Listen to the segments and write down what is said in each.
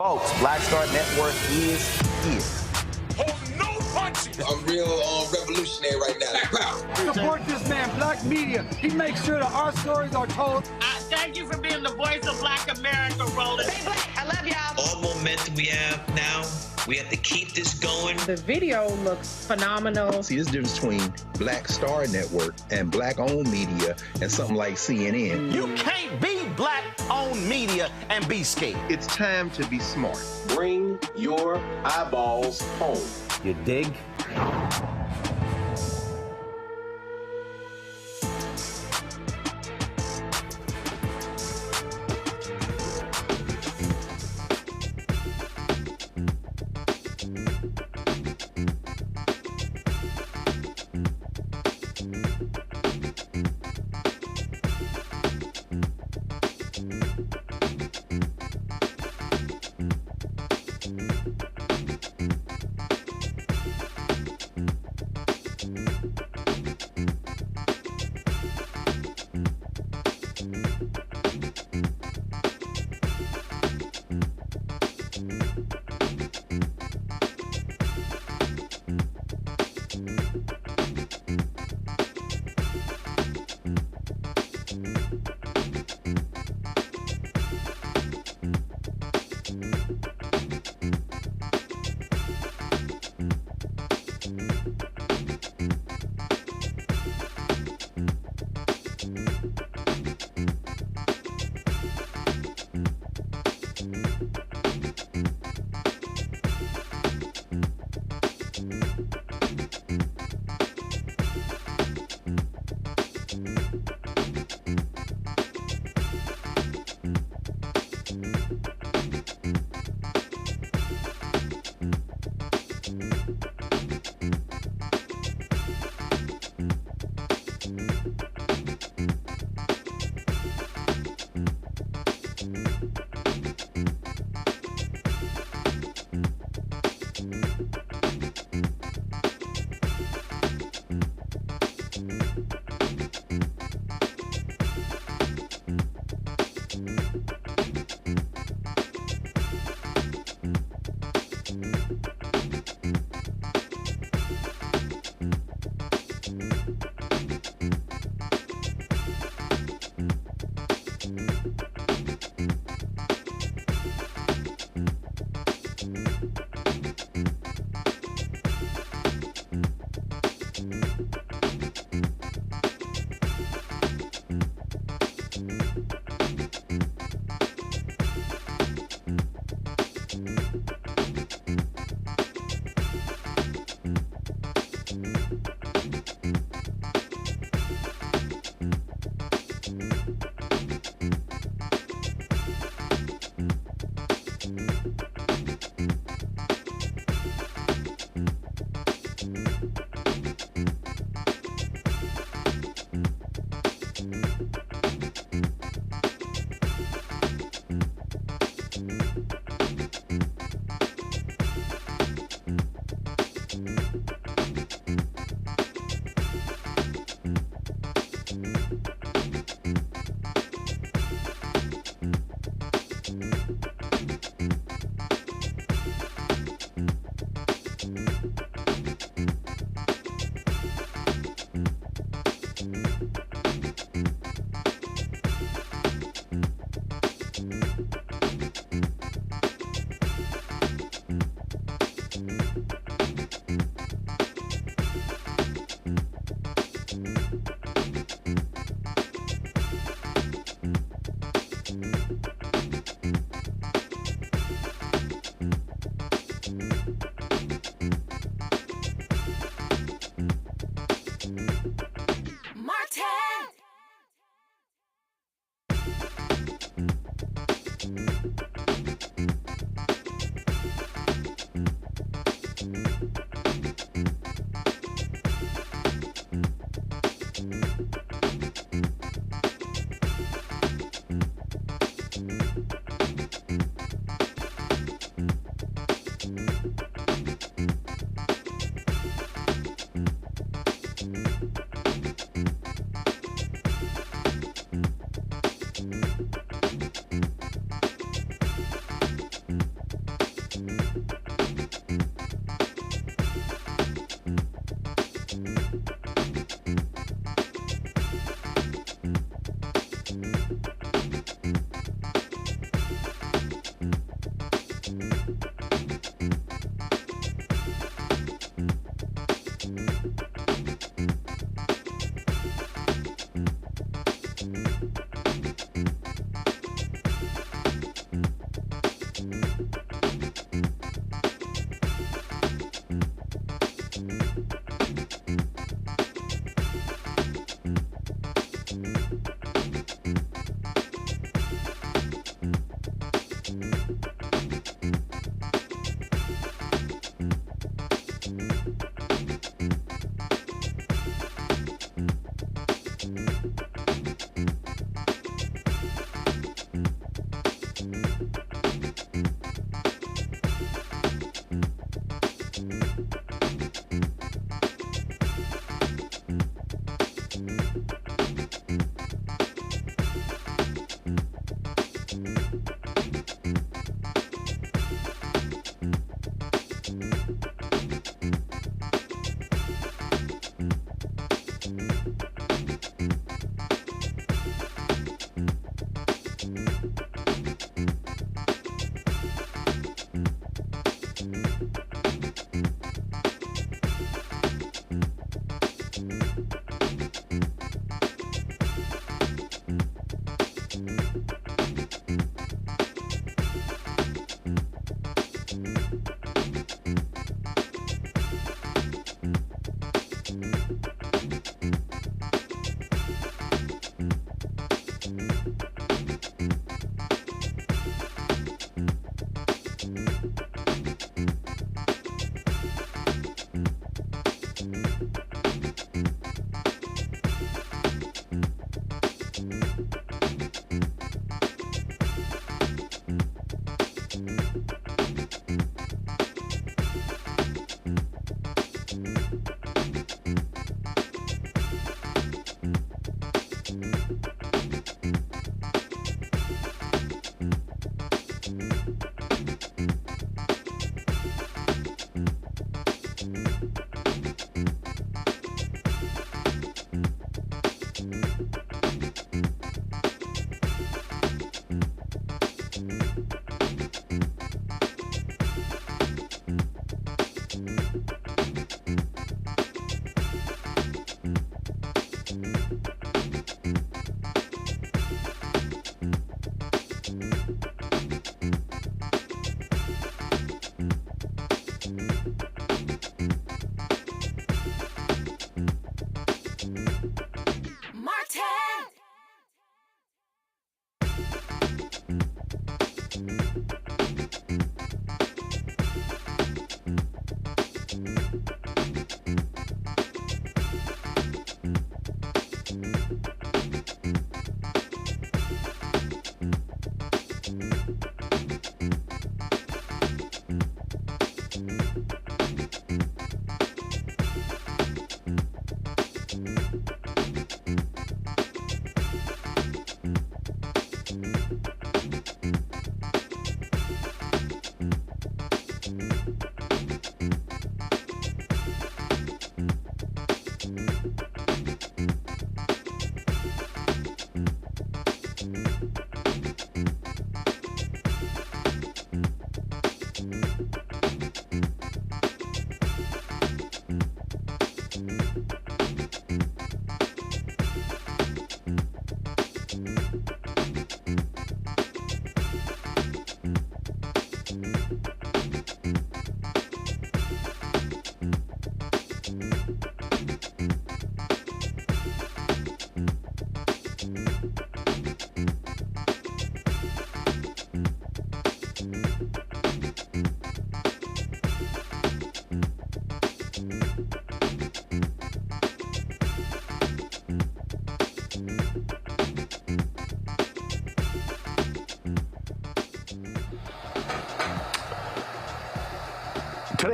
Folks, Black Star Network is here. Hold no punches. I'm real revolutionary right now. Support this man, Black Media. He makes sure that our stories are told. Thank you for being the voice of Black America, Roland. Stay black. I love y'all. All momentum we have now, we have to keep this going. The video looks phenomenal. See, this difference between Black Star Network and Black-owned media and something like CNN. You can't be Black-owned media and be scared. It's time to be smart. Bring your eyeballs home. You dig?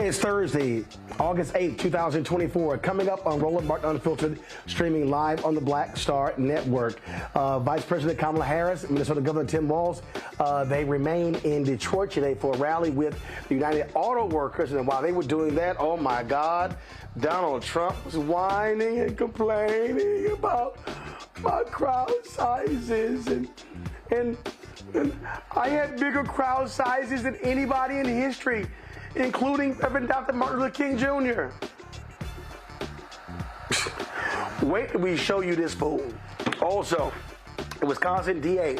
It's Thursday, August 8th, 2024. Coming up on Roland Unfiltered, streaming live on the Black Star Network. Vice President Kamala Harris, Minnesota Governor Tim Walz, they remain in Detroit today for a rally with the United Auto Workers. And while they were doing that, oh my God, Donald Trump was whining and complaining about crowd sizes. And I had bigger crowd sizes than anybody in history, including Reverend Dr. Martin Luther King Jr. Wait till we show you this fool. Also, the Wisconsin DA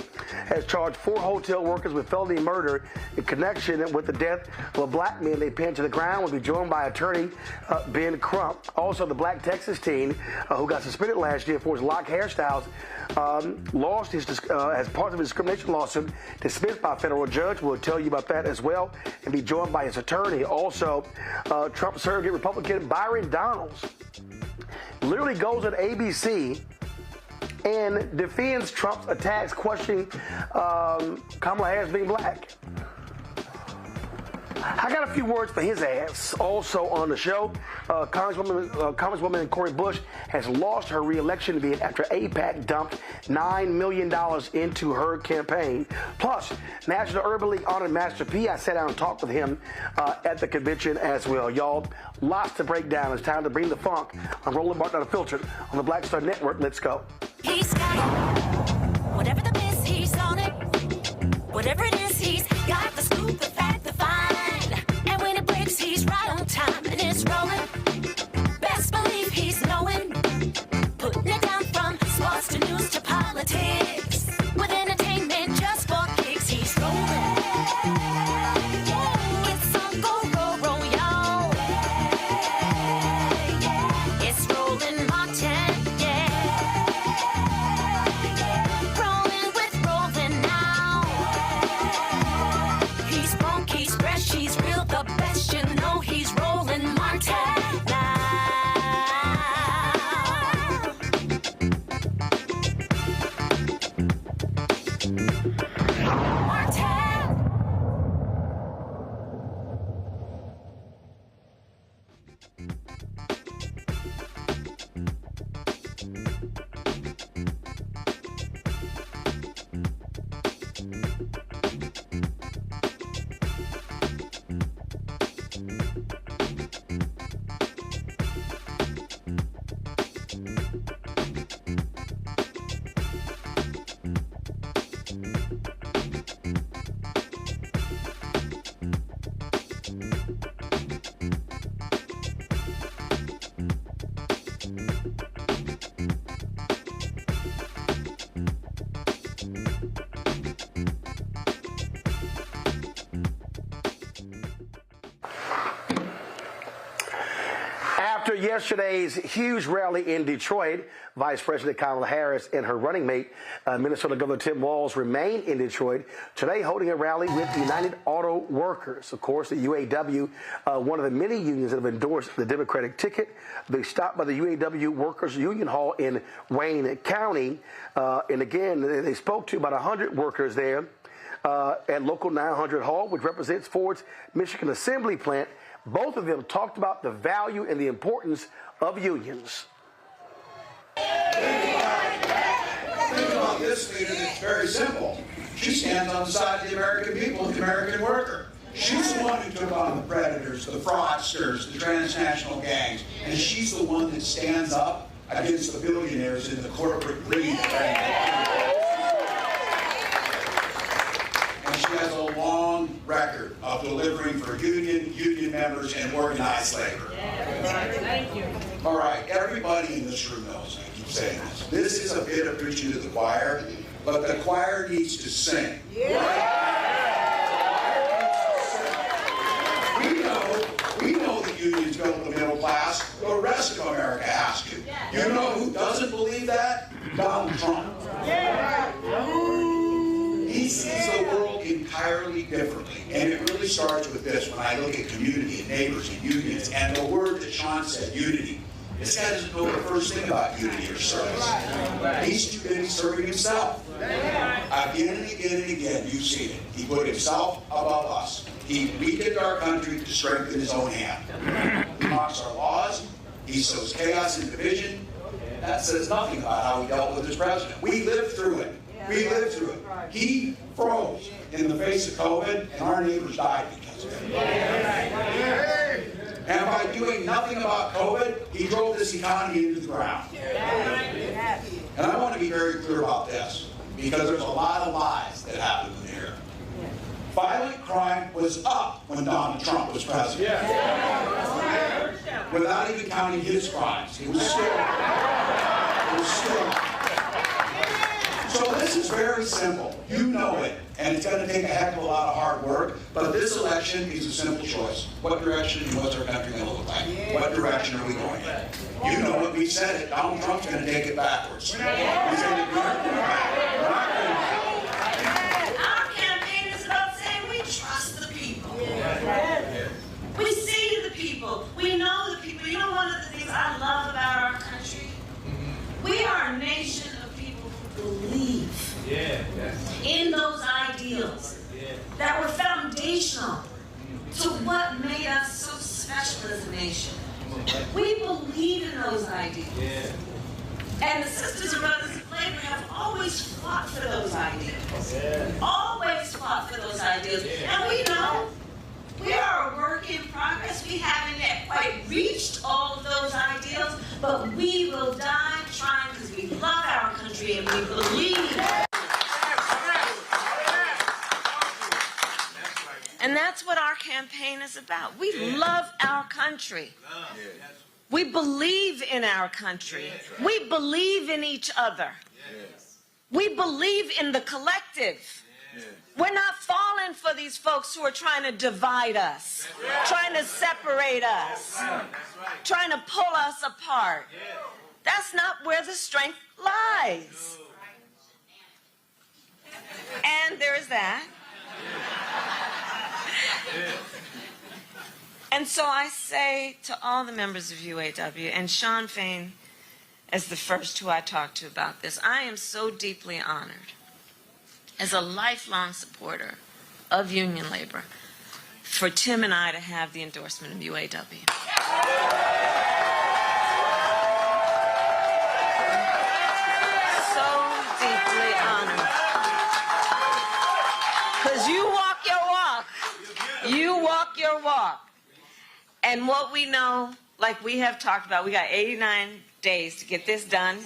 has charged 4 hotel workers with felony murder in connection with the death of a black man they pinned to the ground. Will be joined by attorney Ben Crump. Also, the black Texas teen who got suspended last year for his locked hairstyles lost his as part of a discrimination lawsuit dismissed by a federal judge. We'll tell you about that as well, and be joined by his attorney. Also, Trump surrogate Republican Byron Donalds literally goes on ABC and defends Trump's attacks, questioning Kamala Harris being black. I got a few words for his ass. Also on the show, Congresswoman Cori Bush has lost her re-election bid after AIPAC dumped $9 million into her campaign. Plus, National Urban League honored Master P. I sat down and talked with him at the convention as well. Y'all, lots to break down. It's time to bring the funk on Roland Martin Unfiltered on the Black Star Network. Let's go. He's got it. Whatever the miss, he's on it. Whatever it is, he's got the scoop, the fact, the find. And when it breaks, he's right on time and it's rolling. Best believe he's knowing. Putting it down from sports to news to politics. With entertainment just for kicks, he's rolling. It's on go, roll, y'all. It's Roland Martin, rolling with Roland now. He's funk, he's fresh, he's real, the best, you know he's Roland Martin now. After yesterday's huge rally in Detroit, Vice President Kamala Harris and her running mate, Minnesota Governor Tim Walz, remain in Detroit today, holding a rally with the United Auto Workers. Of course, the UAW, one of the many unions that have endorsed the Democratic ticket. They stopped by the UAW Workers Union Hall in Wayne County. And again, they spoke to about 100 workers there at Local 900 Hall, which represents Ford's Michigan Assembly Plant. Both of them talked about the value and the importance of unions. Think about this leader that's very simple. She stands on the side of the American people and the American worker. She's the one who took on the predators, the fraudsters, the transnational gangs, and she's the one that stands up against the billionaires in the corporate greed. And she has a long record of delivering for union members and organized labor. Thank you. All right, everybody in this room knows, I keep saying this. This is a bit of preaching to the choir, but the choir needs to sing. We know the unions built the middle class. The rest of America has to. You know who doesn't believe that? Donald Trump. He sees the world entirely differently. And it really starts with this. When I look at community and neighbors and unions, and the word that Sean said, unity. This guy doesn't know the first thing about unity or service. He's too busy serving himself. Again and again and again, you've seen it. He put himself above us. He weakened our country to strengthen his own hand. He mocks our laws. He sows chaos and division. That says nothing about how he dealt with his president. We lived through it. We lived through it. He froze in the face of COVID, and our neighbors died because of it. And by doing nothing about COVID, he drove this economy into the ground. And I want to be very clear about this, because there's a lot of lies that happened in here. Violent crime was up when Donald Trump was president. Without even counting his crimes. It was still up. So this is very simple. You know it. And it's going to take a heck of a lot of hard work. But this election is a simple choice. What direction and what's our country going to look like? What direction are we going in? You know it. We said it. Donald Trump's going to take it backwards. He's going to do it. Our campaign is about saying we trust the people. We see the people. We know the people. You know one of the things I love about our country? We are a nation of people who believe in those ideals that were foundational to what made us so special as a nation. We believe in those ideals. And the Sisters and Brothers of Labor have always fought for those ideals. Always fought for those ideals. And we know we are a work in progress. We haven't yet quite reached all of those ideals, but we will die trying because we love our country and we believe. And that's what our campaign is about. We love our country. We believe in our country. We believe in each other. We believe in the collective. We're not falling for these folks who are trying to divide us, trying to separate us, trying to pull us apart. That's not where the strength lies. And there is that. And so I say to all the members of UAW, and Shawn Fain as the first who I talked to about this, I am so deeply honored as a lifelong supporter of union labor for Tim and I to have the endorsement of UAW. So deeply honored. Because you walk your walk. You walk your walk. And what we know, like we have talked about, we got 89 days to get this done.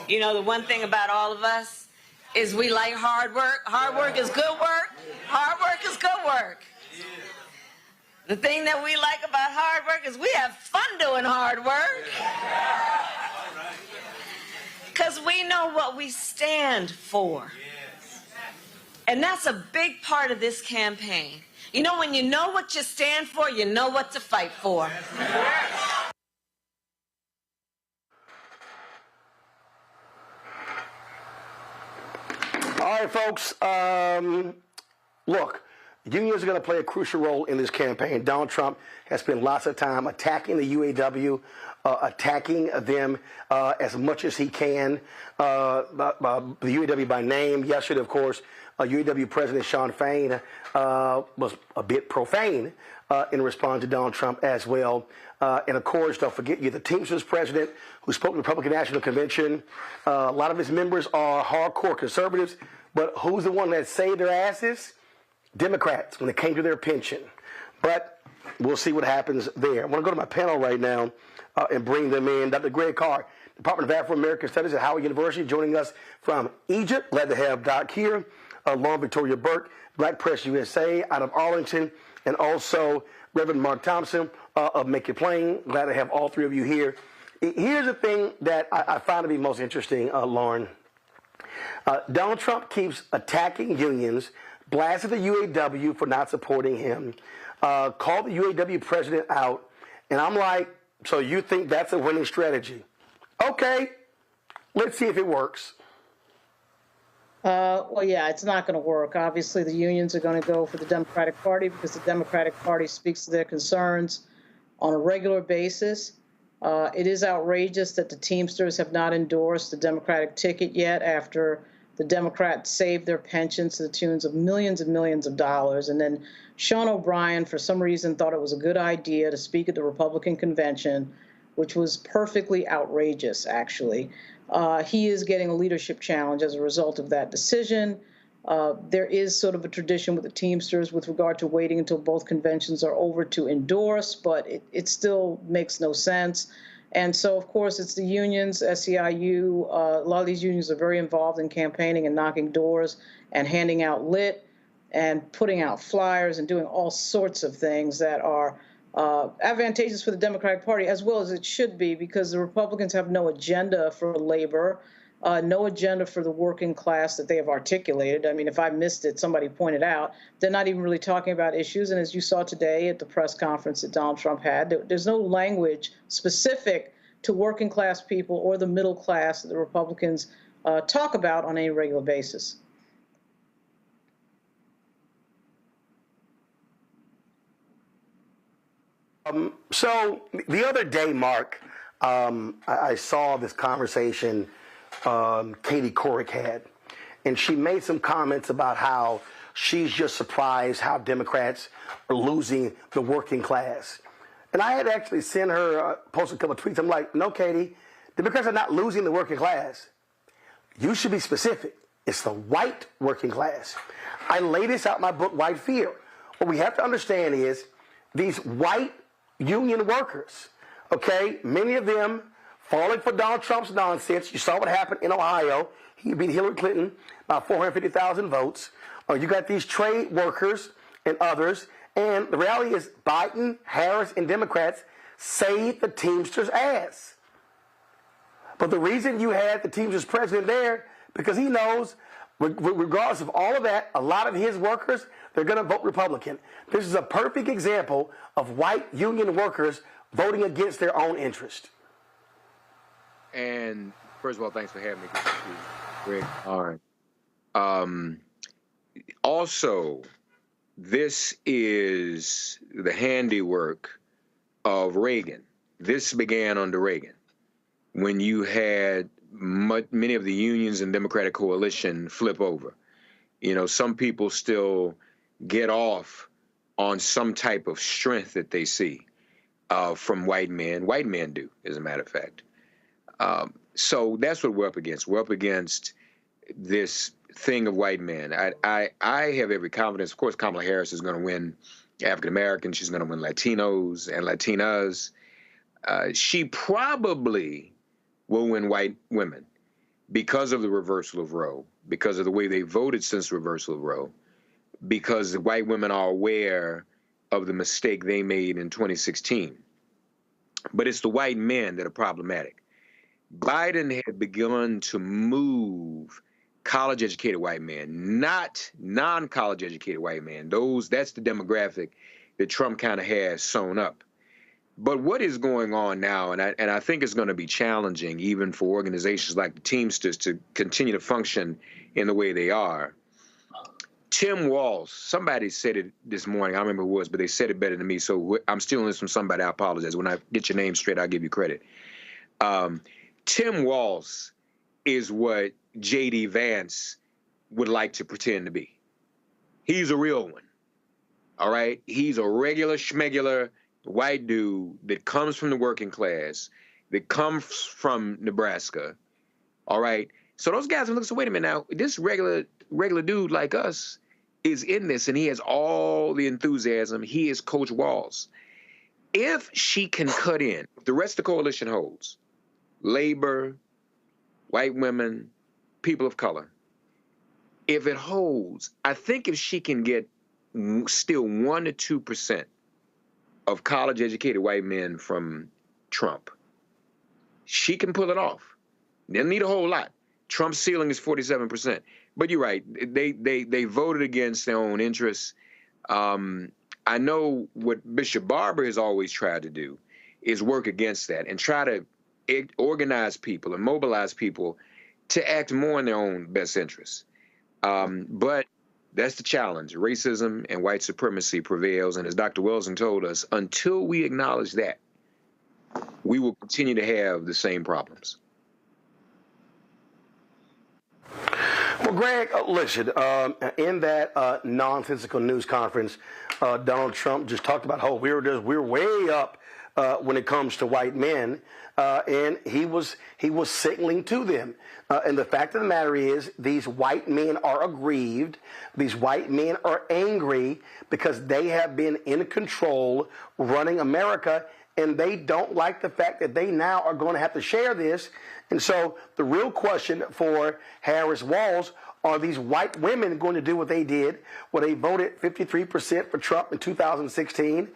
You know, the one thing about all of us is we like hard work. Hard work is good work. Hard work is good work. The thing that we like about hard work is we have fun doing hard work. Because we know what we stand for. And that's a big part of this campaign. You know, when you know what you stand for, you know what to fight for. All right, folks. Look, unions are going to play a crucial role in this campaign. Donald Trump has spent lots of time attacking the UAW, attacking them as much as he can. The UAW by name. Yesterday, of course, UAW President Shawn Fain was a bit profane in response to Donald Trump as well. And of course, don't forget, you're the Teamsters president who spoke to the Republican National Convention. A lot of his members are hardcore conservatives, but who's the one that saved their asses? Democrats, when it came to their pension. But we'll see what happens there. I want to go to my panel right now and bring them in. Dr. Greg Carr, Department of Afro-American Studies at Howard University, joining us from Egypt. Glad to have Doc here. Lauren Victoria Burke, Black Press USA out of Arlington, and also Reverend Mark Thompson of Make It Plain. Glad to have all three of you here. Here's the thing that I find to be most interesting, Lauren. Donald Trump keeps attacking unions, blasted the UAW for not supporting him, called the UAW president out, and I'm like, so you think that's a winning strategy? Okay, let's see if it works. Well, yeah, it's not going to work. Obviously, the unions are going to go for the Democratic Party because the Democratic Party speaks to their concerns on a regular basis. It is outrageous that the Teamsters have not endorsed the Democratic ticket yet after the Democrats saved their pensions to the tunes of millions and millions of dollars. And then Sean O'Brien, for some reason, thought it was a good idea to speak at the Republican convention, which was perfectly outrageous, actually. He is getting a leadership challenge as a result of that decision. There is sort of a tradition with the Teamsters with regard to waiting until both conventions are over to endorse, but it still makes no sense. And so, of course, it's the unions, SEIU. A lot of these unions are very involved in campaigning and knocking doors and handing out lit and putting out flyers and doing all sorts of things that are advantageous for the Democratic Party, as well as it should be, because the Republicans have no agenda for labor, no agenda for the working class that they have articulated. I mean, if I missed it, somebody pointed out, they're not even really talking about issues. And as you saw today at the press conference that Donald Trump had, there's no language specific to working class people or the middle class that the Republicans talk about on any regular basis. So the other day, Mark, I saw this conversation Katie Couric had, and she made some comments about how she's just surprised how Democrats are losing the working class. And I had actually sent her, posted a couple of tweets. I'm like, no, Katie, Democrats are not losing the working class. You should be specific. It's the white working class. I lay this out in my book, White Fear. What we have to understand is these white union workers, okay, many of them falling for Donald Trump's nonsense. You saw what happened in Ohio. He beat Hillary Clinton by 450,000 votes. You got these trade workers and others. And the reality is Biden, Harris, and Democrats saved the Teamsters' ass. But the reason you had the Teamsters president there, because he knows, regardless of all of that, a lot of his workers, they're going to vote Republican. This is a perfect example of white union workers voting against their own interest. And first of all, thanks for having me. Great. All right. Also, this is the handiwork of Reagan. This began under Reagan, when you had many of the unions and Democratic coalition flip over. You know, some people still get off on some type of strength that they see from white men. White men do, as a matter of fact. So that's what we're up against. We're up against this thing of white men. I have every confidence. Of course, Kamala Harris is going to win African Americans. She's going to win Latinos and Latinas. She probably will win white women because of the reversal of Roe, because of the way they voted since the reversal of Roe, because the white women are aware of the mistake they made in 2016. But it's the white men that are problematic. Biden had begun to move college-educated white men, not non-college-educated white men. That's the demographic that Trump kind of has sewn up. But what is going on now, and I think it's going to be challenging even for organizations like the Teamsters to continue to function in the way they are. Tim Walz, somebody said it this morning, I don't remember who it was, but they said it better than me, so I'm stealing this from somebody, I apologize. When I get your name straight, I'll give you credit. Tim Walz is what J.D. Vance would like to pretend to be. He's a real one, all right? He's a regular schmegular white dude that comes from the working class, that comes from Nebraska, all right? So those guys are looking, so wait a minute now, this regular dude like us is in this, and he has all the enthusiasm. He is Coach Walz. If she can cut in, if the rest of the coalition holds, labor, white women, people of color, if it holds, I think if she can get still 1 to 2% of college-educated white men from Trump, she can pull it off. They'll need a whole lot. Trump's ceiling is 47%. But you're right. They voted against their own interests. I know what Bishop Barber has always tried to do is work against that and try to organize people and mobilize people to act more in their own best interests. But that's the challenge. Racism and white supremacy prevails. And as Dr. Wilson told us, until we acknowledge that, we will continue to have the same problems. Well, Greg, listen, in that nonsensical news conference, Donald Trump just talked about how we're way up when it comes to white men, and he was signaling to them. And the fact of the matter is, these white men are aggrieved. These white men are angry because they have been in control running America, and they don't like the fact that they now are going to have to share this. And so the real question for Harris Walz, are these white women going to do what they did when they voted 53% for Trump in 2016?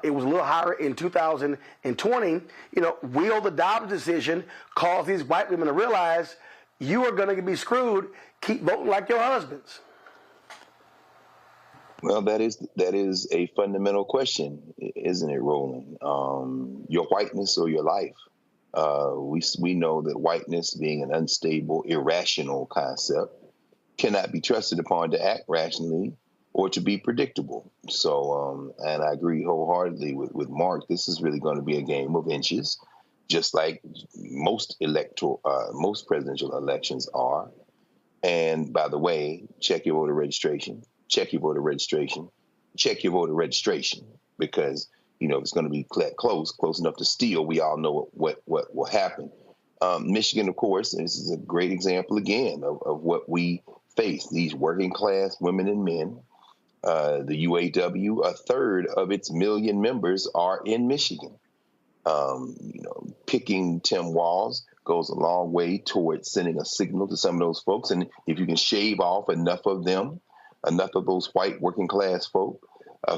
It was a little higher in 2020. Will the Dobbs decision cause these white women to realize you are going to be screwed? Keep voting like your husbands. Well, that is a fundamental question, isn't it, Roland? Your whiteness or your life? We know that whiteness, being an unstable, irrational concept, cannot be trusted upon to act rationally or to be predictable. So, and I agree wholeheartedly with Mark. This is really going to be a game of inches, just like most presidential elections are. And by the way, check your voter registration. Check your voter registration. Check your voter registration, because if it's going to be close enough to steal, we all know what will happen. Michigan, of course, and this is a great example again of what we face. These working class women and men. The UAW, a third of its million members are in Michigan. Picking Tim Walz goes a long way towards sending a signal to some of those folks. And if you can shave off enough of those white working class folk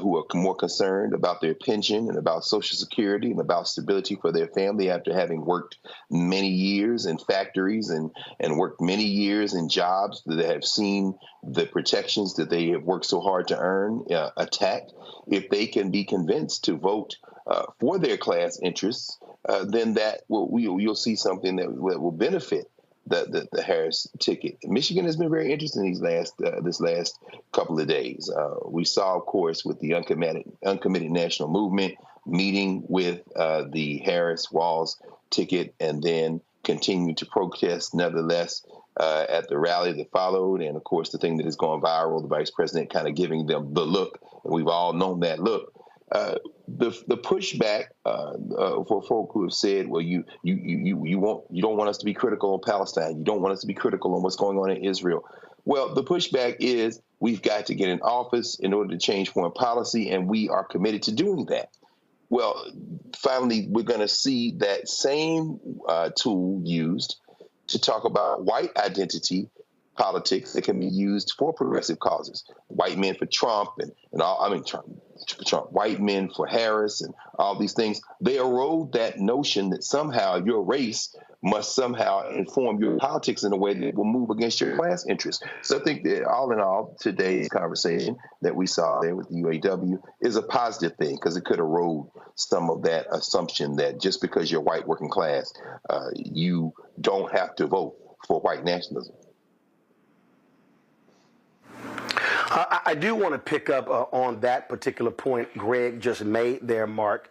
who are more concerned about their pension and about Social Security and about stability for their family after having worked many years in factories and worked many years in jobs that have seen the protections that they have worked so hard to earn attacked, if they can be convinced to vote for their class interests, then you'll see something that will benefit the Harris ticket. Michigan has been very interesting this last couple of days. We saw, of course, with the uncommitted national movement meeting with the Harris Walz ticket, and then continue to protest nevertheless at the rally that followed. And of course, the thing that has gone viral, the vice president kind of giving them the look, and we've all known that look. The pushback for folk who have said, well, you don't want us to be critical on Palestine. You don't want us to be critical on what's going on in Israel. Well, the pushback is we've got to get in office in order to change foreign policy, and we are committed to doing that. Well, finally, we're going to see that same tool used to talk about white identity politics that can be used for progressive causes. White men for Trump and all, Trump, white men for Harris and all these things. They erode that notion that somehow your race must somehow inform your politics in a way that will move against your class interests. So I think that all in all, today's conversation that we saw there with the UAW is a positive thing, because it could erode some of that assumption that just because you're white working class, you don't have to vote for white nationalism. I do want to pick up on that particular point Greg just made there, Mark,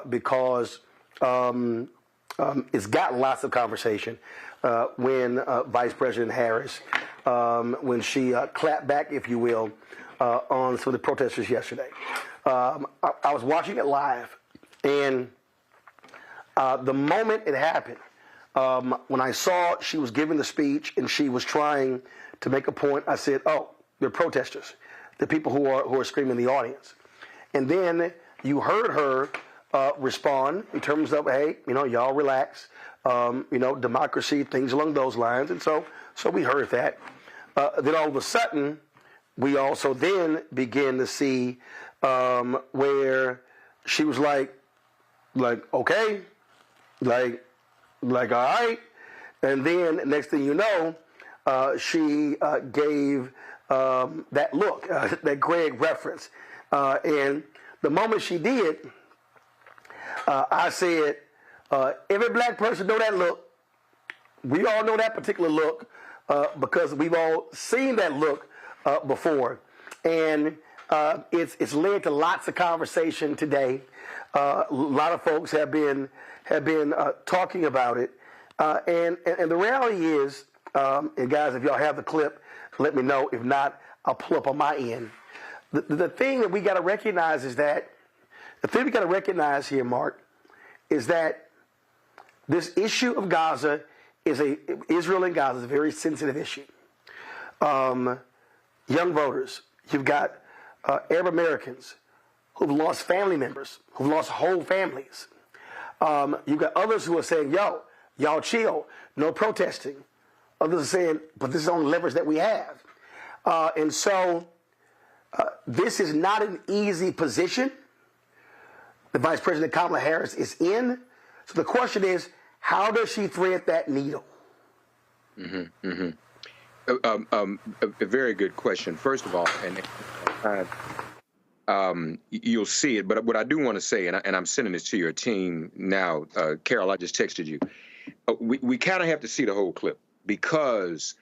because it's got lots of conversation when Vice President Harris, when she clapped back, if you will, on some of the protesters yesterday. I was watching it live, and the moment it happened, when I saw she was giving the speech and she was trying to make a point, I said, oh, they're protesters, the people who are screaming in the audience. And then you heard her respond in terms of, hey, y'all relax, democracy, things along those lines. And so we heard that. Then all of a sudden, we also then begin to see where she was like, okay, like, all right. And then next thing you know, she gave that look that Greg referenced. And the moment she did, I said, every black person know that look. We all know that particular look because we've all seen that look before. And it's led to lots of conversation today A lot of folks have been talking about it, and the reality is, and guys, if y'all have the clip, let me know. If not, I'll pull up on my end. The thing that we got to recognize is that here, Mark, is that this issue of Gaza Israel and Gaza is a very sensitive issue. Young voters, you've got Arab Americans who've lost family members, who've lost whole families. You've got others who are saying, yo, y'all chill, no protesting. Others are saying, but this is the only leverage that we have. And so this is not an easy position the Vice President Kamala Harris is in. So the question is, how does she thread that needle? A very good question. First of all, and you'll see it, but what I do want to say, and I'm sending this to your team now, Carol, I just texted you. We kind of have to see the whole clip because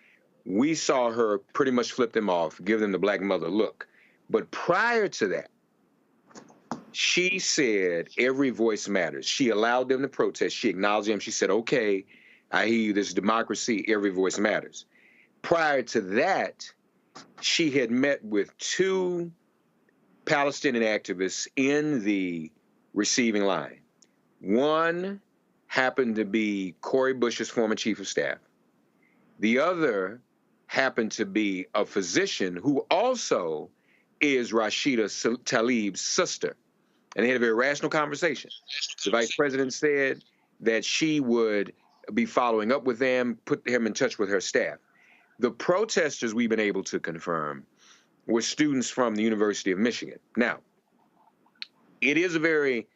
we saw her pretty much flip them off, give them the black mother look. But prior to that, she said every voice matters. She allowed them to protest. She acknowledged them. She said, okay, I hear you. This is democracy. Every voice matters. Prior to that, she had met with 2 Palestinian activists in the receiving line. One happened to be Cori Bush's former chief of staff. The other happened to be a physician who also is Rashida Tlaib's sister. And they had a very rational conversation. The vice president said that she would be following up with them, put him in touch with her staff. The protesters we've been able to confirm were students from the University of Michigan. Now, it's a very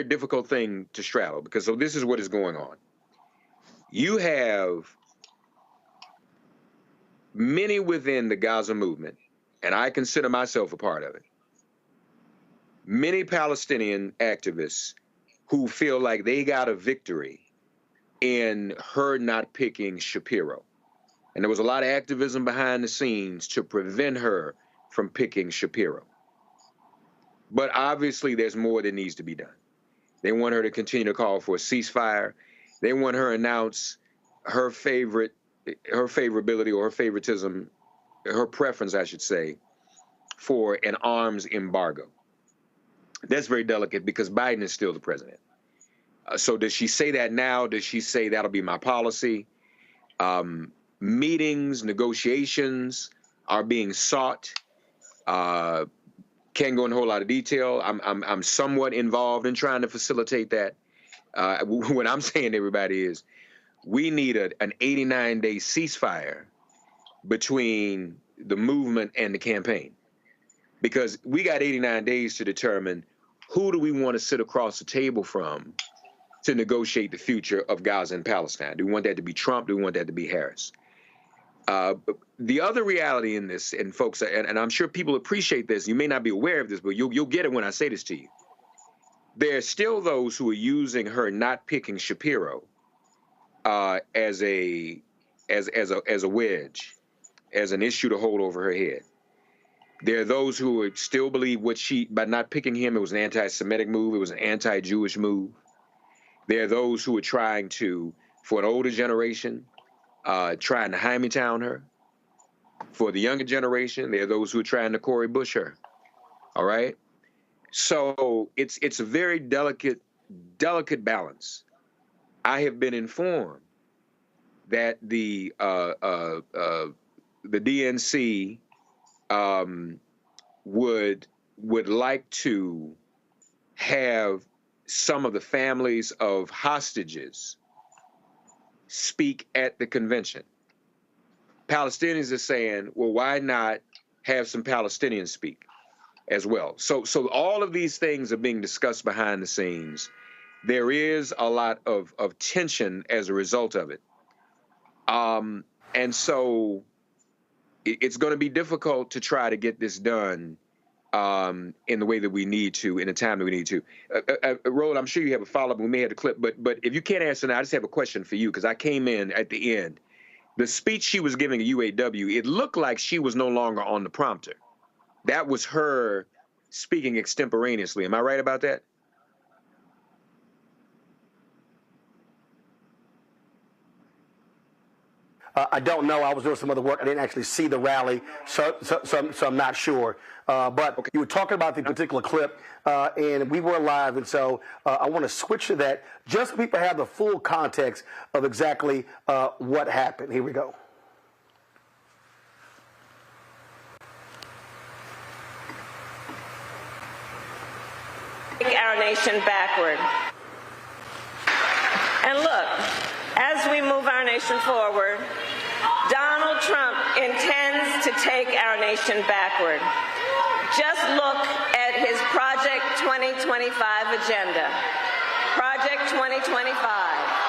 difficult thing to straddle because so this is what is going on. You have many within the Gaza movement, and I consider myself a part of it, many Palestinian activists who feel like they got a victory in her not picking Shapiro. And there was a lot of activism behind the scenes to prevent her from picking Shapiro. But obviously there's more that needs to be done. They want her to continue to call for a ceasefire. They want her to announce her favorability or her favoritism, her preference, I should say, for an arms embargo. That's very delicate because Biden is still the president. So does she say that now? Does she say that'll be my policy? Meetings, negotiations are being sought. Can't go in a whole lot of detail. I'm somewhat involved in trying to facilitate that. What I'm saying to everybody is we need an 89-day ceasefire between the movement and the campaign because we got 89 days to determine who do we want to sit across the table from to negotiate the future of Gaza and Palestine. Do we want that to be Trump? Do we want that to be Harris? The other reality in this, and folks, and I'm sure people appreciate this, you may not be aware of this, but you'll get it when I say this to you. There are still those who are using her not picking Shapiro as a wedge, as an issue to hold over her head. There are those who still believe by not picking him, it was an anti-Semitic move, it was an anti-Jewish move. There are those who are trying to, for an older generation, trying to Hymietown her. For the younger generation, there are those who are trying to Cori Bush her. All right? So it's a very delicate balance. I have been informed that the DNC would like to have some of the families of hostages speak at the convention. Palestinians are saying, well, why not have some Palestinians speak as well? So all of these things are being discussed behind the scenes. There is a lot of tension as a result of it. And so it's going to be difficult to try to get this done in the way that we need to, in the time that we need to. Roland, I'm sure you have a follow-up. We may have the clip, but if you can't answer now, I just have a question for you because I came in at the end. The speech she was giving at UAW, it looked like she was no longer on the prompter. That was her speaking extemporaneously. Am I right about that? I don't know. I was doing some other work. I didn't actually see the rally, so I'm not sure. But you were talking about the particular clip, and we were live, and so I want to switch to that just so people have the full context of exactly what happened. Here we go. Take our nation backward. And look, as we move our nation forward, Donald Trump intends to take our nation backward. Just look at his Project 2025 agenda. Project 2025.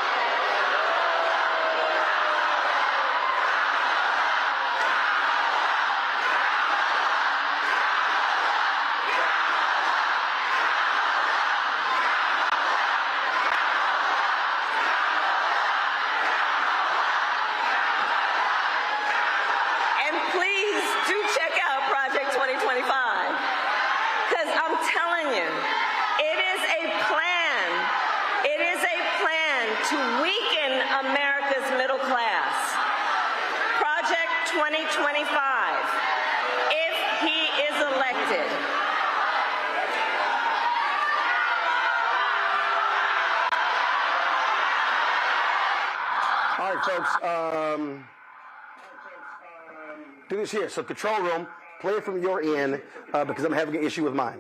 To weaken America's middle class. Project 2025, if he is elected. All right, folks. Do this here. So, control room, play it from your end because I'm having an issue with mine.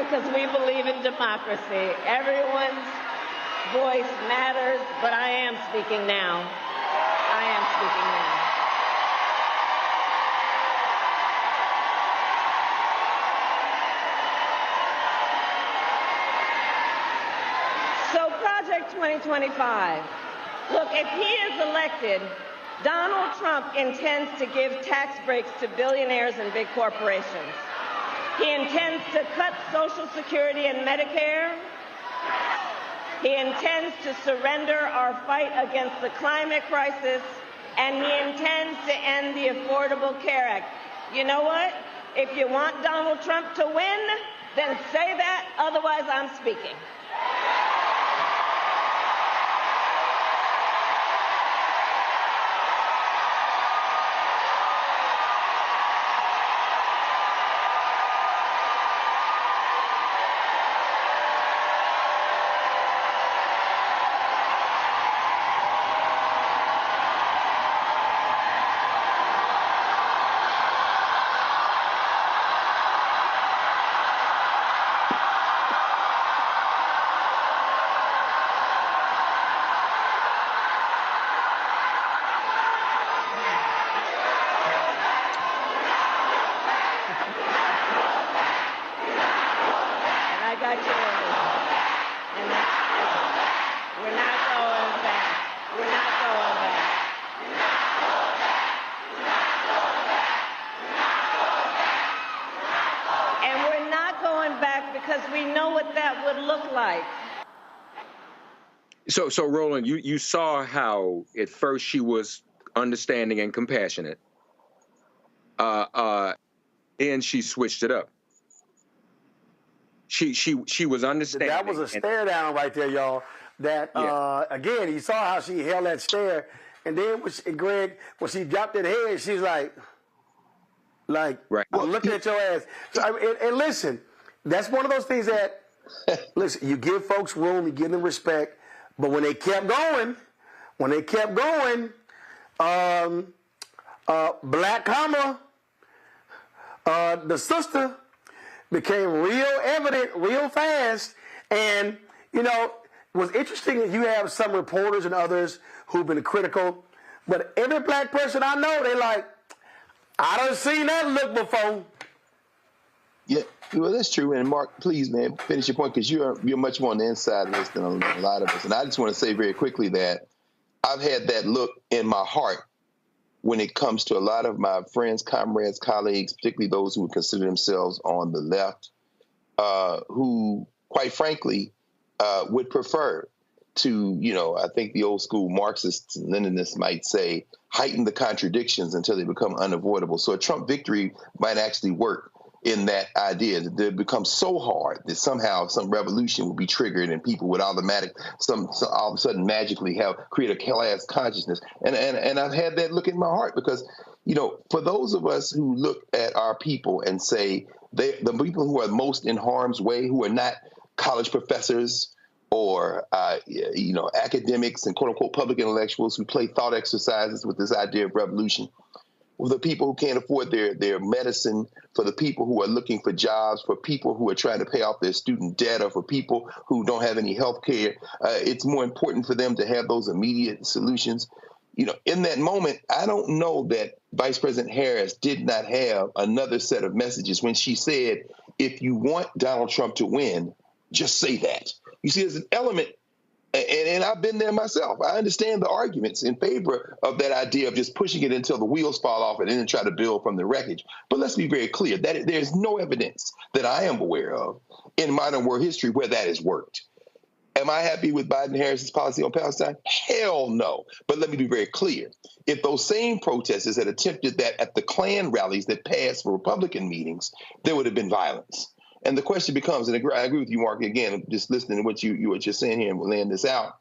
Because we believe in democracy. Everyone's voice matters, but I am speaking now. I am speaking now. So Project 2025. Look, if he is elected, Donald Trump intends to give tax breaks to billionaires and big corporations. He intends to cut Social Security and Medicare. He intends to surrender our fight against the climate crisis, and he intends to end the Affordable Care Act. You know what? If you want Donald Trump to win, then say that, otherwise I'm speaking. So Roland, you saw how at first she was understanding and compassionate, and she switched it up. She was understanding. That was a stare down right there, y'all. That again, you saw how she held that stare, and then when she dropped that head, she's like, right. I'm looking at your ass. So, and listen, that's one of those things that listen, you give folks room, you give them respect. But when they kept going, Black Kamala, the sister, became real evident real fast. And, you know, it was interesting that you have some reporters and others who've been critical. But every black person I know, they like, I done seen that look before. Yeah, well, that's true. And Mark, please, man, finish your point because you're much more on the inside of this than a lot of us. And I just want to say very quickly that I've had that look in my heart when it comes to a lot of my friends, comrades, colleagues, particularly those who would consider themselves on the left, who, quite frankly, would prefer to, I think the old school Marxists and Leninists might say, heighten the contradictions until they become unavoidable. So a Trump victory might actually work in that idea that it becomes so hard that somehow some revolution will be triggered and people would all of a sudden magically create a class consciousness. And I've had that look in my heart because, for those of us who look at our people and say the people who are most in harm's way, who are not college professors or, academics and quote unquote public intellectuals who play thought exercises with this idea of revolution, for the people who can't afford their medicine, for the people who are looking for jobs, for people who are trying to pay off their student debt, or for people who don't have any health care, it's more important for them to have those immediate solutions. In that moment, I don't know that Vice President Harris did not have another set of messages when she said, if you want Donald Trump to win, just say that. You see, there's an element, and I've been there myself. I understand the arguments in favor of that idea of just pushing it until the wheels fall off and then try to build from the wreckage. But let's be very clear that there's no evidence that I am aware of in modern world history where that has worked. Am I happy with Biden-Harris's policy on Palestine? Hell no. But let me be very clear. If those same protesters had attempted that at the Klan rallies that passed for Republican meetings, there would have been violence. And the question becomes, and I agree with you, Mark, again, just listening to what you're saying here and we'll laying this out.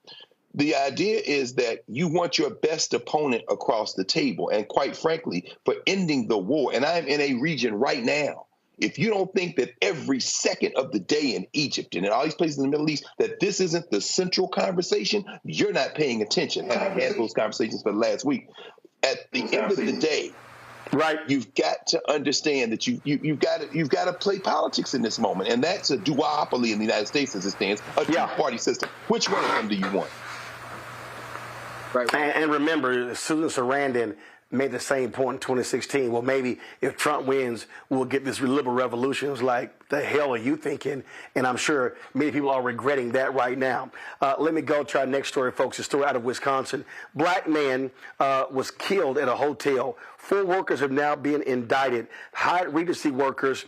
The idea is that you want your best opponent across the table. And quite frankly, for ending the war, and I'm in a region right now, if you don't think that every second of the day in Egypt and in all these places in the Middle East, that this isn't the central conversation, you're not paying attention. And I've had those conversations for the last week. At the end of the day, right, you've got to understand that you've got to play politics in this moment, and that's a duopoly in the United States as it stands, a two-party system. Which one of them do you want? Right. And remember, Susan Sarandon made the same point in 2016. Well, maybe if Trump wins, we'll get this liberal revolution. It was like, the hell are you thinking? And I'm sure many people are regretting that right now. Let me go to our next story, folks. A story out of Wisconsin. Black man was killed at a hotel. 4 workers have now been indicted. Hyatt Regency workers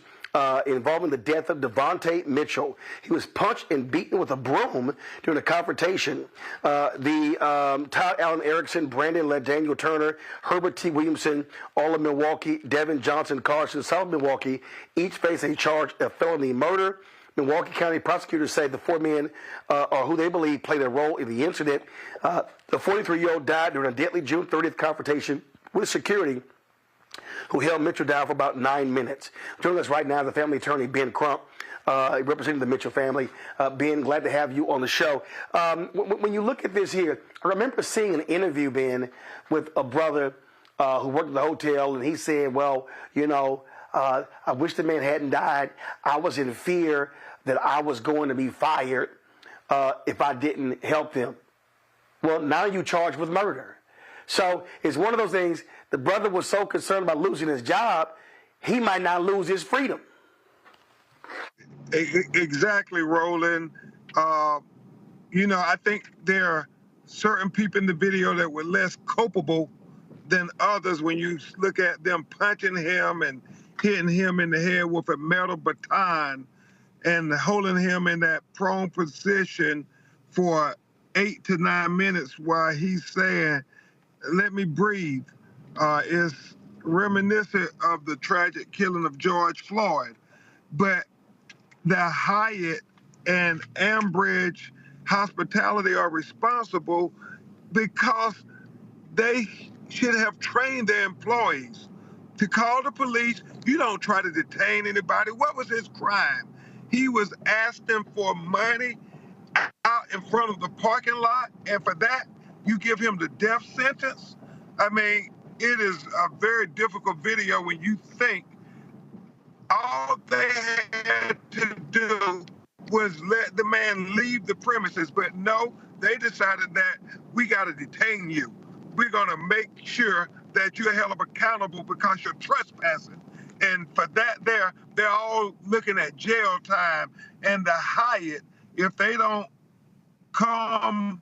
involving the death of Devontae Mitchell. He was punched and beaten with a broom during a confrontation. Todd Allen Erickson, Brandon LaDaniel Turner, Herbert T. Williamson, all of Milwaukee, Devin Johnson Carson, South Milwaukee, each face a charge of felony murder. Milwaukee County prosecutors say the 4 men are who they believe played a role in the incident. The 43-year-old died during a deadly June 30th confrontation with security, who held Mitchell down for about 9 minutes. Joining us right now, the family attorney Ben Crump, representing the Mitchell family. Ben, glad to have you on the show. When you look at this here, I remember seeing an interview, Ben, with a brother who worked at the hotel, and he said, well, I wish the man hadn't died. I was in fear that I was going to be fired if I didn't help them. Well, now you're charged with murder. So it's one of those things, the brother was so concerned about losing his job, he might not lose his freedom. Exactly, Roland. I think there are certain people in the video that were less culpable than others when you look at them punching him and hitting him in the head with a metal baton and holding him in that prone position for 8 to 9 minutes while he's saying, "Let me breathe," is reminiscent of the tragic killing of George Floyd. But the Hyatt and Ambridge Hospitality are responsible because they should have trained their employees to call the police. You don't try to detain anybody. What was his crime? He was asking for money out in front of the parking lot, and for that, you give him the death sentence? I mean, it is a very difficult video when you think all they had to do was let the man leave the premises. But no, they decided that we got to detain you. We're going to make sure that you're held accountable because you're trespassing. And for that, they're all looking at jail time. And the Hyatt, if they don't come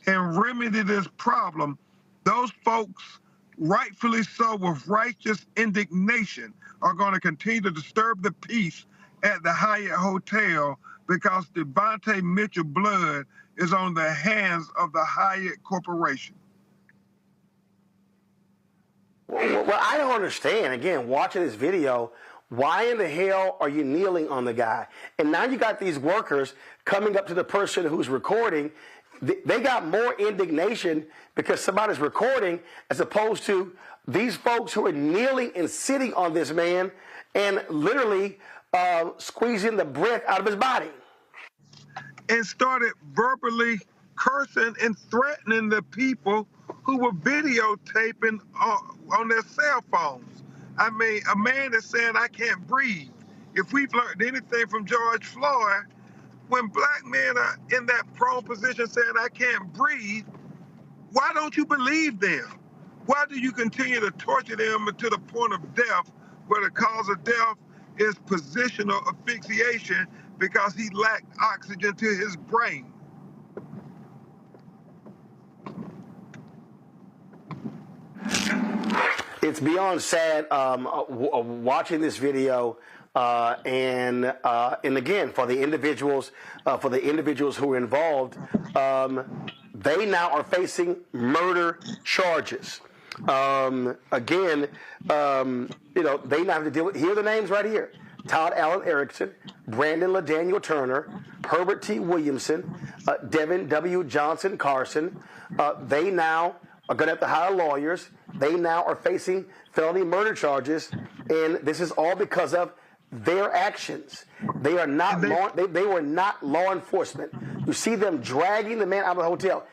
and remedy this problem, those folks, rightfully so, with righteous indignation, are going to continue to disturb the peace at the Hyatt Hotel because Devontae Mitchell blood is on the hands of the Hyatt Corporation. Well, I don't understand. Again, watching this video, why in the hell are you kneeling on the guy? And now you got these workers coming up to the person who's recording. They got more indignation because somebody's recording as opposed to these folks who are kneeling and sitting on this man and literally squeezing the breath out of his body. And started verbally cursing and threatening the people who were videotaping on their cell phones. I mean, a man is saying, I can't breathe. If we've learned anything from George Floyd, when black men are in that prone position saying, I can't breathe, why don't you believe them? Why do you continue to torture them to the point of death, where the cause of death is positional asphyxiation because he lacked oxygen to his brain? It's beyond sad watching this video, and again, for the individuals who are involved, they now are facing murder charges. Again, they now have to deal with. Here are the names right here: Todd Allen Erickson, Brandon LaDaniel Turner, Herbert T. Williamson, Devin W. Johnson Carson. They now are going to have to hire lawyers. They now are facing felony murder charges, and this is all because of their actions. They are not they were not law enforcement. You see them dragging the man out of the hotel.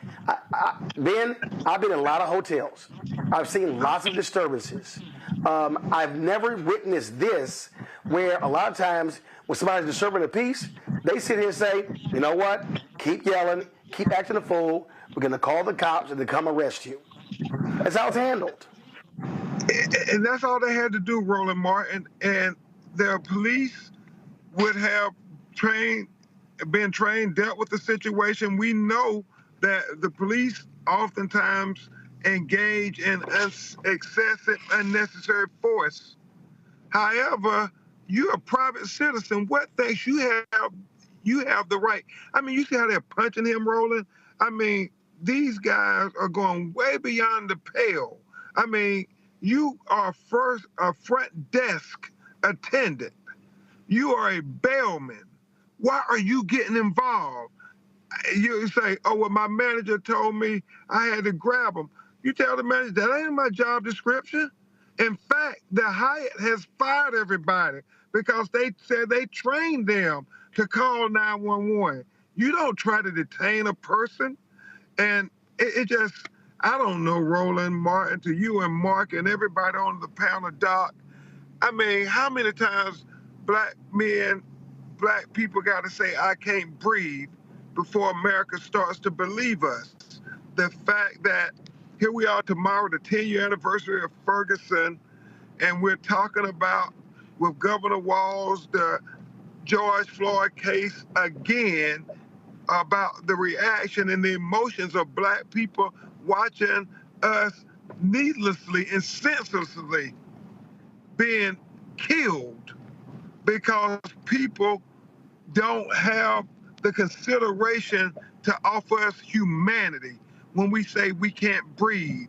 Ben, I've been in a lot of hotels. I've seen lots of disturbances. I've never witnessed this, where a lot of times when somebody's disturbing the peace, they sit here and say, you know what? Keep yelling, keep acting a fool. We're going to call the cops and they come arrest you. That's how it's handled. And that's all they had to do, Roland Martin. And their police would have been trained, dealt with the situation. We know that the police oftentimes engage in excessive, unnecessary force. However, you're a private citizen. What thinks you have the right? I mean, you see how they're punching him, Roland? I mean, these guys are going way beyond the pale. I mean, you are a front desk attendant. You are a bailman. Why are you getting involved? You say, oh, well, my manager told me I had to grab him. You tell the manager, that ain't my job description. In fact, the Hyatt has fired everybody because they said they trained them to call 911. You don't try to detain a person. And it just, I don't know, Roland, Martin, to you and Mark and everybody on the panel, Doc. I mean, how many times black people got to say, I can't breathe before America starts to believe us? The fact that here we are tomorrow, the 10-year anniversary of Ferguson, and we're talking about, with Governor Walz, the George Floyd case again, about the reaction and the emotions of black people watching us needlessly and senselessly being killed because people don't have the consideration to offer us humanity when we say we can't breathe,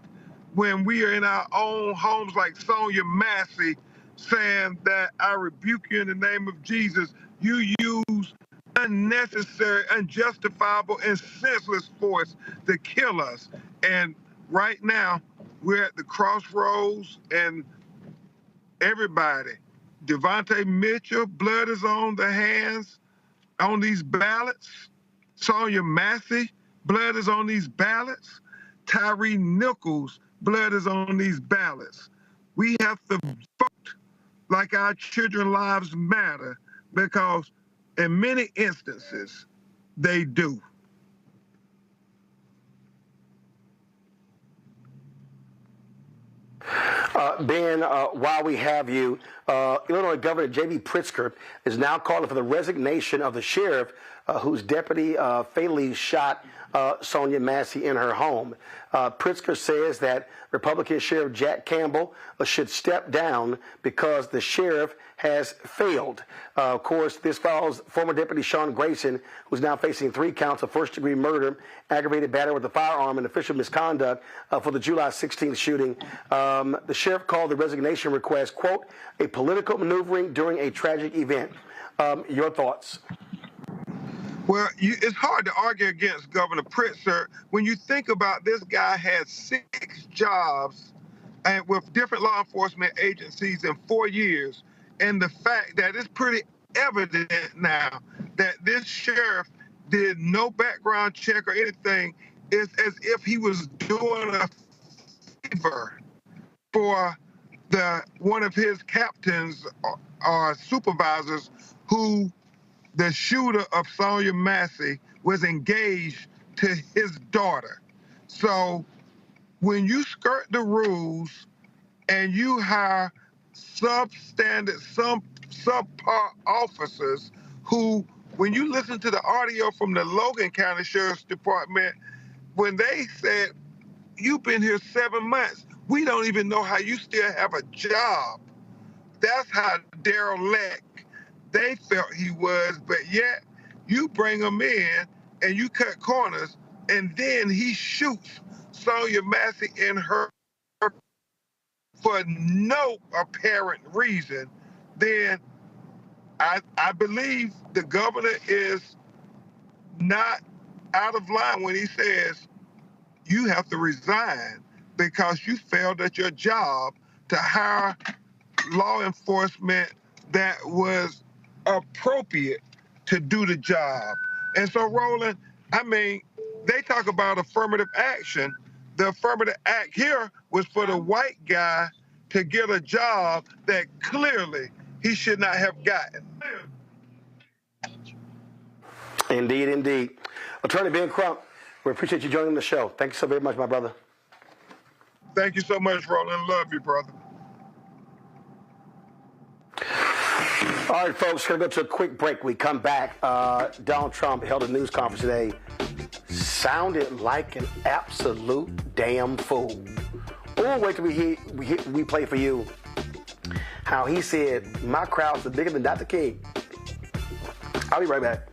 when we are in our own homes like Sonia Massey saying that I rebuke you in the name of Jesus. You use unnecessary, unjustifiable, and senseless force to kill us. And right now, we're at the crossroads, and everybody, Devontae Mitchell, blood is on the hands on these ballots. Sonia Massey, blood is on these ballots. Tyree Nichols, blood is on these ballots. We have to vote like our children's lives matter, because in many instances, they do. Ben, while we have you, Illinois Governor J.B. Pritzker is now calling for the resignation of the sheriff whose deputy fatally shot Sonia Massey in her home. Pritzker says that Republican Sheriff Jack Campbell should step down because the sheriff has failed. Of course, this follows former Deputy Sean Grayson, who's now facing 3 counts of first-degree murder, aggravated battery with a firearm, and official misconduct for the July 16th shooting. The sheriff called the resignation request, quote, a political maneuvering during a tragic event. Your thoughts? Well, it's hard to argue against Governor Pritzker when you think about this guy had 6 jobs and with different law enforcement agencies in 4 years, and the fact that it's pretty evident now that this sheriff did no background check or anything is as if he was doing a favor for one of his captains or supervisors who the shooter of Sonia Massey was engaged to his daughter. So when you skirt the rules and you hire substandard, subpar officers who, when you listen to the audio from the Logan County Sheriff's Department, when they said, you've been here 7 months, we don't even know how you still have a job. That's how derelict they felt he was, but yet you bring him in and you cut corners, and then he shoots Sonia Massey in her for no apparent reason. Then I believe the governor is not out of line when he says you have to resign because you failed at your job to hire law enforcement that was appropriate to do the job. And so, Roland, I mean, they talk about affirmative action. The affirmative act here was for the white guy to get a job that clearly he should not have gotten. Indeed, indeed. Attorney Ben Crump, we appreciate you joining the show. Thank you so very much, my brother. Thank you so much, Roland. Love you, brother. All right, folks, going to go to a quick break. We come back. Donald Trump held a news conference today. Sounded like an absolute damn fool. Or wait till we play for you how he said, my crowds are bigger than Dr. King. I'll be right back.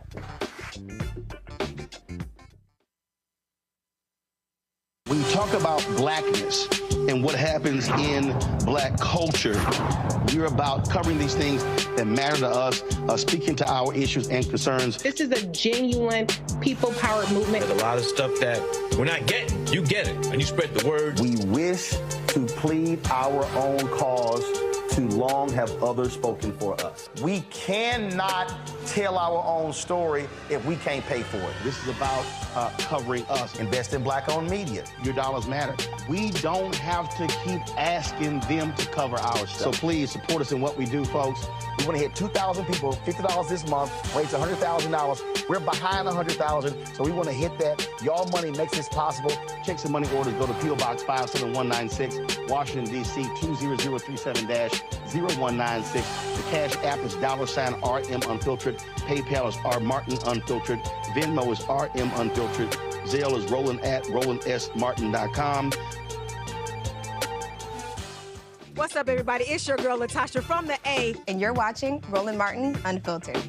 When you talk about blackness and what happens in black culture, we're about covering these things that matter to us, speaking to our issues and concerns. This is a genuine people-powered movement. There's a lot of stuff that we're not getting. You get it, and you spread the word. We wish to plead our own cause. Too long have others spoken for us. We cannot tell our own story if we can't pay for it. This is about covering us. Invest in black-owned media. Your dollars matter. We don't have to keep asking them to cover our stuff. So please support us in what we do, folks. We want to hit 2,000 people, $50 this month, raise $100,000. We're behind $100,000, so we want to hit that. Y'all money makes this possible. Checks and money orders go to P.O. Box 57196, Washington, D.C. 20037-0196. The Cash App is $RM Unfiltered. PayPal is R Martin Unfiltered. Venmo is RM Unfiltered. Zelle is Roland at RolandSMartin.com. What's up, everybody? It's your girl, Latasha from the A. And you're watching Roland Martin Unfiltered.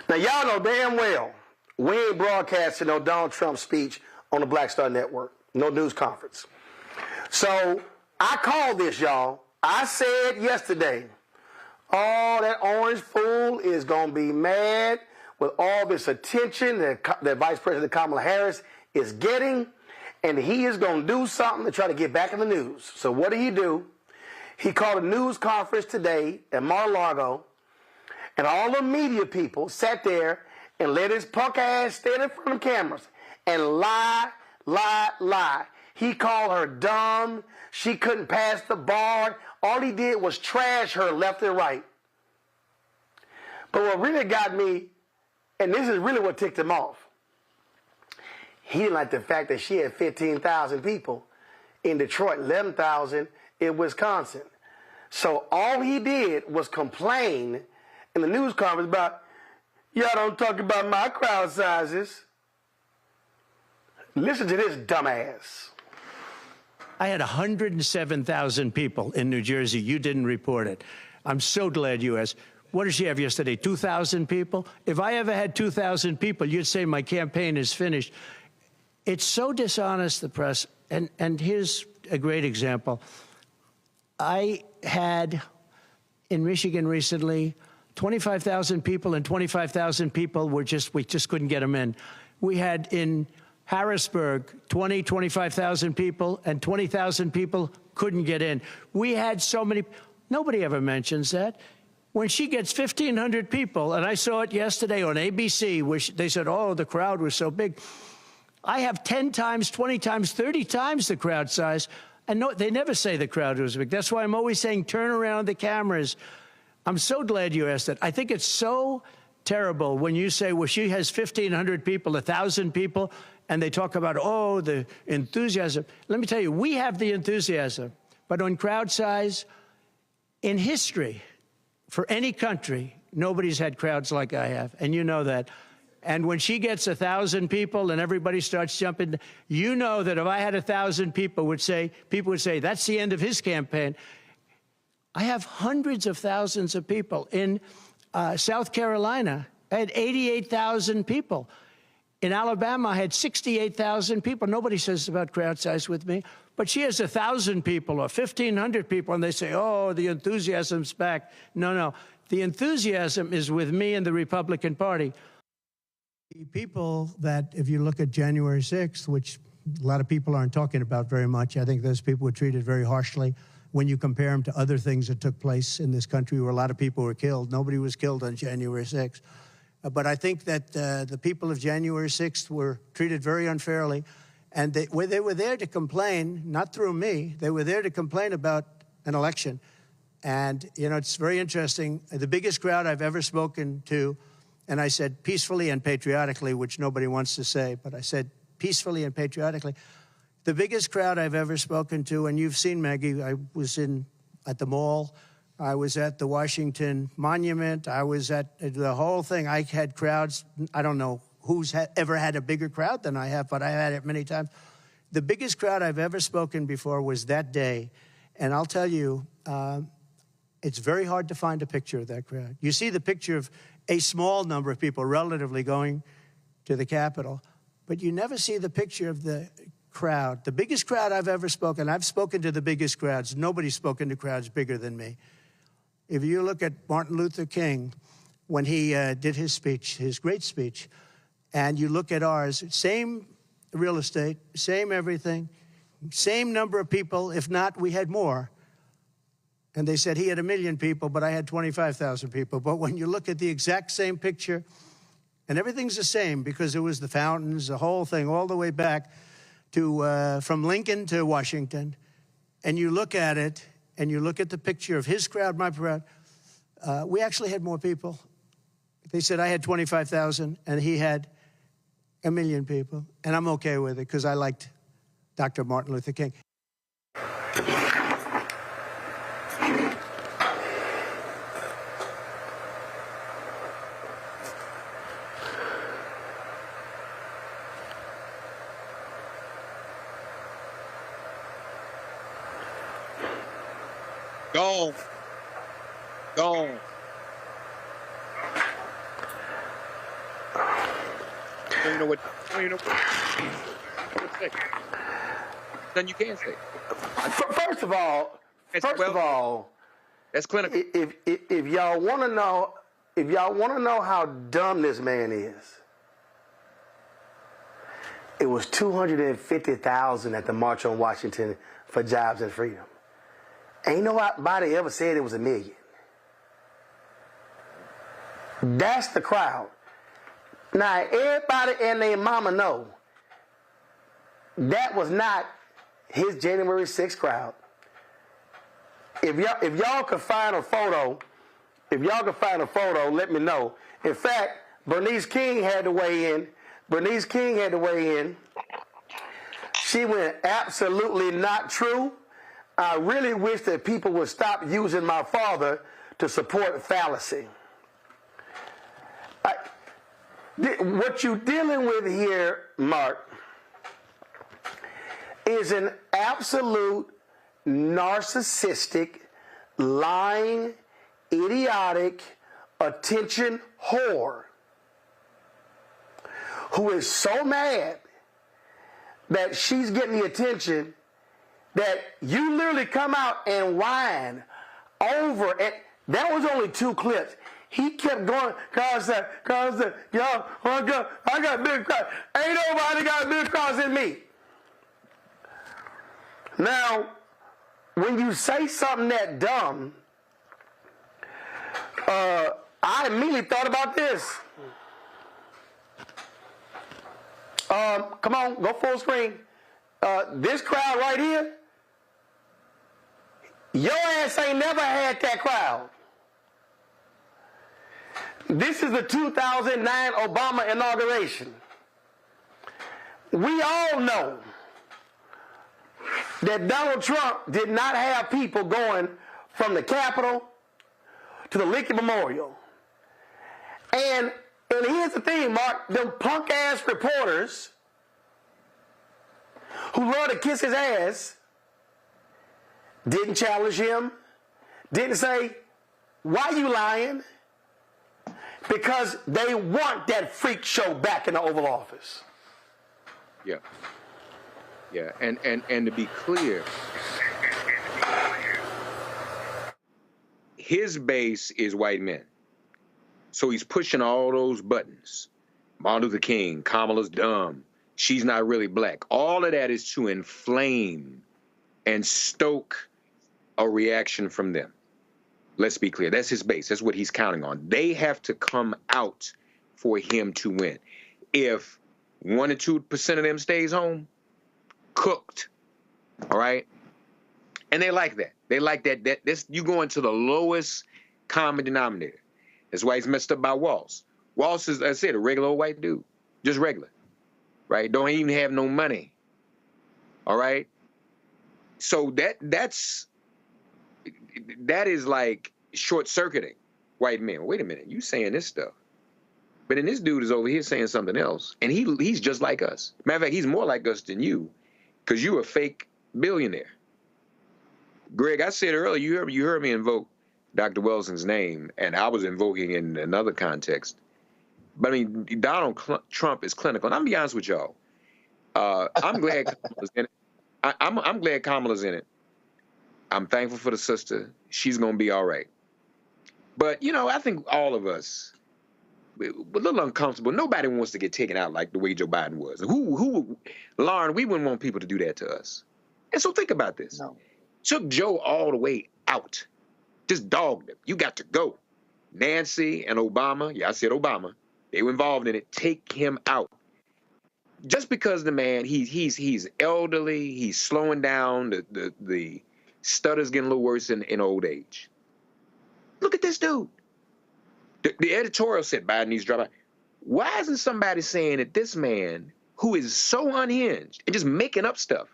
Now, y'all know damn well we ain't broadcasting no Donald Trump speech on the Black Star Network, no news conference. So I called this, y'all. I said yesterday, oh, that orange fool is going to be mad with all this attention that Vice President Kamala Harris is getting, and he is going to do something to try to get back in the news. So what did he do? He called a news conference today at Mar-a-Lago, and all the media people sat there and let his punk ass stand in front of cameras and lie. He called her dumb. She couldn't pass the bar. All he did was trash her left and right. But what really got me, and this is really what ticked him off, he didn't like the fact that she had 15,000 people in Detroit, 11,000 in Wisconsin. So all he did was complain in the news conference about, y'all don't talk about my crowd sizes. Listen to this dumbass. I had 107,000 people in New Jersey. You didn't report it. I'm so glad you asked. What did she have yesterday? 2,000 people? If I ever had 2,000 people, you'd say my campaign is finished. It's so dishonest, the press. And here's a great example. I had in Michigan recently 25,000 people, and 25,000 people we just couldn't get them in. We had in Harrisburg 25,000 people, and 20,000 people couldn't get in. We had so many. Nobody ever mentions that. When she gets 1,500 people, and I saw it yesterday on ABC, where they said, oh, the crowd was so big. I have 10 times, 20 times, 30 times the crowd size. And no, they never say the crowd was big. That's why I'm always saying turn around the cameras. I'm so glad you asked that. I think it's so terrible when you say, well, she has 1,500 people, 1,000 people, and they talk about, oh, the enthusiasm. Let me tell you, we have the enthusiasm. But on crowd size, in history, for any country, nobody's had crowds like I have, and you know that. And when she gets 1,000 people and everybody starts jumping, you know that if I had 1,000 people would say, that's the end of his campaign. I have hundreds of thousands of people. In South Carolina, I had 88,000 people. In Alabama, I had 68,000 people. Nobody says about crowd size with me. But she has 1,000 people or 1,500 people, and they say, oh, the enthusiasm's back. No. The enthusiasm is with me and the Republican Party. The people that, if you look at January 6th, which a lot of people aren't talking about very much, I think those people were treated very harshly when you compare them to other things that took place in this country where a lot of people were killed. Nobody was killed on January 6th. But I think that the people of January 6th were treated very unfairly. And they were there to complain, not through me. They were there to complain about an election. And, you know, it's very interesting. The biggest crowd I've ever spoken to, and I said peacefully and patriotically, which nobody wants to say, but I said peacefully and patriotically. The biggest crowd I've ever spoken to, and you've seen, Maggie, I was at the mall. I was at the Washington Monument. I was at the whole thing. I had crowds. I don't know who's ever had a bigger crowd than I have, but I had it many times. The biggest crowd I've ever spoken before was that day. And I'll tell you, it's very hard to find a picture of that crowd. You see the picture of a small number of people relatively going to the Capitol, but you never see the picture of the crowd. The biggest crowd I've ever spoken, I've spoken to the biggest crowds. Nobody's spoken to crowds bigger than me. If you look at Martin Luther King, when he did his speech, his great speech, and you look at ours, same real estate, same everything, same number of people, if not, we had more. And they said he had 1 million people, but I had 25,000 people. But when you look at the exact same picture, and everything's the same because it was the fountains, the whole thing, all the way back to from Lincoln to Washington, and you look at it, and you look at the picture of his crowd, my crowd, we actually had more people. They said I had 25,000, and he had 1 million people. And I'm okay with it because I liked Dr. Martin Luther King. Gone. don't even know what to say. Nothing you can say. First of all, that's clinical. If y'all want to know how dumb this man is, it was 250,000 at the March on Washington for Jobs and Freedom. Ain't nobody ever said it was 1 million. That's the crowd. Now, everybody and their mama know that was not his January 6th crowd. If y'all could find a photo, let me know. In fact, Bernice King had to weigh in. She went absolutely not true. I really wish that people would stop using my father to support fallacy. What you're dealing with here, Mark, is an absolute narcissistic, lying, idiotic, attention whore who is so mad that she's getting the attention that you literally come out and whine over it. That was only 2 clips. He kept going, cause y'all, I got big crowds. Ain't nobody got big crowds than me. Now, when you say something that dumb, I immediately thought about this. Come on, go full screen. This crowd right here, your ass ain't never had that crowd. This is the 2009 Obama inauguration. We all know that Donald Trump did not have people going from the Capitol to the Lincoln Memorial. And here's the thing, Mark, them punk-ass reporters who love to kiss his ass didn't challenge him, didn't say, why you lying? Because they want that freak show back in the Oval Office. Yeah. Yeah, and to be clear, his base is white men. So he's pushing all those buttons. Martin Luther King, Kamala's dumb, she's not really black. All of that is to inflame and stoke a reaction from them. Let's be clear. That's his base. That's what he's counting on. They have to come out for him to win. If 1 or 2% of them stays home, cooked. All right? And they like that. They like that. You go into the lowest common denominator. That's why he's messed up by Walz. Walz is, as I said, a regular old white dude. Just regular. Right? Don't even have no money. All right? So that is like short-circuiting white men. Wait a minute, you saying this stuff. But then this dude is over here saying something else. And he's just like us. Matter of fact, he's more like us than you, because you a fake billionaire. Greg, I said earlier, you heard me invoke Dr. Welson's name, and I was invoking in another context. But I mean, Donald Trump is clinical. And I'm gonna be honest with y'all. I'm glad Kamala's in it. I'm glad Kamala's in it. I'm thankful for the sister. She's going to be all right. But, you know, I think all of us, we're a little uncomfortable. Nobody wants to get taken out like the way Joe Biden was. Lauren, we wouldn't want people to do that to us. And so think about this. No. Took Joe all the way out. Just dogged him. You got to go. Nancy and Obama, yeah, I said Obama, they were involved in it. Take him out. Just because the man, he's elderly, he's slowing down, the stutter's getting a little worse in old age. Look at this dude. The editorial said Biden needs to drop out. Why isn't somebody saying that this man, who is so unhinged and just making up stuff,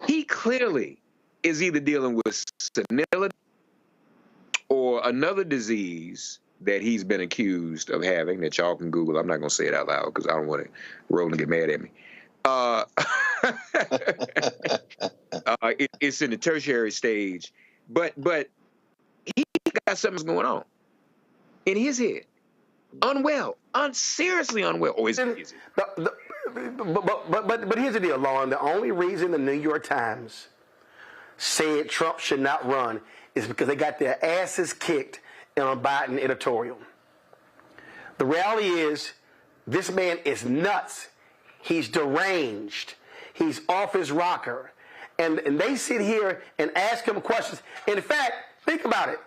he clearly is either dealing with senility or another disease that he's been accused of having that y'all can Google. I'm not going to say it out loud because I don't want Roland to get mad at me. It's in the tertiary stage, but he got something going on in his head. Unwell, seriously unwell. Or is it easy? But here's the deal, Lauren. The only reason the New York Times said Trump should not run is because they got their asses kicked in a Biden editorial. The reality is, this man is nuts. He's deranged. He's off his rocker. And they sit here and ask him questions. In fact, think about it.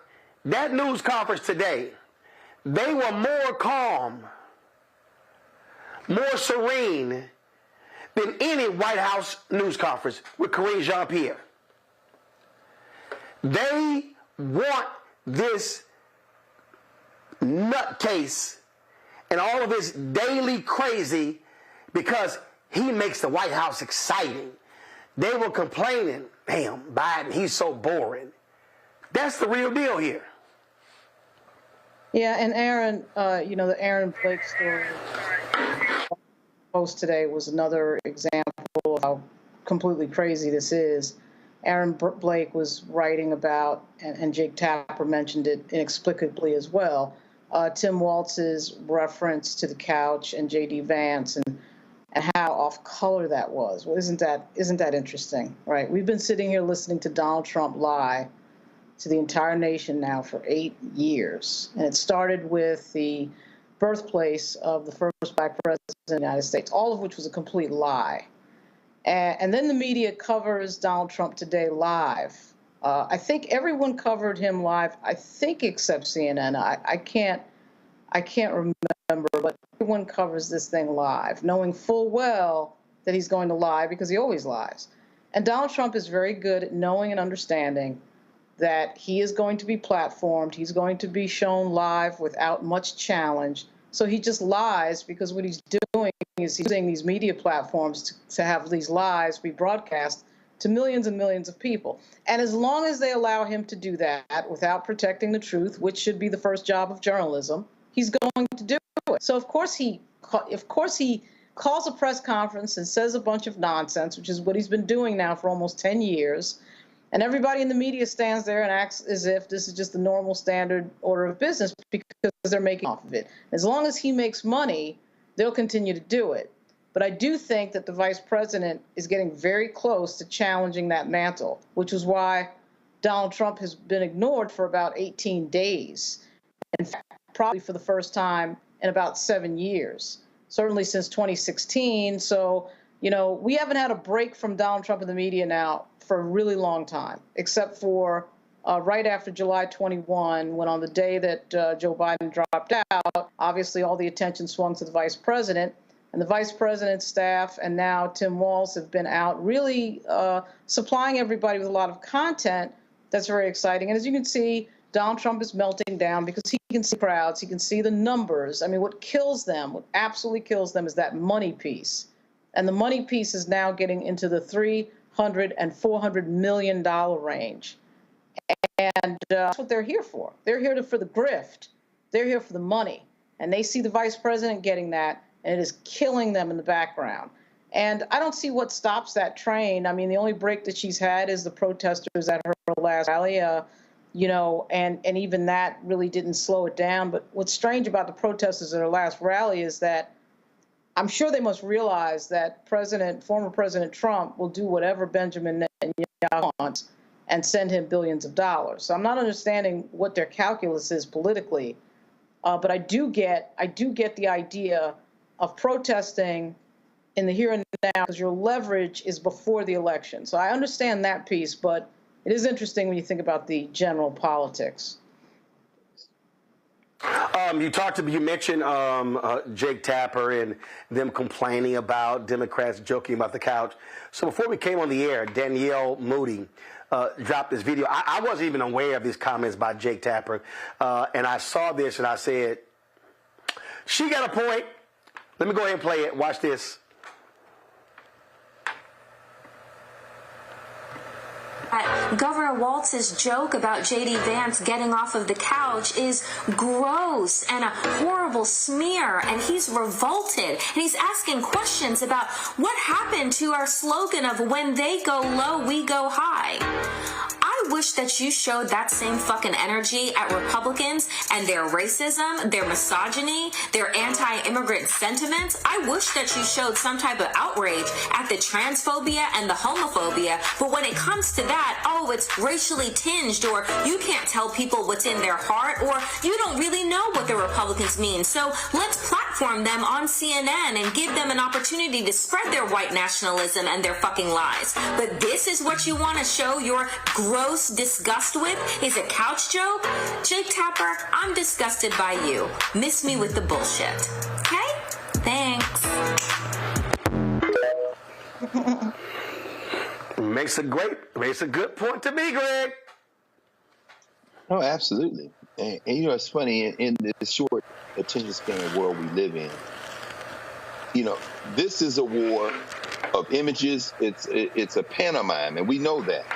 That news conference today, they were more calm, more serene than any White House news conference with Karine Jean-Pierre. They want this nutcase and all of his daily crazy because he makes the White House exciting. They were complaining, damn, Biden, he's so boring. That's the real deal here. Yeah, and Aaron, the Aaron Blake story post today was another example of how completely crazy this is. Aaron Blake was writing about, and Jake Tapper mentioned it inexplicably as well, Tim Walz's reference to the couch and J.D. Vance and how off color that was. Well, isn't that interesting, right? We've been sitting here listening to Donald Trump lie to the entire nation now for 8 years. And it started with the birthplace of the first black president of the United States, all of which was a complete lie. And then the media covers Donald Trump today live. I think everyone covered him live, I think except CNN. I can't remember, but everyone covers this thing live, knowing full well that he's going to lie because he always lies. And Donald Trump is very good at knowing and understanding that he is going to be platformed, he's going to be shown live without much challenge. So he just lies because what he's doing is he's using these media platforms to have these lies be broadcast to millions and millions of people. And as long as they allow him to do that without protecting the truth, which should be the first job of journalism, he's going to do it. So of course he calls a press conference and says a bunch of nonsense, which is what he's been doing now for almost 10 years. And everybody in the media stands there and acts as if this is just the normal standard order of business because they're making off of it. As long as he makes money, they'll continue to do it. But I do think that the vice president is getting very close to challenging that mantle, which is why Donald Trump has been ignored for about 18 days. In fact, probably for the first time in about 7 years, certainly since 2016. So, we haven't had a break from Donald Trump in the media now for a really long time, except for right after July 21, when on the day that Joe Biden dropped out, obviously all the attention swung to the vice president. And the vice president's staff and now Tim Walz have been out really supplying everybody with a lot of content that's very exciting. And as you can see, Donald Trump is melting down because he can see crowds, he can see the numbers. I mean, what absolutely kills them is that money piece. And the money piece is now getting into the $300 and $400 million range. And that's what they're here for. They're here for the grift. They're here for the money. And they see the vice president getting that, and it is killing them in the background. And I don't see what stops that train. I mean, the only break that she's had is the protesters at her last rally, and even that really didn't slow it down. But what's strange about the protesters at her last rally is that I'm sure they must realize that former President Trump will do whatever Benjamin Netanyahu wants and send him billions of dollars. So I'm not understanding what their calculus is politically, but I do get the idea of protesting in the here and now because your leverage is before the election. So I understand that piece, but it is interesting when you think about the general politics. You mentioned Jake Tapper and them complaining about Democrats joking about the couch. So before we came on the air, Danielle Moody dropped this video. I wasn't even aware of these comments by Jake Tapper. And I saw this and I said, she got a point. Let me go ahead and play it. Watch this. Governor Walz's joke about J.D. Vance getting off of the couch is gross and a horrible smear, and he's revolted. And he's asking questions about what happened to our slogan of when they go low, we go high. I I wish that you showed that same fucking energy at Republicans and their racism, their misogyny, their anti-immigrant sentiments. I wish that you showed some type of outrage at the transphobia and the homophobia. But when it comes to that, oh, it's racially tinged, or you can't tell people what's in their heart, or you don't really know what the Republicans mean. So let's platform them on CNN and give them an opportunity to spread their white nationalism and their fucking lies. But this is what you want to show your gross disgust with, is a couch joke? Jake Tapper, I'm disgusted by you. Miss me with the bullshit. Okay? Thanks. Makes a good point to me, Greg. Oh, absolutely. And you know, it's funny, in this short attention span world we live in, you know, this is a war of images. It's a pantomime, and we know that.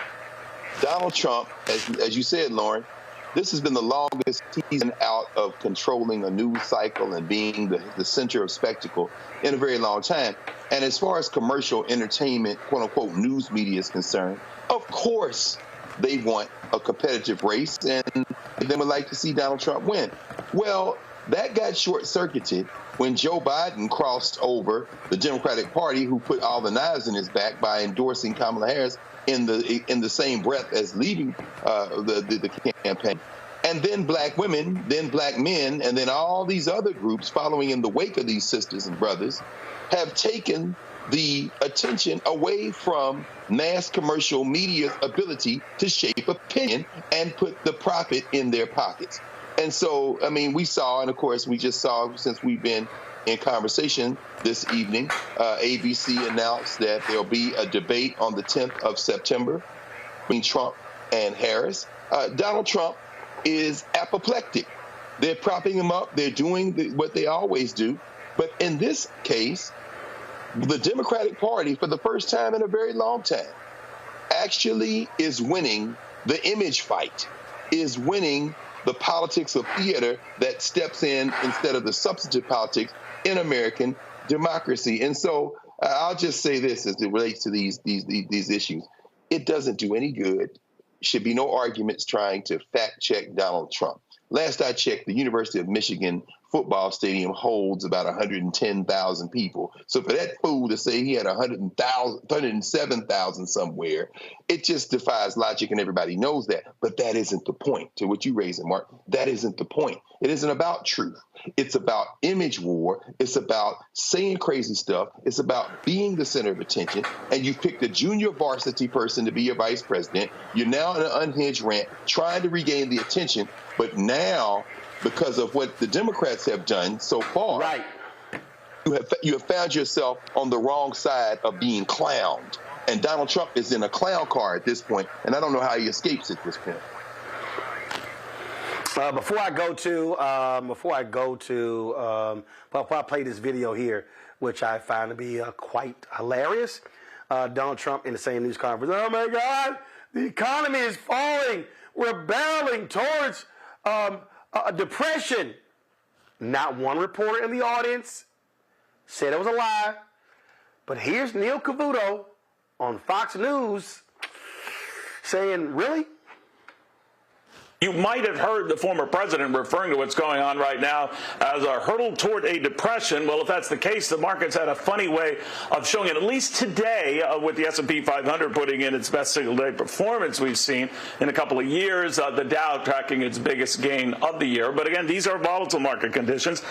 Donald Trump, as you said, Lauren, this has been the longest season out of controlling a news cycle and being the center of spectacle in a very long time. And as far as commercial entertainment, quote unquote, news media is concerned, of course they want a competitive race and they would like to see Donald Trump win. Well, that got short-circuited when Joe Biden crossed over the Democratic Party, who put all the knives in his back by endorsing Kamala Harris in the same breath as leading the campaign. And then black women, then black men, and then all these other groups following in the wake of these sisters and brothers have taken the attention away from mass commercial media's ability to shape opinion and put the profit in their pockets. And so, I mean, we saw, and of course, we just saw, since we've been in conversation this evening, ABC announced that there'll be a debate on the 10th of September between Trump and Harris. Donald Trump is apoplectic. They're propping him up. They're doing what they always do. But in this case, the Democratic Party, for the first time in a very long time, actually is winning the image fight, is winning the politics of theater that steps in instead of the substantive politics in American democracy. And so I'll just say this as it relates to these issues. It doesn't do any good. Should be no arguments trying to fact check Donald Trump. Last I checked, the University of Michigan football stadium holds about 110,000 people. So for that fool to say he had 107,000 somewhere, it just defies logic, and everybody knows that. But that isn't the point. To what you raised, Mark, that isn't the point. It isn't about truth. It's about image war. It's about saying crazy stuff. It's about being the center of attention. And you picked a junior varsity person to be your vice president. You're now in an unhinged rant, trying to regain the attention. But now, because of what the Democrats have done so far, right, you have found yourself on the wrong side of being clowned. And Donald Trump is in a clown car at this point, and I don't know how he escapes at this point. Before I play this video here, which I find to be quite hilarious. Donald Trump in the same news conference. Oh my God, the economy is falling. We're barreling towards depression. Not one reporter in the audience said it was a lie. But here's Neil Cavuto on Fox News saying, really? You might have heard the former president referring to what's going on right now as a hurdle toward a depression. Well, if that's the case, the market's had a funny way of showing it, at least today, with the S&P 500 putting in its best single-day performance we've seen in a couple of years, the Dow tracking its biggest gain of the year. But again, these are volatile market conditions.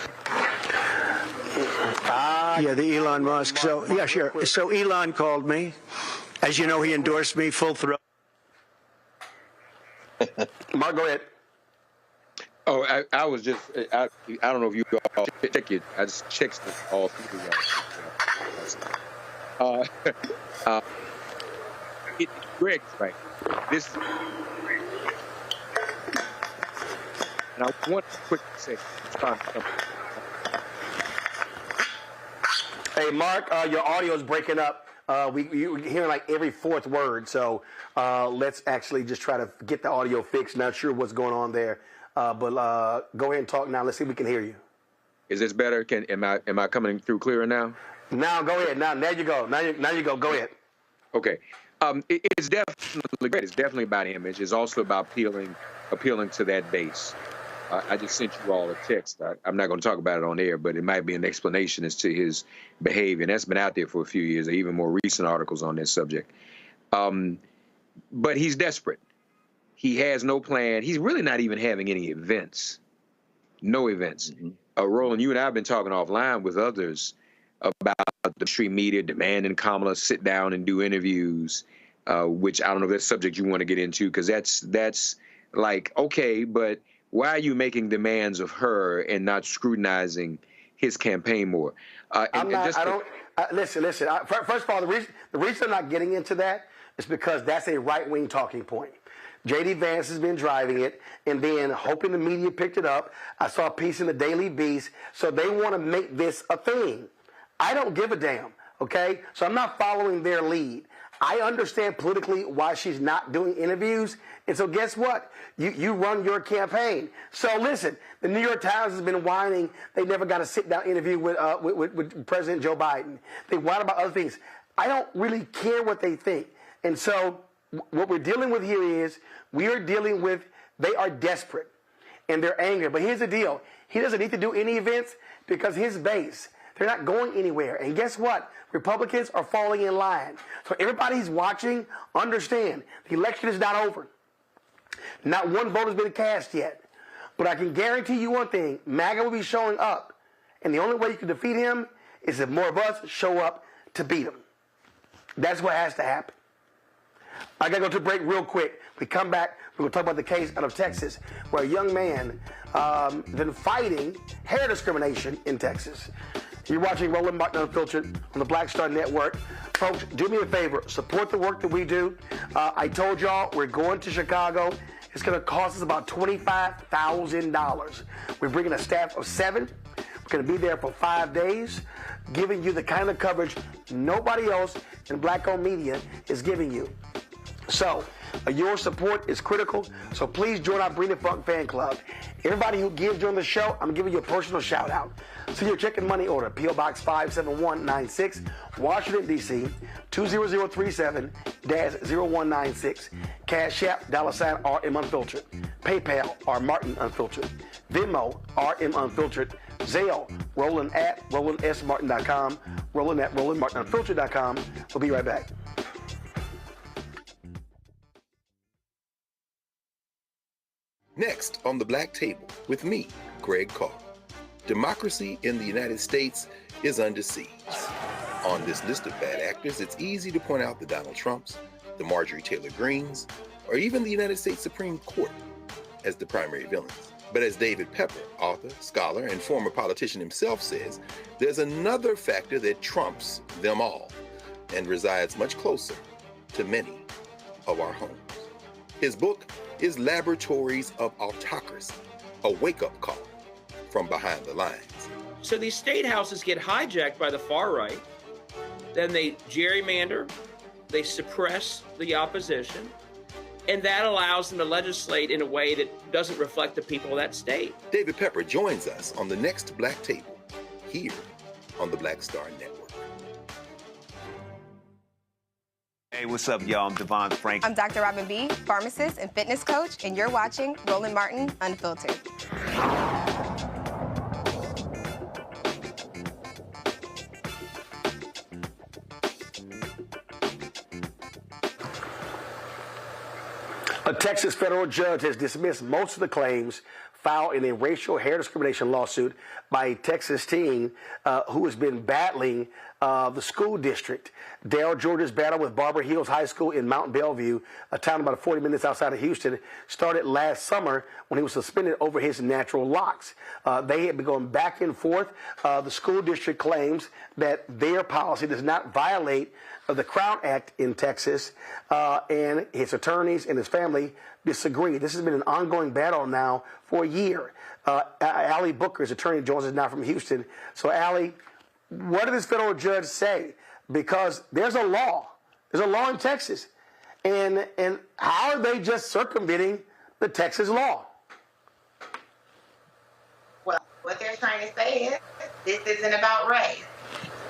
Yeah, the Elon Musk. So, yeah, sure. So Elon called me. As you know, he endorsed me full throat. Mark, go ahead. Oh, I was just, I don't know if you all check it. I just checked this all through. Greg's right. This, and I want to quickly say, hey, Mark, your audio is breaking up. You're hearing like every fourth word, so let's actually just try to get the audio fixed. Not sure what's going on there, but go ahead and talk now. Let's see if we can hear you. Is this better? Am I coming through clearer now? Now go ahead. Now you go. Now you go. Go ahead. Okay. It's definitely great. It's definitely about image. It's also about appealing to that base. I just sent you all a text. I'm not going to talk about it on air, but it might be an explanation as to his behavior. And that's been out there for a few years. There are even more recent articles on this subject. But he's desperate. He has no plan. He's really not even having any events. No events. Roland, you and I have been talking offline with others about the street media demanding Kamala sit down and do interviews, which I don't know if that's a subject you want to get into, because that's like, okay, but why are you making demands of her and not scrutinizing his campaign more? Listen. First of all, the reason I'm not getting into that is because that's a right-wing talking point. J.D. Vance has been driving it and then hoping the media picked it up. I saw a piece in the Daily Beast. So they want to make this a thing. I don't give a damn, okay? So I'm not following their lead. I understand politically why she's not doing interviews. And so guess what? You run your campaign. So listen, the New York Times has been whining they never got a sit-down interview with President Joe Biden. They whine about other things. I don't really care what they think. And so what we're dealing with here is we are dealing with, they are desperate and they're angry. But here's the deal. He doesn't need to do any events because his base, they're not going anywhere. And guess what? Republicans are falling in line. So everybody who's watching, understand, the election is not over. Not one vote has been cast yet. But I can guarantee you one thing, MAGA will be showing up. And the only way you can defeat him is if more of us show up to beat him. That's what has to happen. I got to go to a break real quick. We come back, we're going to talk about the case out of Texas where a young man has been fighting hair discrimination in Texas. You're watching Roland Martin Unfiltered on the Black Star Network. Folks, do me a favor. Support the work that we do. I told y'all we're going to Chicago. It's going to cost us about $25,000. We're bringing a staff of 7. We're going to be there for 5 days, giving you the kind of coverage nobody else in black-owned media is giving you. So, your support is critical, so please join our Bring the Funk fan club. Everybody who gives during the show, I'm giving you a personal shout-out. Send your check and money order, P.O. Box 57196, Washington, D.C., 20037-0196. Cash App, $RM Unfiltered. PayPal, R Martin Unfiltered. Venmo, RM Unfiltered. Zelle, Roland at RolandSMartin.com. Roland at RolandMartinUnfiltered.com. We'll be right back. Next on the Black Table with me, Greg Carr. Democracy in the United States is under siege. On this list of bad actors, it's easy to point out the Donald Trumps, the Marjorie Taylor Greens, or even the United States Supreme Court as the primary villains. But as David Pepper, author, scholar, and former politician himself says, there's another factor that trumps them all and resides much closer to many of our homes. His book is Laboratories of Autocracy, a wake-up call from behind the lines. So these state houses get hijacked by the far right, then they gerrymander, they suppress the opposition, and that allows them to legislate in a way that doesn't reflect the people of that state. David Pepper joins us on the next Black Table, here on the Black Star Network. Hey, what's up, y'all? I'm Devon Frank. I'm Dr. Robin B., pharmacist and fitness coach, and you're watching Roland Martin Unfiltered. A Texas federal judge has dismissed most of the claims filed in a racial hair discrimination lawsuit by a Texas teen who has been battling the school district. Dale George's battle with Barbara Hills High School in Mount Bellevue, a town about 40 minutes outside of Houston, started last summer when he was suspended over his natural locks. They had been going back and forth. The school district claims that their policy does not violate the Crown Act in Texas, and his attorneys and his family disagree. This has been an ongoing battle now for a year. Allie Booker, his attorney, joins us now from Houston. So, Allie, what did this federal judge say? Because there's a law. There's a law in Texas. And how are they just circumventing the Texas law? Well, what they're trying to say is this isn't about race.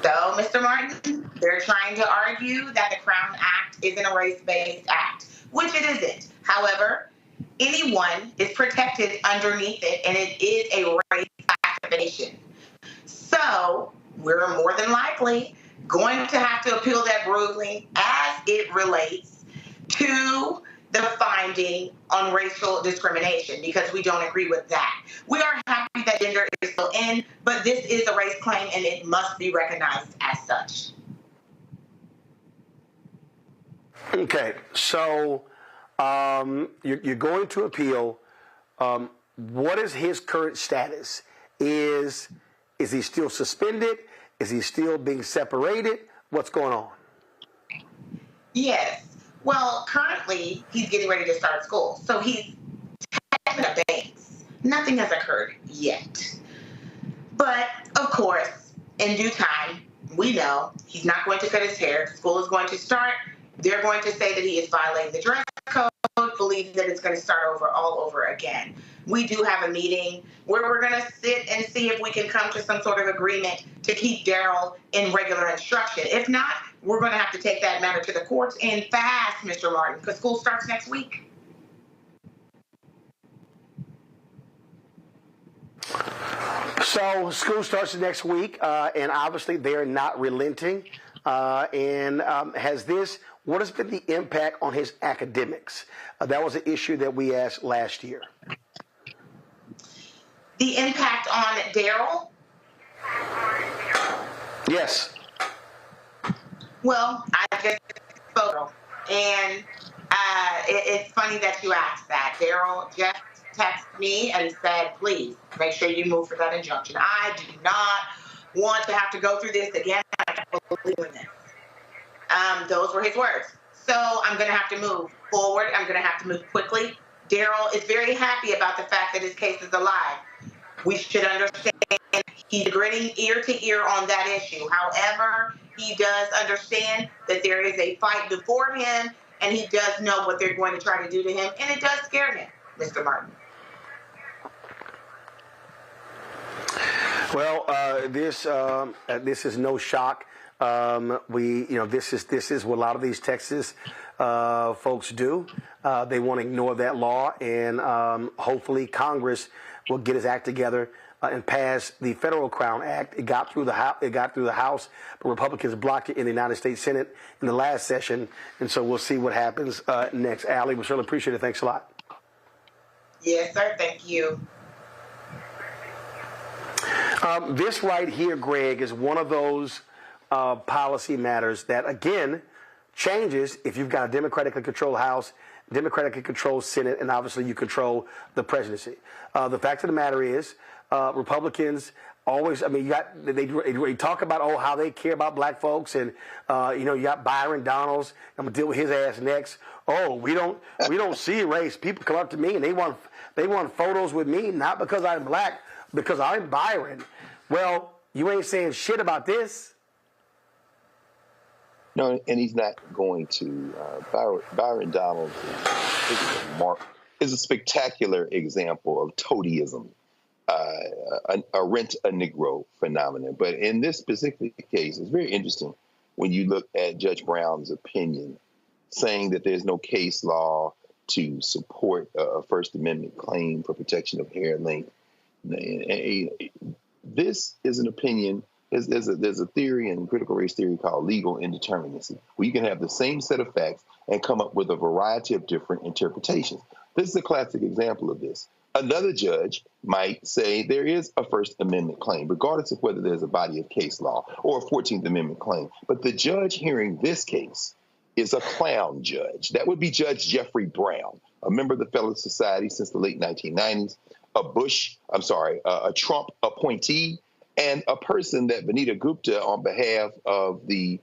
So, Mr. Martin, they're trying to argue that the Crown Act act isn't a race-based act, which it isn't. However, anyone is protected underneath it, and it is a race classification. So we're more than likely going to have to appeal that ruling as it relates to the finding on racial discrimination, because we don't agree with that. We are happy that gender is still in, but this is a race claim and it must be recognized as such. Okay, so you're going to appeal. What is his current status? Is he still suspended? Is he still being separated? What's going on? Yes. Well, currently, he's getting ready to start school. So he's taking a base. Nothing has occurred yet. But, of course, in due time, we know he's not going to cut his hair. School is going to start. They're going to say that he is violating the dress code, believe that it's going to start over all over again. We do have a meeting where we're going to sit and see if we can come to some sort of agreement to keep Daryl in regular instruction. If not, we're going to have to take that matter to the courts and fast, Mr. Martin, because school starts next week. So school starts next week, and obviously they're not relenting. What has been the impact on his academics? That was an issue that we asked last year. The impact on Daryl? Yes. Well, I just spoke, and it's funny that you asked that. Daryl just texted me and said, please make sure you move for that injunction. I do not want to have to go through this again. I can't believe in this. Those were his words. So I'm going to have to move forward. I'm going to have to move quickly. Daryl is very happy about the fact that his case is alive. We should understand he's grinning ear to ear on that issue. However, he does understand that there is a fight before him, and he does know what they're going to try to do to him, and it does scare him, Mr. Martin. Well, this is no shock. This is what a lot of these Texas folks do. They want to ignore that law, and hopefully Congress will get his act together and pass the Federal Crown Act. It got through the House, but Republicans blocked it in the United States Senate in the last session, and so we'll see what happens next. Allie, we certainly appreciate it. Thanks a lot. Yes, sir. Thank you. This right here, Greg, is one of those policy matters that, again, changes if you've got a democratically controlled House, democratically controlled Senate, and obviously you control the presidency. The fact of the matter is, Republicans always, they talk about, how they care about black folks, and, you got Byron Donalds. I'm going to deal with his ass next. Oh, we don't see race. People come up to me and they want photos with me, not because I'm black, because I'm Byron. Well, you ain't saying shit about this. No, and he's not going to. Byron Donalds is a spectacular example of toadyism, a rent a Negro phenomenon. But in this specific case, it's very interesting when you look at Judge Brown's opinion, saying that there's no case law to support a First Amendment claim for protection of hair length. This is an opinion. There's a theory in critical race theory called legal indeterminacy, where you can have the same set of facts and come up with a variety of different interpretations. This is a classic example of this. Another judge might say there is a First Amendment claim, regardless of whether there's a body of case law or a 14th Amendment claim. But the judge hearing this case is a clown judge. That would be Judge Jeffrey Brown, a member of the Fellow Society since the late 1990s, a Trump appointee, and a person that Vanita Gupta, on behalf of the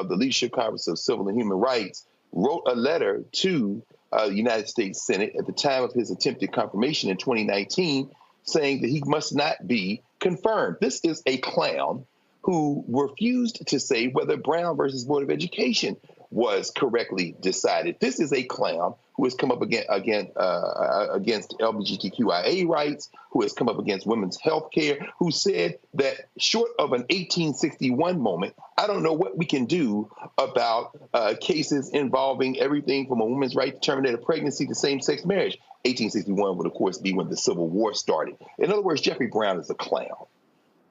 Leadership Conference of Civil and Human Rights, wrote a letter to the United States Senate at the time of his attempted confirmation in 2019, saying that he must not be confirmed. This is a clown who refused to say whether Brown versus Board of Education was correctly decided. This is a clown who has come up against LGBTQIA rights, who has come up against women's health care, who said that short of an 1861 moment, I don't know what we can do about cases involving everything from a woman's right to terminate a pregnancy to same-sex marriage. 1861 would, of course, be when the Civil War started. In other words, Jeffrey Brown is a clown.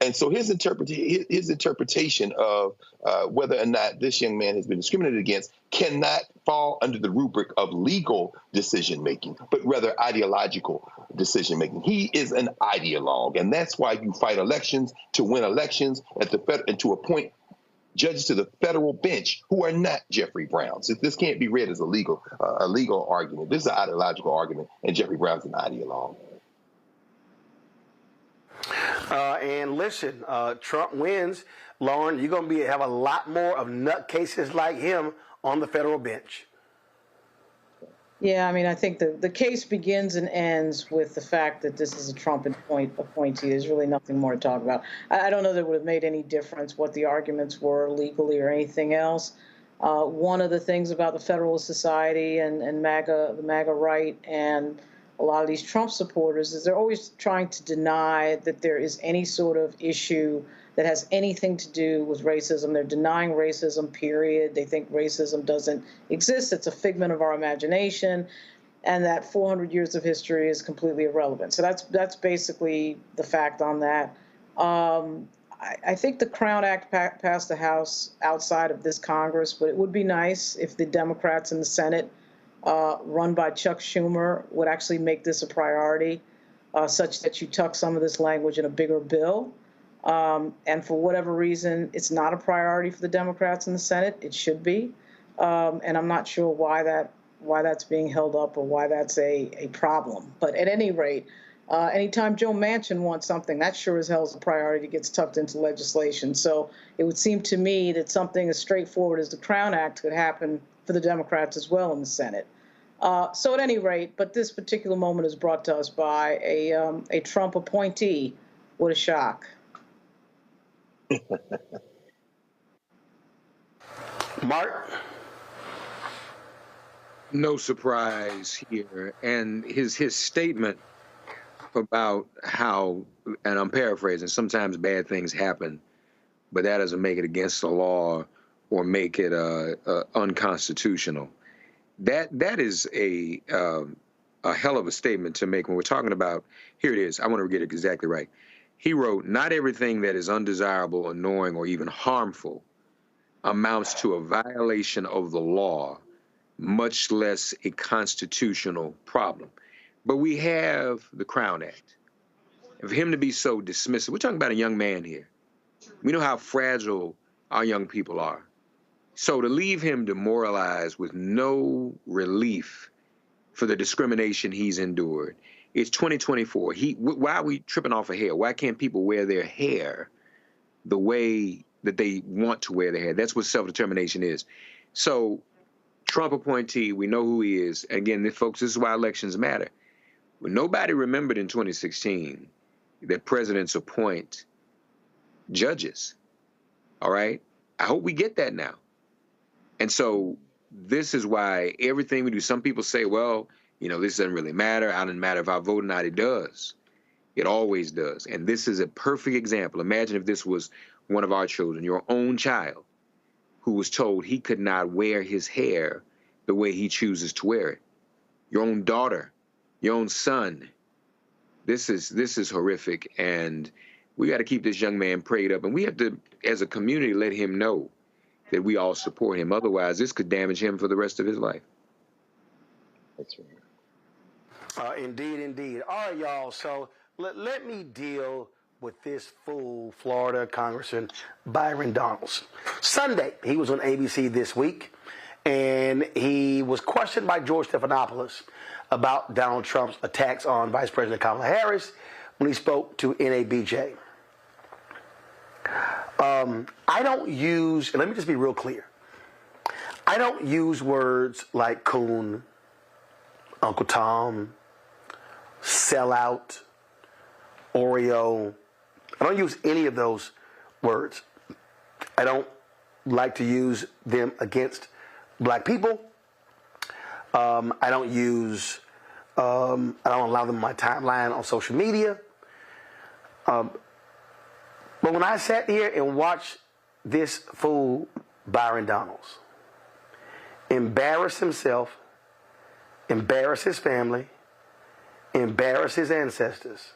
And so his interpretation of whether or not this young man has been discriminated against cannot fall under the rubric of legal decision-making, but rather ideological decision-making. He is an ideologue, and that's why you fight elections to win elections and to appoint judges to the federal bench who are not Jeffrey Brown. So this can't be read as a legal argument. This is an ideological argument, and Jeffrey Brown's an ideologue. And listen, Trump wins. Lauren, you're going to have a lot more of nutcases like him on the federal bench. Yeah, I mean, I think the case begins and ends with the fact that this is a Trump appointee. There's really nothing more to talk about. I don't know that it would have made any difference what the arguments were legally or anything else. One of the things about the Federalist Society and the MAGA right and a lot of these Trump supporters is they're always trying to deny that there is any sort of issue that has anything to do with racism. They're denying racism, period. They think racism doesn't exist. It's a figment of our imagination, and that 400 years of history is completely irrelevant. So that's basically the fact on that. I think the Crown Act passed the House outside of this Congress, but it would be nice if the Democrats in the Senate run by Chuck Schumer would actually make this a priority, such that you tuck some of this language in a bigger bill. And for whatever reason, it's not a priority for the Democrats in the Senate. It should be. And I'm not sure why that's being held up or why that's a problem. But at any rate, anytime Joe Manchin wants something, that sure as hell is a priority that gets tucked into legislation. So it would seem to me that something as straightforward as the Crown Act could happen for the Democrats as well in the Senate. So at any rate, but this particular moment is brought to us by a Trump appointee. What a shock. Mark? No surprise here. And his statement about how, and I'm paraphrasing, sometimes bad things happen, but that doesn't make it against the law or make it unconstitutional. That is a hell of a statement to make when we're talking about, here it is, I want to get it exactly right. He wrote, not everything that is undesirable, annoying, or even harmful amounts to a violation of the law, much less a constitutional problem. But we have the Crown Act. And for him to be so dismissive, we're talking about a young man here. We know how fragile our young people are. So to leave him demoralized with no relief for the discrimination he's endured, it's 2024. Why are we tripping off a hair? Why can't people wear their hair the way that they want to wear their hair? That's what self-determination is. So Trump appointee, we know who he is. Again, folks, this is why elections matter. When nobody remembered in 2016 that presidents appoint judges, all right? I hope we get that now. And so this is why everything we do, some people say, well, you know, this doesn't really matter. It doesn't matter if I vote or not. It does. It always does. And this is a perfect example. Imagine if this was one of our children, your own child, who was told he could not wear his hair the way he chooses to wear it. Your own daughter, your own son. This is horrific. And we got to keep this young man prayed up. And we have to, as a community, let him know that we all support him. Otherwise, this could damage him for the rest of his life. That's right. Indeed, indeed. All right, y'all. So let me deal with this fool, Florida Congressman Byron Donalds. Sunday, he was on ABC This Week, and he was questioned by George Stephanopoulos about Donald Trump's attacks on Vice President Kamala Harris when he spoke to NABJ. I don't use, and let me just be real clear, I don't use words like coon, Uncle Tom, sellout, Oreo. I don't use any of those words. I don't like to use them against black people. I don't allow them on my timeline on social media. But when I sat here and watched this fool, Byron Donalds, embarrass himself, embarrass his family, embarrass his ancestors,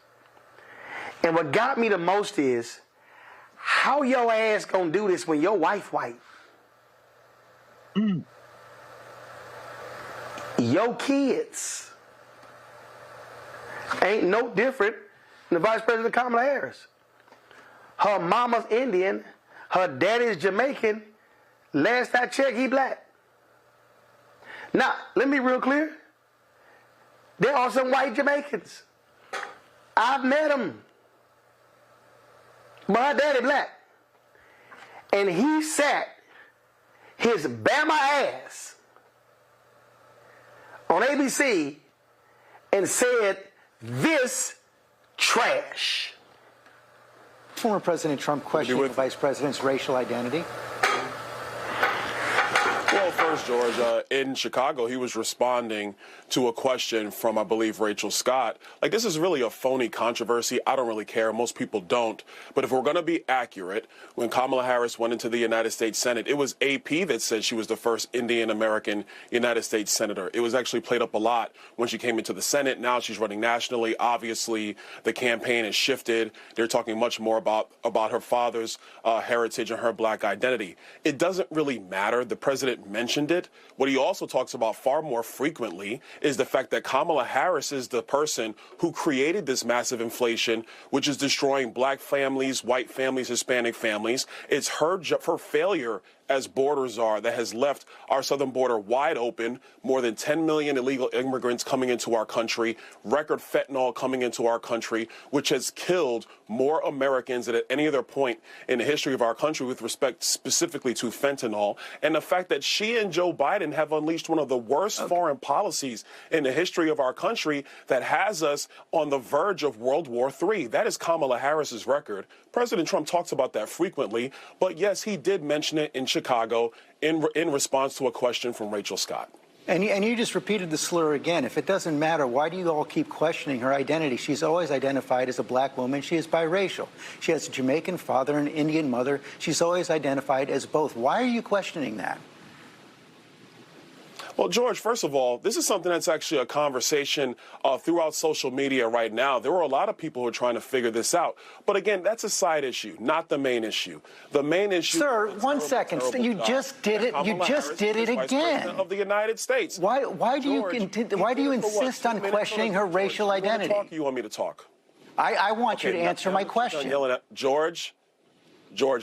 and what got me the most is, how your ass gonna do this when your wife white? Your kids ain't no different than the Vice President Kamala Harris. Her mama's Indian, her daddy's Jamaican. Last I checked, he black. Now, let me be real clear. There are some white Jamaicans. I've met them. But her daddy black. And he sat his Bama ass on ABC and said, "This trash." Former President Trump questioning the Vice President's racial identity. Well, first, George, in Chicago, he was responding to a question from, I believe, Rachel Scott. Like, this is really a phony controversy. I don't really care. Most people don't. But if we're going to be accurate, when Kamala Harris went into the United States Senate, it was AP that said she was the first Indian-American United States senator. It was actually played up a lot when she came into the Senate. Now she's running nationally. Obviously, the campaign has shifted. They're talking much more about her father's heritage and her black identity. It doesn't really matter. The president mentioned it. What he also talks about far more frequently is the fact that Kamala Harris is the person who created this massive inflation, which is destroying black families, white families, Hispanic families. It's her failure as border czar that has left our southern border wide open, more than 10 million illegal immigrants coming into our country, record fentanyl coming into our country, which has killed more Americans than at any other point in the history of our country with respect specifically to fentanyl, and the fact that she and Joe Biden have unleashed one of the worst foreign policies in the history of our country that has us on the verge of World War III. That is Kamala Harris's record. President Trump talks about that frequently, but yes, he did mention it in Chicago in response to a question from Rachel Scott. And you just repeated the slur again. If it doesn't matter, why do you all keep questioning her identity? She's always identified as a black woman. She is biracial. She has a Jamaican father and an Indian mother. She's always identified as both. Why are you questioning that? Well, George, first of all, this is something that's actually a conversation throughout social media right now. There were a lot of people who are trying to figure this out. But again, that's a side issue, not the main issue. The main issue. Sir, one second. You just did it. You just did it again. Of the United States. Why do you insist on questioning her racial identity? You want me to talk? I want you to answer my question. George,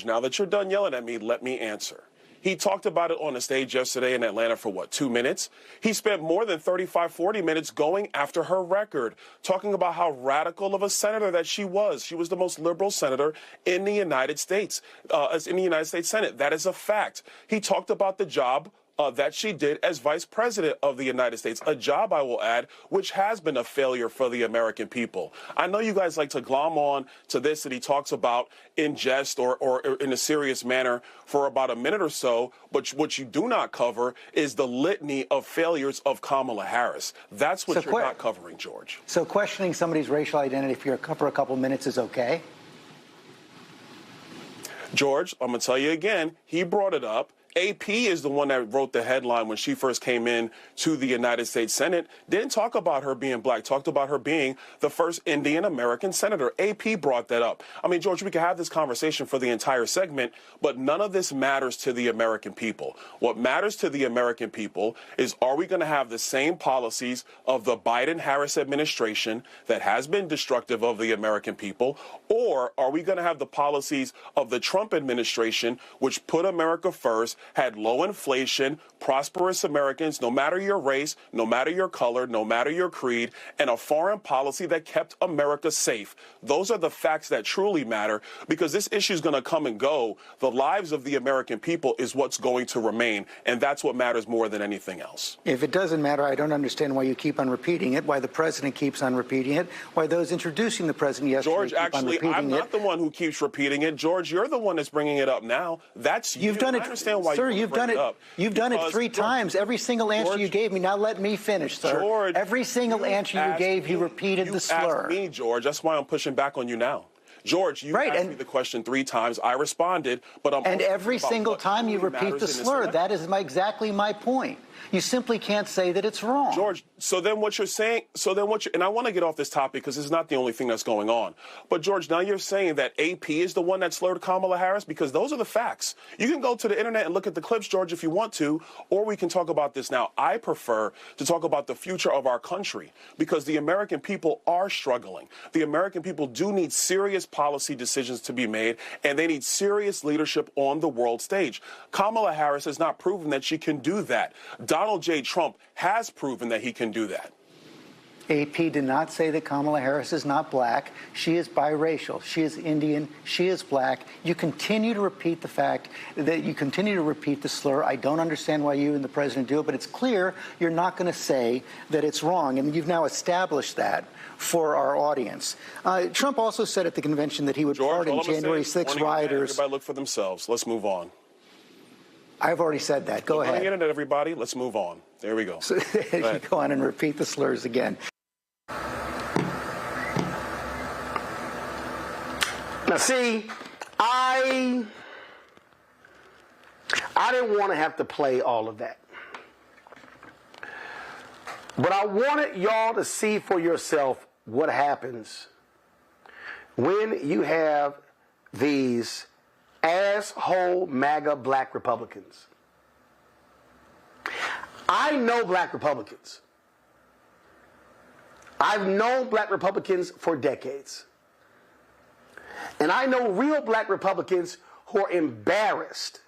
now that you're done yelling at me, let me answer. He talked about it on the stage yesterday in Atlanta for, 2 minutes? He spent more than 35, 40 minutes going after her record, talking about how radical of a senator that she was. She was the most liberal senator in the United States, in the United States Senate. That is a fact. He talked about the job that she did as vice president of the United States, a job, I will add, which has been a failure for the American people. I know you guys like to glom on to this that he talks about in jest or in a serious manner for about a minute or so, but what you do not cover is the litany of failures of Kamala Harris. That's what you're not covering, George. So questioning somebody's racial identity for a couple minutes is okay? George, I'm going to tell you again, he brought it up. AP is the one that wrote the headline when she first came in to the United States Senate. Didn't talk about her being black, talked about her being the first Indian American senator. AP brought that up. I mean, George, we could have this conversation for the entire segment, but none of this matters to the American people. What matters to the American people is, are we going to have the same policies of the Biden-Harris administration that has been destructive of the American people, or are we going to have the policies of the Trump administration, which put America first, had low inflation, prosperous Americans, no matter your race, no matter your color, no matter your creed, and a foreign policy that kept America safe? Those are the facts that truly matter, because this issue is going to come and go. The lives of the American people is what's going to remain, and that's what matters more than anything else. If it doesn't matter, I don't understand why you keep on repeating it, why the president keeps on repeating it, why those introducing the president yesterday George, keep on repeating it. I'm not the one who keeps repeating it. George, you're the one that's bringing it up now. That's you. You've done it. I understand why why sir, you you've bring done it. up. You've done it Because, 3 times. Every single answer you gave me. Now let me finish, sir. George, every single answer you gave, you repeated the slur. Asked me, George. That's why I'm pushing back on you now. George, you asked me the question 3 times. I responded, but I'm. And every single time you repeat the slur. That is exactly my point. You simply can't say that it's wrong. George, so then what you're saying, and I want to get off this topic because it's not the only thing that's going on. But George, now you're saying that AP is the one that slurred Kamala Harris, because those are the facts. You can go to the internet and look at the clips, George, if you want to, or we can talk about this now. I prefer to talk about the future of our country because the American people are struggling. The American people do need serious policy decisions to be made, and they need serious leadership on the world stage. Kamala Harris has not proven that she can do that. Donald J. Trump has proven that he can do that. AP did not say that Kamala Harris is not black. She is biracial. She is Indian. She is black. You continue to repeat the fact that you continue to repeat the slur. I don't understand why you and the president do it, but it's clear you're not going to say that it's wrong. And you've now established that for our audience. Trump also said at the convention that he would pardon January 6 rioters. Everybody look for themselves. Let's move on. I've already said that. Go ahead. On the internet, everybody. Let's move on. There we go. So, you go on and repeat the slurs again. Now, see, I didn't want to have to play all of that. But I wanted y'all to see for yourself what happens when you have these asshole MAGA black Republicans. I know black Republicans. I've known black Republicans for decades. And I know real black Republicans who are embarrassed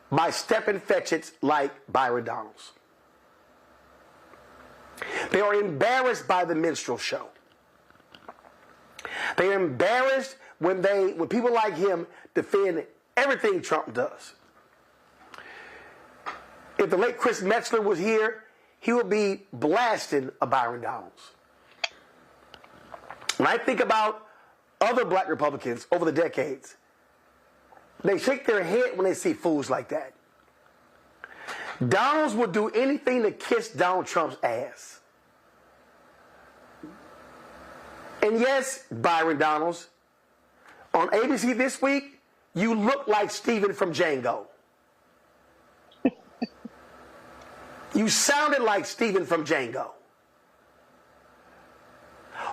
by stepping fetchits like Byron Donalds. They are embarrassed by the minstrel show. They are embarrassed when people like him defend everything Trump does. If the late Chris Metzler was here, he would be blasting a Byron Donalds. When I think about other black Republicans over the decades, they shake their head when they see fools like that. Donalds would do anything to kiss Donald Trump's ass. And yes, Byron Donalds, on ABC this week, you look like Stephen from Django. You sounded like Stephen from Django.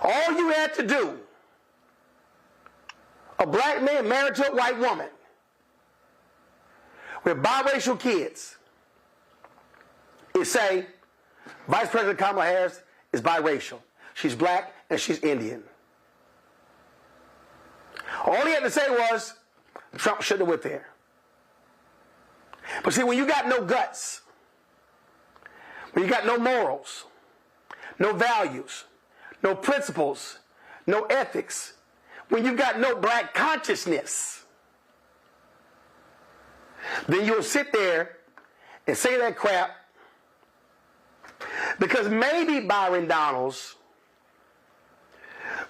All you had to do, a black man married to a white woman with biracial kids, is say, Vice President Kamala Harris is biracial. She's black and she's Indian. All he had to say was, Trump shouldn't have went there. But see, when you got no guts, when you got no morals, no values, no principles, no ethics, when you've got no black consciousness, then you'll sit there and say that crap because maybe Byron Donalds,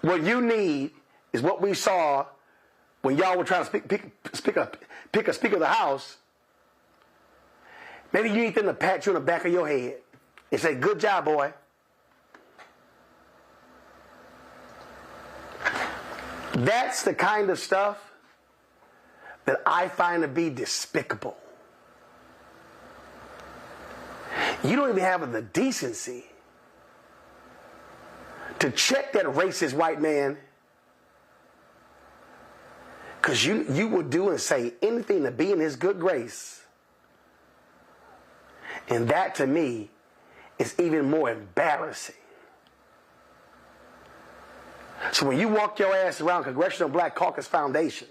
what you need is what we saw when y'all were trying to pick a Speaker of the House. Maybe you need them to pat you on the back of your head and say, good job, boy. That's the kind of stuff that I find to be despicable. You don't even have the decency to check that racist white man, because you would do and say anything to be in his good grace. And that, to me, is even more embarrassing. So when you walk your ass around Congressional Black Caucus Foundation,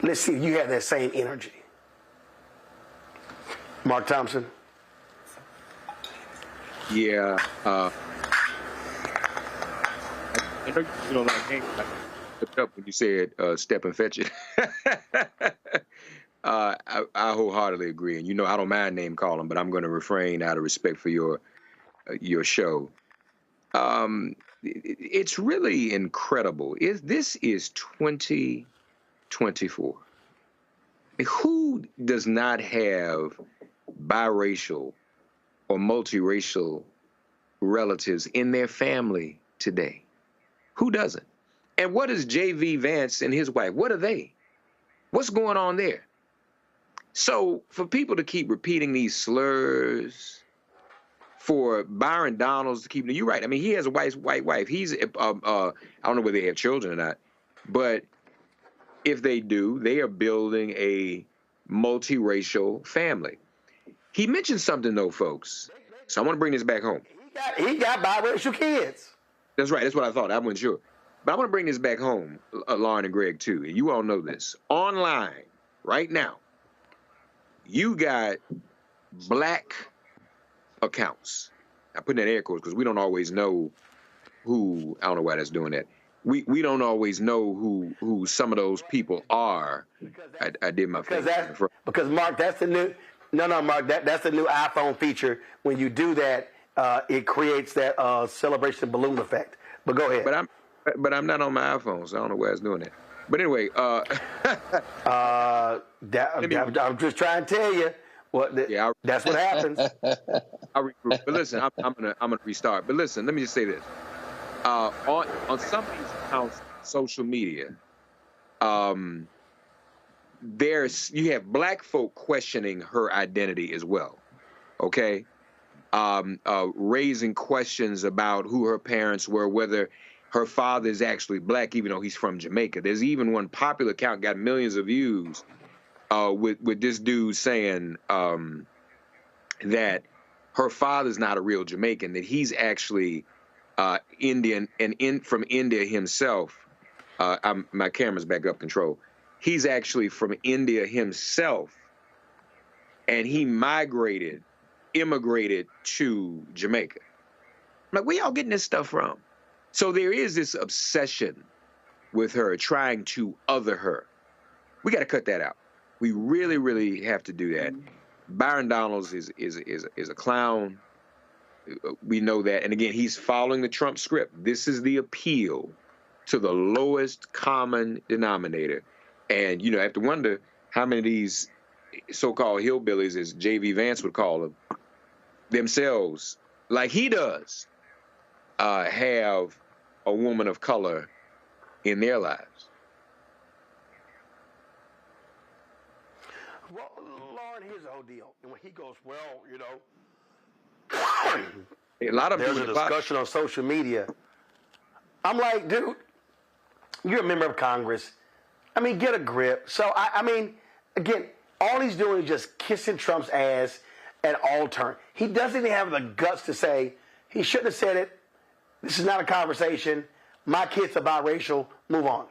let's see if you have that same energy. Mark Thompson. Yeah. You know, like, looked up when you said step and fetch it. I wholeheartedly agree. And, you know, I don't mind name calling, but I'm going to refrain out of respect for your show. It's really incredible. This is 2024. who does not have biracial or multiracial relatives in their family today? Who doesn't? And what is J.V. Vance and his wife? What are they? What's going on there? So for people to keep repeating these slurs, for Byron Donalds to keep, you're right. I mean, he has a white wife. He's, I don't know whether they have children or not, but if they do, they are building a multiracial family. He mentioned something though, folks. So I want to bring this back home. He got biracial kids. That's right. That's what I thought. I wasn't sure. But I want to bring this back home, Lauren and Greg, too. And you all know this. Online, right now, you got black accounts. I put in air quotes because we don't always know who, I don't know why that's doing that. We don't always know who some of those people are. I did my thing. Because Mark, that's the new, Mark, that's the new iPhone feature. When you do that, it creates that celebration balloon effect. But go ahead. But I'm not on my iPhone, so I don't know why it's doing that. But anyway, I'm just trying to tell you that's what happens. I'll regroup. But listen, I'm gonna restart. But listen, let me just say this: on some of these accounts, social media, you have black folk questioning her identity as well. Okay, raising questions about who her parents were, whether her father is actually black, even though he's from Jamaica. There's even one popular account got millions of views with this dude saying that her father's not a real Jamaican, that he's actually Indian and from India himself. My camera's back up, control. He's actually from India himself, and he immigrated to Jamaica. I'm like, where y'all getting this stuff from? So there is this obsession with her, trying to other her. We got to cut that out. We really, really have to do that. Byron Donalds is a clown. We know that. And again, he's following the Trump script. This is the appeal to the lowest common denominator. And, I have to wonder how many of these so-called hillbillies, as J.V. Vance would call them, themselves, like he does, have a woman of color in their lives. Well, Lauren, here's the whole deal. And when he goes, a lot of there's a discussion on social media. I'm like, dude, you're a member of Congress. I mean, get a grip. So, I mean, again, all he's doing is just kissing Trump's ass at all turns. He doesn't even have the guts to say, he shouldn't have said it. This is not a conversation. My kids are biracial. Move on.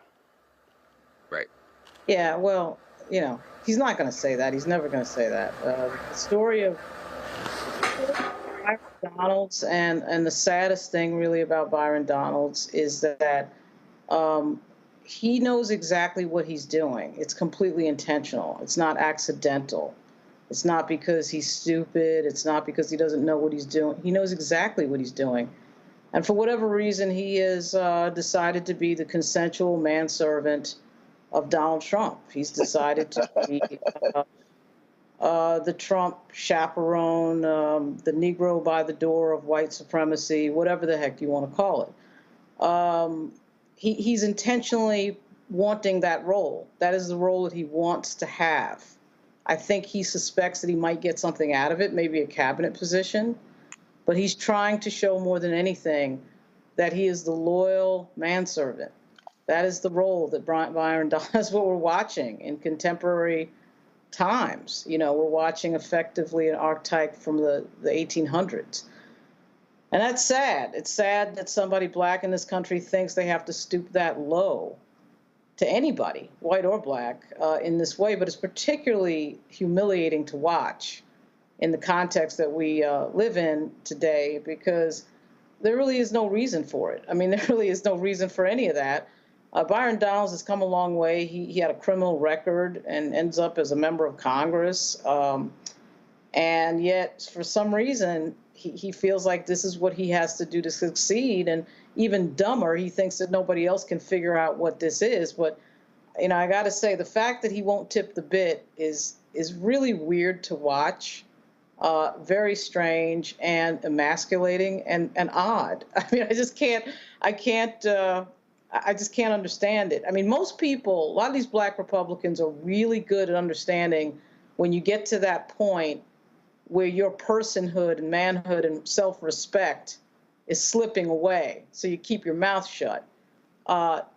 Right. Yeah, well, he's not going to say that. He's never going to say that. The story of Byron Donalds and the saddest thing really about Byron Donalds is that he knows exactly what he's doing. It's completely intentional. It's not accidental. It's not because he's stupid. It's not because he doesn't know what he's doing. He knows exactly what he's doing. And for whatever reason, he has decided to be the consensual manservant of Donald Trump. He's decided to be the Trump chaperone, the Negro by the door of white supremacy, whatever the heck you want to call it. He's intentionally wanting that role. That is the role that he wants to have. I think he suspects that he might get something out of it, maybe a cabinet position. But he's trying to show more than anything that he is the loyal manservant. That is the role that Byron does. That's what we're watching in contemporary times. We're watching effectively an archetype from the 1800s. And that's sad. It's sad that somebody black in this country thinks they have to stoop that low to anybody, white or black, in this way. But it's particularly humiliating to watch in the context that we live in today, because there really is no reason for it. I mean, there really is no reason for any of that. Byron Donalds has come a long way. He had a criminal record and ends up as a member of Congress. And yet, for some reason, he feels like this is what he has to do to succeed. And even dumber, he thinks that nobody else can figure out what this is. But I got to say, the fact that he won't tip the bit is really weird to watch, very strange and emasculating and odd. I mean, I just can't understand it. I mean, most people, a lot of these black Republicans are really good at understanding when you get to that point where your personhood and manhood and self-respect is slipping away, so you keep your mouth shut.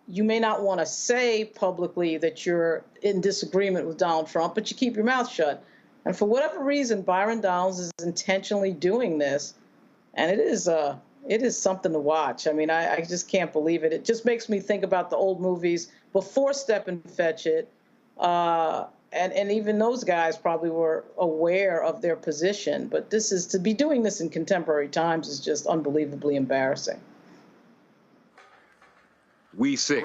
You may not want to say publicly that you're in disagreement with Donald Trump, but you keep your mouth shut. And for whatever reason, Byron Donalds is intentionally doing this, and it is something to watch. I mean, I just can't believe it. It just makes me think about the old movies before Step and Fetch It, and even those guys probably were aware of their position. But to be doing this in contemporary times is just unbelievably embarrassing. We sick.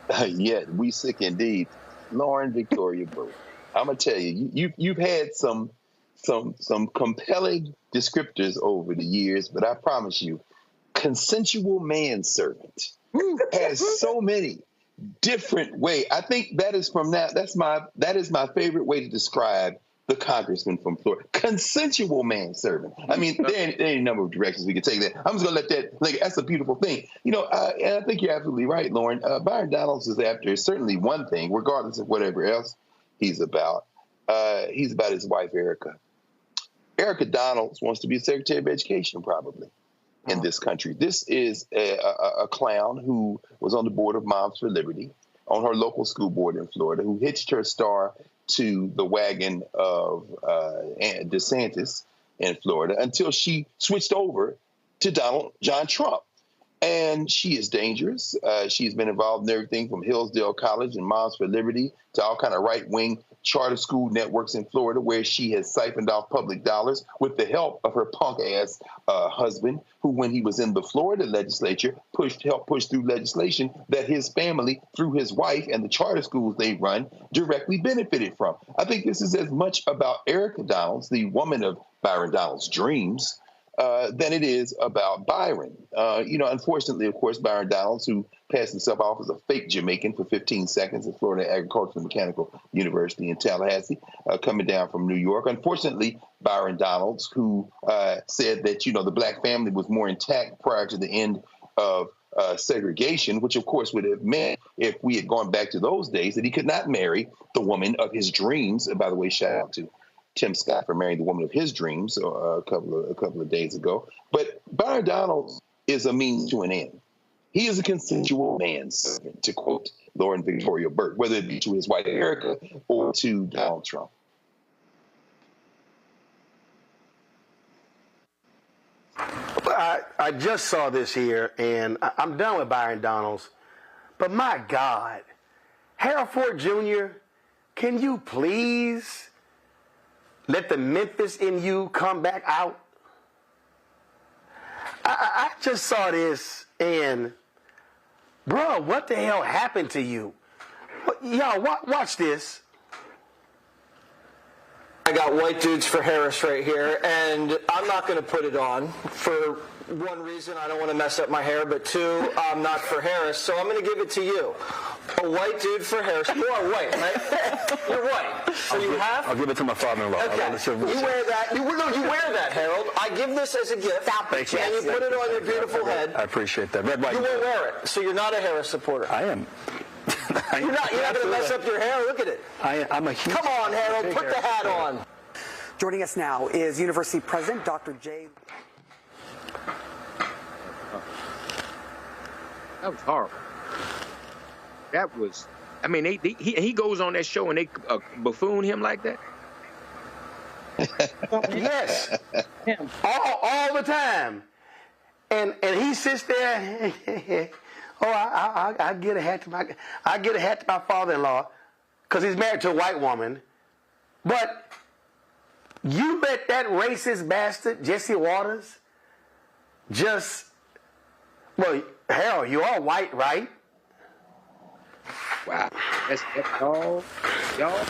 Yeah, we sick indeed. Lauren Victoria Burke, I'm gonna tell you, you've had some compelling descriptors over the years, but I promise you, consensual manservant has so many different ways. I think that is my favorite way to describe the congressman from Florida. Consensual manservant. I mean, there ain't a number of directions we can take that. I'm just gonna let that, that's a beautiful thing. And I think you're absolutely right, Lauren. Byron Donalds is after certainly one thing, regardless of whatever else he's about. He's about his wife, Erica. Erica Donalds wants to be Secretary of Education, probably, in this country. This is a clown who was on the board of Moms for Liberty, on her local school board in Florida, who hitched her star to the wagon of DeSantis in Florida until she switched over to John Trump. And she is dangerous. She's been involved in everything from Hillsdale College and Moms for Liberty to all kind of right-wing charter school networks in Florida, where she has siphoned off public dollars with the help of her punk-ass husband, who, when he was in the Florida legislature, helped push through legislation that his family, through his wife and the charter schools they run, directly benefited from. I think this is as much about Erica Donalds, the woman of Byron Donalds' dreams, than it is about Byron. Unfortunately, of course, Byron Donalds, who passed himself off as a fake Jamaican for 15 seconds at Florida Agricultural and Mechanical University in Tallahassee, coming down from New York. Unfortunately, Byron Donalds, who said that, the black family was more intact prior to the end of segregation, which, of course, would have meant, if we had gone back to those days, that he could not marry the woman of his dreams. And by the way, shout out to Tim Scott for marrying the woman of his dreams a couple of days ago. But Byron Donalds is a means to an end. He is a consensual manservant, to quote Lauren Victoria Burke, whether it be to his wife Erica or to Donald Trump. I just saw this here, and I'm done with Byron Donalds. But my God, Harold Ford Jr., can you please let the Memphis in you come back out? I just saw this, and, bro, what the hell happened to you? Y'all, watch this. I got white dudes for Harris right here, and I'm not going to put it on for one reason, I don't want to mess up my hair, but two, I'm not for Harris, so I'm going to give it to you. A white dude for Harris. You are white, right? You're white. So I'll give it to my father-in-law. Okay. You wear that. You wear that, Harold. I give this as a gift. Thank you. And you put it on your beautiful head. I appreciate that. Red, white. You won't wear it, so you're not a Harris supporter. I am. You're not going to mess up your hair. Look at it. I'm a huge. Come on, Harold. Put the hat on. Joining us now is University President Dr. J. That was horrible. That was, I mean, he goes on that show and they buffoon him like that. Yes, all the time, and he sits there. I get a hat to my father-in-law because he's married to a white woman, but you let that racist bastard Jesse Waters well, Harold, you are white, right? Wow, that's all, y'all.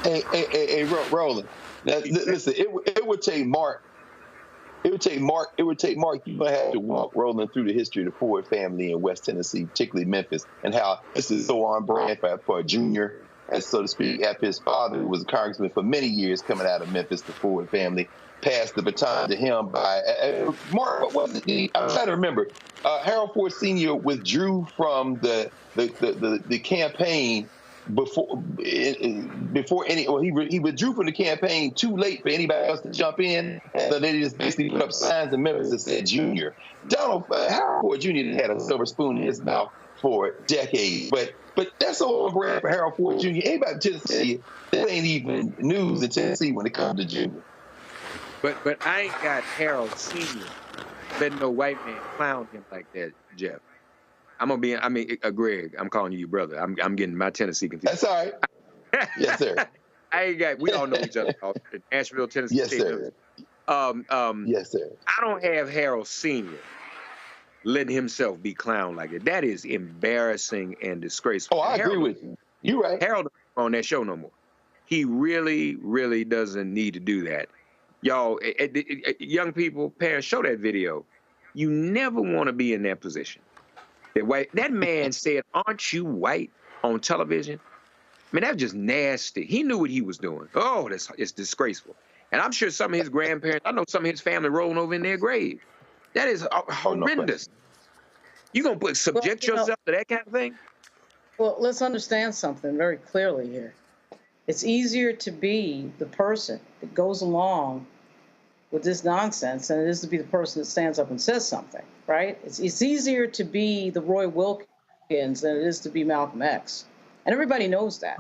Hey, Roland. Now, listen, it would take Mark It would take Mark. You might have to walk Roland through the history of the Ford family in West Tennessee, particularly Memphis, and how this is so on brand for a junior, and so to speak, after his father, who was a congressman for many years coming out of Memphis, the Ford family, passed the baton to him by Mark. What was it? I'm trying to remember. Harold Ford Sr. withdrew from the campaign he withdrew from the campaign too late for anybody else to jump in, so they just basically put up signs in Memphis that said junior. Harold Ford Jr. had a silver spoon in his mouth for decades, but that's all on brand for Harold Ford Jr. Anybody in Tennessee, that ain't even news in Tennessee when it comes to junior. But I ain't got Harold Sr. letting no white man clown him like that, Jeff. Greg, I'm calling you brother. I'm getting my Tennessee confused. That's all right. Yes, sir. We all know each other. Asheville, Tennessee. Yes, sir. Yes, sir. I don't have Harold Sr. letting himself be clowned like that. That is embarrassing and disgraceful. Oh, I agree with you. You're right. Harold on that show no more. He really, really doesn't need to do that. Y'all, young people, parents, show that video. You never want to be in that position. That man said, "Aren't you white?" on television. I mean, that's just nasty. He knew what he was doing. Oh, it's disgraceful. And I'm sure some of his grandparents, I know some of his family rolling over in their grave. That is horrendous. You gonna subject yourself to that kind of thing? Well, let's understand something very clearly here. It's easier to be the person that goes along with this nonsense than it is to be the person that stands up and says something, right? It's easier to be the Roy Wilkins than it is to be Malcolm X. And everybody knows that.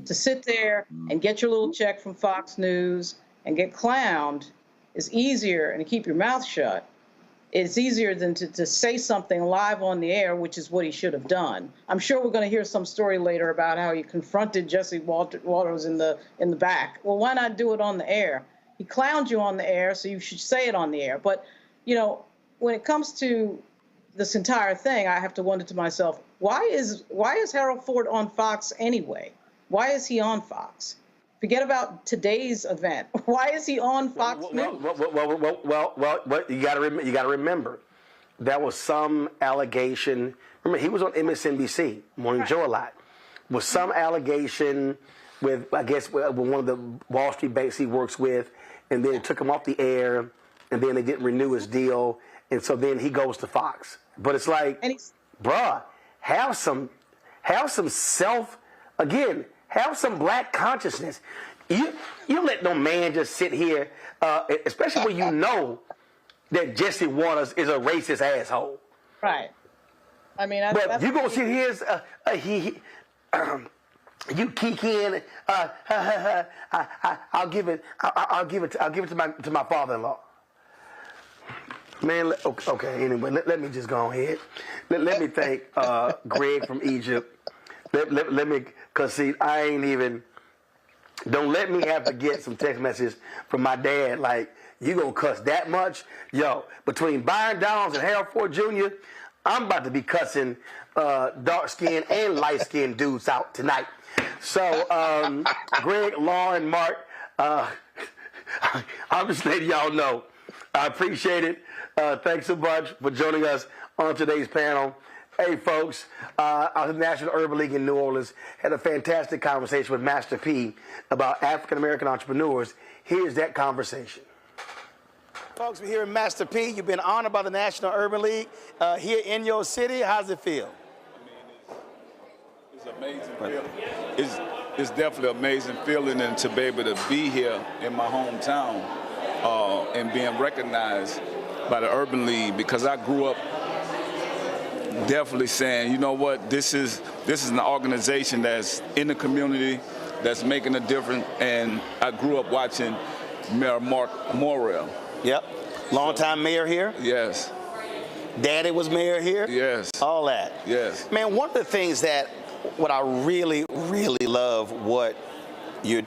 To sit there and get your little check from Fox News and get clowned is easier, and to keep your mouth shut, it's easier than to say something live on the air, which is what he should have done. I'm sure we're going to hear some story later about how he confronted Jesse Walters in the back. Well, why not do it on the air? He clowned you on the air, so you should say it on the air. But, you know, when it comes to this entire thing, I have to wonder to myself, why is Harold Ford on Fox anyway? Why is he on Fox? Forget about today's event. Why is he on Fox News? Well, you got to remember, there was some allegation. Remember, he was on MSNBC, Morning Joe a lot. Was some allegation with, I guess, with one of the Wall Street banks he works with, and then it took him off the air, and then they didn't renew his deal, and so then he goes to Fox. But it's like, bruh, have some black consciousness. You let no man just sit here, especially when you know that Jesse Waters is a racist asshole. Right. I mean, but you gonna sit here as you kick in. I'll give it to my father-in-law. Man, okay. Anyway, let me just go ahead. Let me thank Greg from Egypt. Let me, cause see, I ain't even. Don't let me have to get some text messages from my dad like, you gonna cuss that much? Yo, between Byron Downs and Harold Ford Jr., I'm about to be cussing dark-skinned and light-skinned dudes out tonight. So, Greg, Lauren, Mark, I'm just letting y'all know. I appreciate it. Thanks so much for joining us on today's panel. Hey, folks, our National Urban League in New Orleans had a fantastic conversation with Master P about African-American entrepreneurs. Here's that conversation. Folks, we're here in Master P. You've been honored by the National Urban League here in your city. How's it feel? It's amazing feeling. It's definitely an amazing feeling, and to be able to be here in my hometown and being recognized by the Urban League, because I grew up definitely saying, you know what, this is an organization that's in the community, that's making a difference, and I grew up watching Mayor Mark Morrell. Yep. Longtime mayor here? Yes. Daddy was mayor here? Yes. All that? Yes. Man, one of the things what I really, really love what you're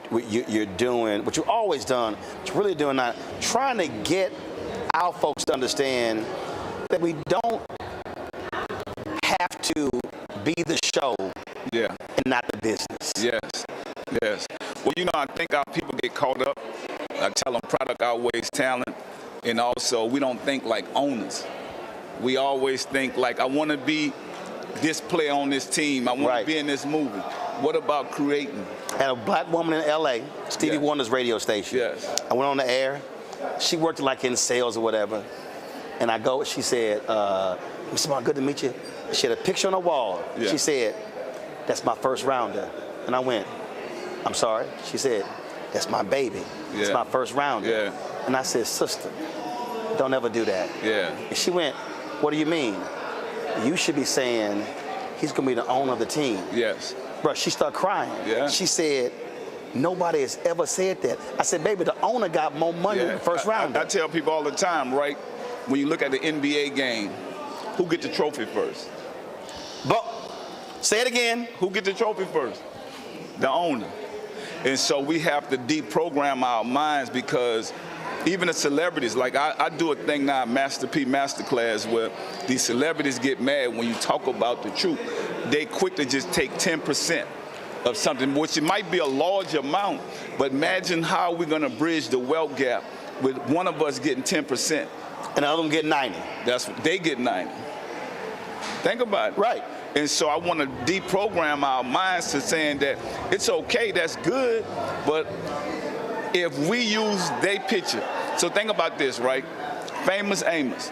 doing, what you've always done, what you're really doing now, trying to get our folks to understand that we don't have to be the show and not the business. Yes, yes. Well, you know, I think our people get caught up. I tell them product outweighs talent. And also, we don't think like owners. We always think like, I want to be this player on this team. I want to be in this movie. What about creating? And a black woman in L.A., Stevie Wonder's radio station. Yes. I went on the air. She worked like in sales or whatever. And I go, she said, Mr. Martin, good to meet you. She had a picture on the wall. Yeah. She said, that's my first rounder. And I went, I'm sorry. She said, that's my baby. It's my first rounder. Yeah. And I said, sister, don't ever do that. Yeah. And she went, what do you mean? You should be saying he's going to be the owner of the team. Yes. Bro, she started crying. Yeah. She said, nobody has ever said that. I said, baby, the owner got more money than the first rounder. I tell people all the time, right? When you look at the NBA game, who get the trophy first? But say it again. Who get the trophy first? The owner. And so we have to deprogram our minds, because even the celebrities, like I do a thing now, Master P Masterclass, where these celebrities get mad when you talk about the truth. They quick to just take 10% of something, which it might be a large amount, but imagine how we're going to bridge the wealth gap with one of us getting 10%. And the other one get 90. That's what they get 90. Think about it. Right. And so I want to deprogram our minds to saying that it's okay, that's good, but if we use their picture. So think about this, right? Famous Amos.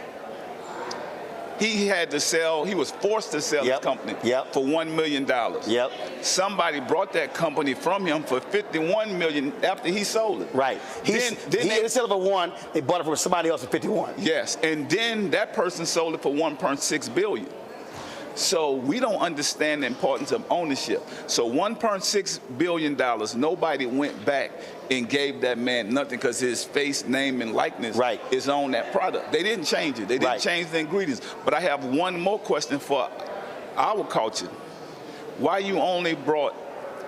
He had to sell, he was forced to sell his company for $1 million. Yep. Somebody brought that company from him for $51 million after he sold it. Right. He didn't sell it for $1, they bought it from somebody else for $51. Yes, and then that person sold it for $1.6 billion. So we don't understand the importance of ownership. So $1.6 billion, nobody went back and gave that man nothing, because his face, name, and likeness is on that product. They didn't change it. They didn't change the ingredients. But I have one more question for our culture. Why you only brought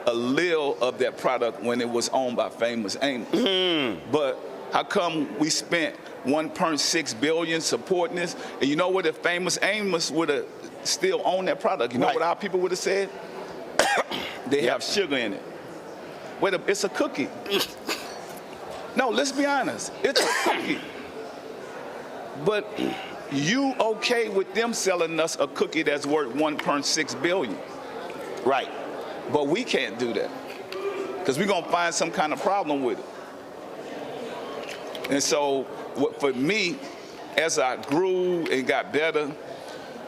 a little of that product when it was owned by Famous Amos? But how come we spent $1.6 billion supporting this? And you know what? If Famous Amos would have still owned that product, you know what our people would have said? They have sugar in it. Wait, it's a cookie. No, let's be honest. It's a cookie. But you okay with them selling us a cookie that's worth $1.6 billion? Right. But we can't do that, because we're going to find some kind of problem with it. And so for me, as I grew and got better,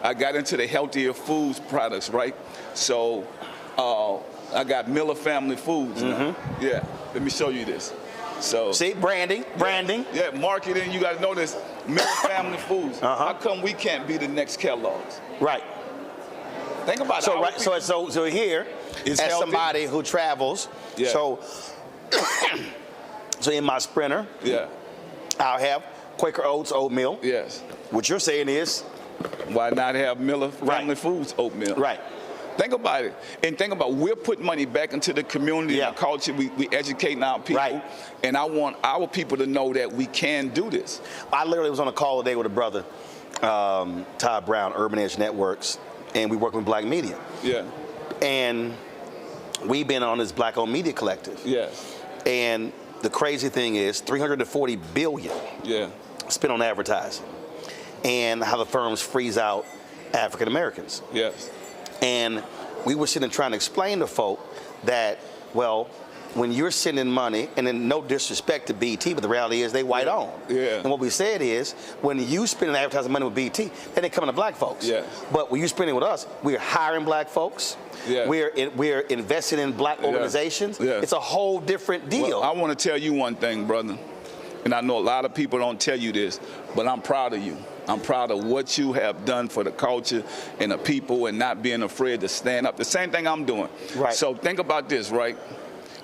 I got into the healthier foods products, right? So I got Miller Family Foods now. Yeah, let me show you this. So see, branding. Yeah, marketing, you got to know this. Miller Family Foods. How come we can't be the next Kellogg's? Right. Think about it. So here, it's as healthy. somebody who travels, so in my Sprinter, I'll have Quaker Oats oatmeal. Yes. What you're saying is, why not have Miller Family Foods oatmeal? Right. Think about it. And think about, we're putting money back into the community and the culture. We educating our people. Right. And I want our people to know that we can do this. I literally was on a call today with a brother, Todd Brown, Urban Edge Networks, and we work with Black Media. Yeah. And we've been on this Black-owned media collective. Yes. And the crazy thing is, $340 billion spent on advertising, and how the firms freeze out African Americans. Yes. And we were sitting trying to explain to folk that, well, when you're sending money, and then no disrespect to BET, but the reality is they white owned. Yeah. And what we said is, when you spending advertising money with BET, then they coming to black folks. Yeah. But when you spending with us, we're hiring black folks. Yeah. We're investing in black organizations. Yeah. It's a whole different deal. Well, I want to tell you one thing, brother. And I know a lot of people don't tell you this, but I'm proud of you. I'm proud of what you have done for the culture and the people, and not being afraid to stand up. The same thing I'm doing. Right. So think about this, right?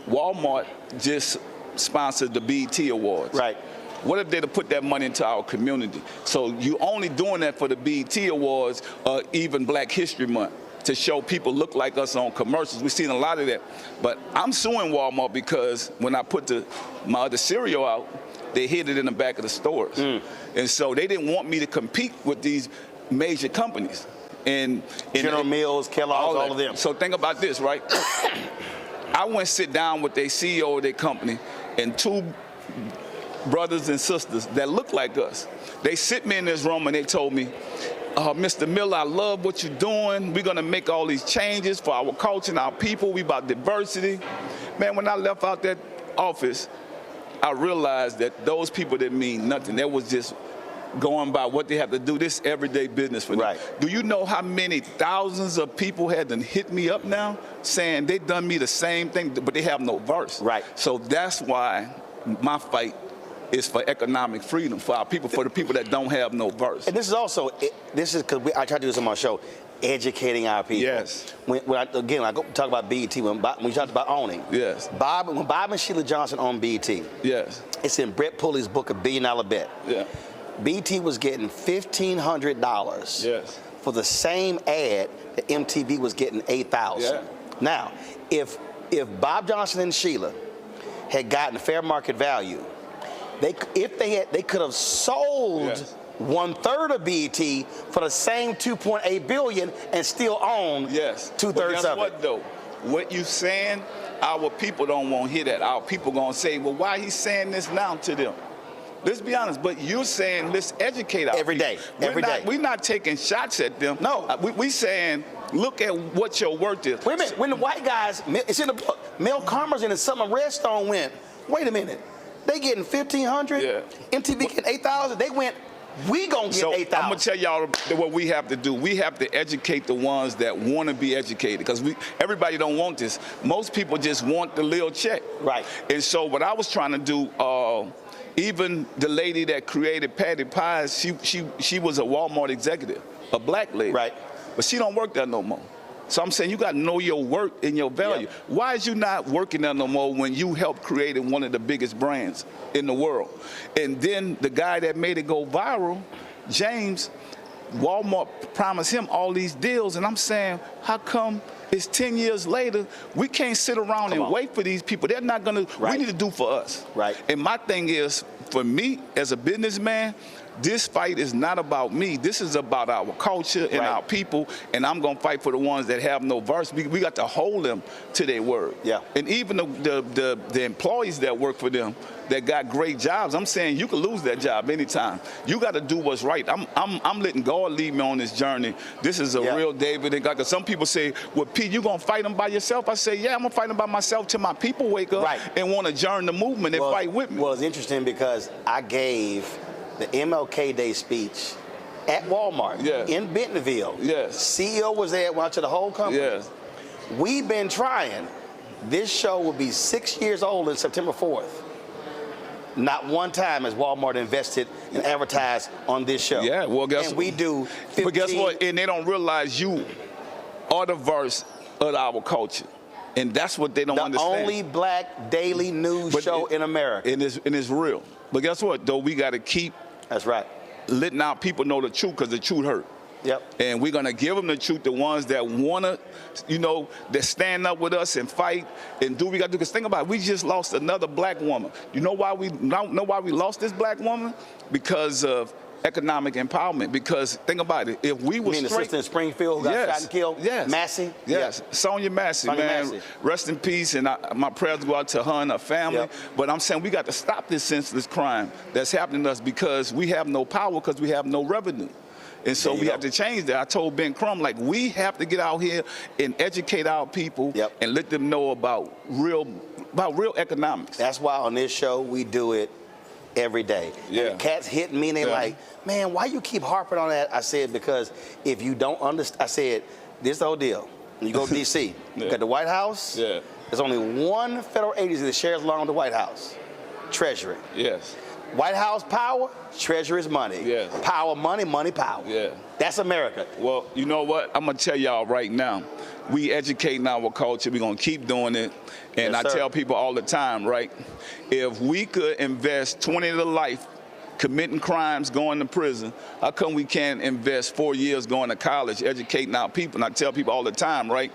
Walmart just sponsored the BET Awards. Right. What if they'd have put that money into our community? So you only doing that for the BET Awards, or even Black History Month, to show people look like us on commercials. We've seen a lot of that. But I'm suing Walmart because when I put my other cereal out, they hid it in the back of the stores. And so they didn't want me to compete with these major companies. And General Mills, Kellogg's, all of them. So think about this, right? I went sit down with their CEO of their company, and 2 brothers and sisters that look like us. They sit me in this room and they told me, Mr. Miller, I love what you're doing. We're going to make all these changes for our culture and our people. We about diversity. Man, when I left out that office, I realized that those people didn't mean nothing. That was just going by what they have to do. This everyday business for them. Right. Do you know how many thousands of people had to hit me up now saying they done me the same thing, but they have no verse? Right. So that's why my fight is for economic freedom for our people, for the people that don't have no verse. And this is also, this is because I try to do this on my show, educating our people. Yes. When I go talk about BET, when we talked about owning. Yes. When Bob and Sheila Johnson owned BET. Yes. It's in Brett Pulley's book, A $1 Billion Bet. Yeah. BET was getting $1,500 yes. for the same ad that MTV was getting $8,000. Yeah. Now, if Bob Johnson and Sheila had gotten fair market value, they could have sold yes. 1/3 of BET for the same $2.8 billion and still own yes. 2/3 but guess of what, it. Though? What you saying, our people don't want to hear that. Our people going to say, well, why he saying this now to them? Let's be honest, but you're saying let's educate our every day. Every day. We're not taking shots at them. No. We saying, look at what your worth is. Wait a minute. When the white guys, it's in the book, Mel Karmazin and Summer Redstone went, wait a minute, they getting $1,500, yeah. MTV getting $8,000, they went, we gonna get $8,000. I'm gonna tell y'all what we have to do. We have to educate the ones that want to be educated, because everybody don't want this. Most people just want the little check. Right. And so what I was trying to do, even the lady that created Patty Pies, she was a Walmart executive, a black lady. Right. But she don't work there no more. So I'm saying you got to know your worth and your value. Yep. Why is you not working there no more when you helped create one of the biggest brands in the world? And then the guy that made it go viral, James, Walmart promised him all these deals, and I'm saying, how come it's 10 years later, we can't sit around and wait for these people? They're not gonna, we need to do for us. Right. And my thing is, for me, as a businessman, this fight is not about me. This is about our culture and our people, and I'm going to fight for the ones that have no verse. We got to hold them to their word. Yeah. And even the employees that work for them that got great jobs, I'm saying you can lose that job anytime. You got to do what's right. I'm letting God lead me on this journey. This is a real David and God. Because some people say, well, Pete, you going to fight them by yourself? I say, yeah, I'm going to fight them by myself till my people wake up and want to join the movement and fight with me. Well, it's interesting because I gave the MLK Day speech at Walmart in Bentonville. Yes. CEO was there, went to the whole company. Yes. We've been trying. This show will be 6 years old on September 4th. Not one time has Walmart invested and advertised on this show. Yeah, well, guess and we do 15. But guess what? And they don't realize you are the verse of our culture. And that's what they don't understand. The only black daily news show in America. And it's real. But guess what, though? We got to keep letting our people know the truth, because the truth hurt. Yep. And we're going to give them the truth, the ones that want to, that stand up with us and fight and do what we got to do. Because think about it, we just lost another black woman. You know why we lost this black woman? Because of economic empowerment. Because think about it, if we were the sister in Springfield who got shot and killed? Yes. Massey? Yes. Sonia Massey, man. Rest in peace, and my prayers go out to her and her family. Yep. But I'm saying we got to stop this senseless crime that's happening to us, because we have no power, because we have no revenue. And so we have to change that. I told Ben Crump, we have to get out here and educate our people and let them know about real economics. That's why on this show we do it every day. Yeah. And the cats hitting me and they like, man, why you keep harping on that? I said, because if you don't understand, I said, this is the whole deal. When you go to D.C., you got the White House. Yeah. There's only one federal agency that shares along with the White House, Treasury. Yes. White House power, Treasury's money. Yes. Power, money, money, power. Yeah. That's America. Well, you know what? I'm going to tell y'all right now. We educating our culture. We're going to keep doing it. And I tell people all the time, right? If we could invest 20 to life committing crimes, going to prison, how come we can't invest 4 years going to college, educating our people? And I tell people all the time, right?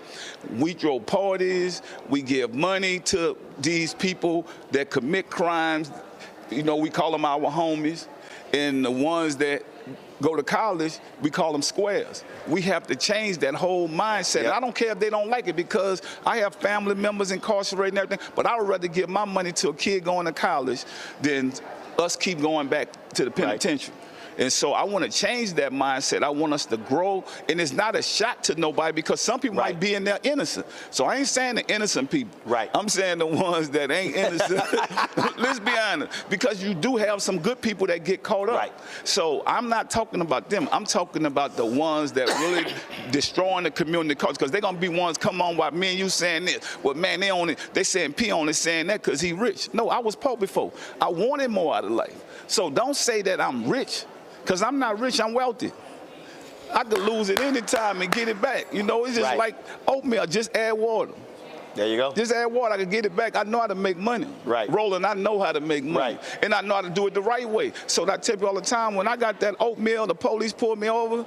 We throw parties. We give money to these people that commit crimes. We call them our homies. And the ones that go to college, we call them squares. We have to change that whole mindset. And I don't care if they don't like it, because I have family members incarcerated and everything, but I would rather give my money to a kid going to college than us keep going back to the penitentiary. And so I want to change that mindset. I want us to grow. And it's not a shot to nobody because some people might be in there innocent. So I ain't saying the innocent people. I'm saying the ones that ain't innocent. Let's be honest. Because you do have some good people that get caught up. So I'm not talking about them. I'm talking about the ones that really destroying the community because they're going to be ones come on while me and you saying this. Well, man, they saying P only saying that because he rich. No, I was poor before. I wanted more out of life. So don't say that I'm rich. Because I'm not rich, I'm wealthy. I could lose it any time and get it back. You know, it's just like oatmeal, just add water. There you go. Just add water, I can get it back. I know how to make money. Roland, I know how to make money. And I know how to do it the right way. So I tell you all the time, when I got that oatmeal, the police pulled me over,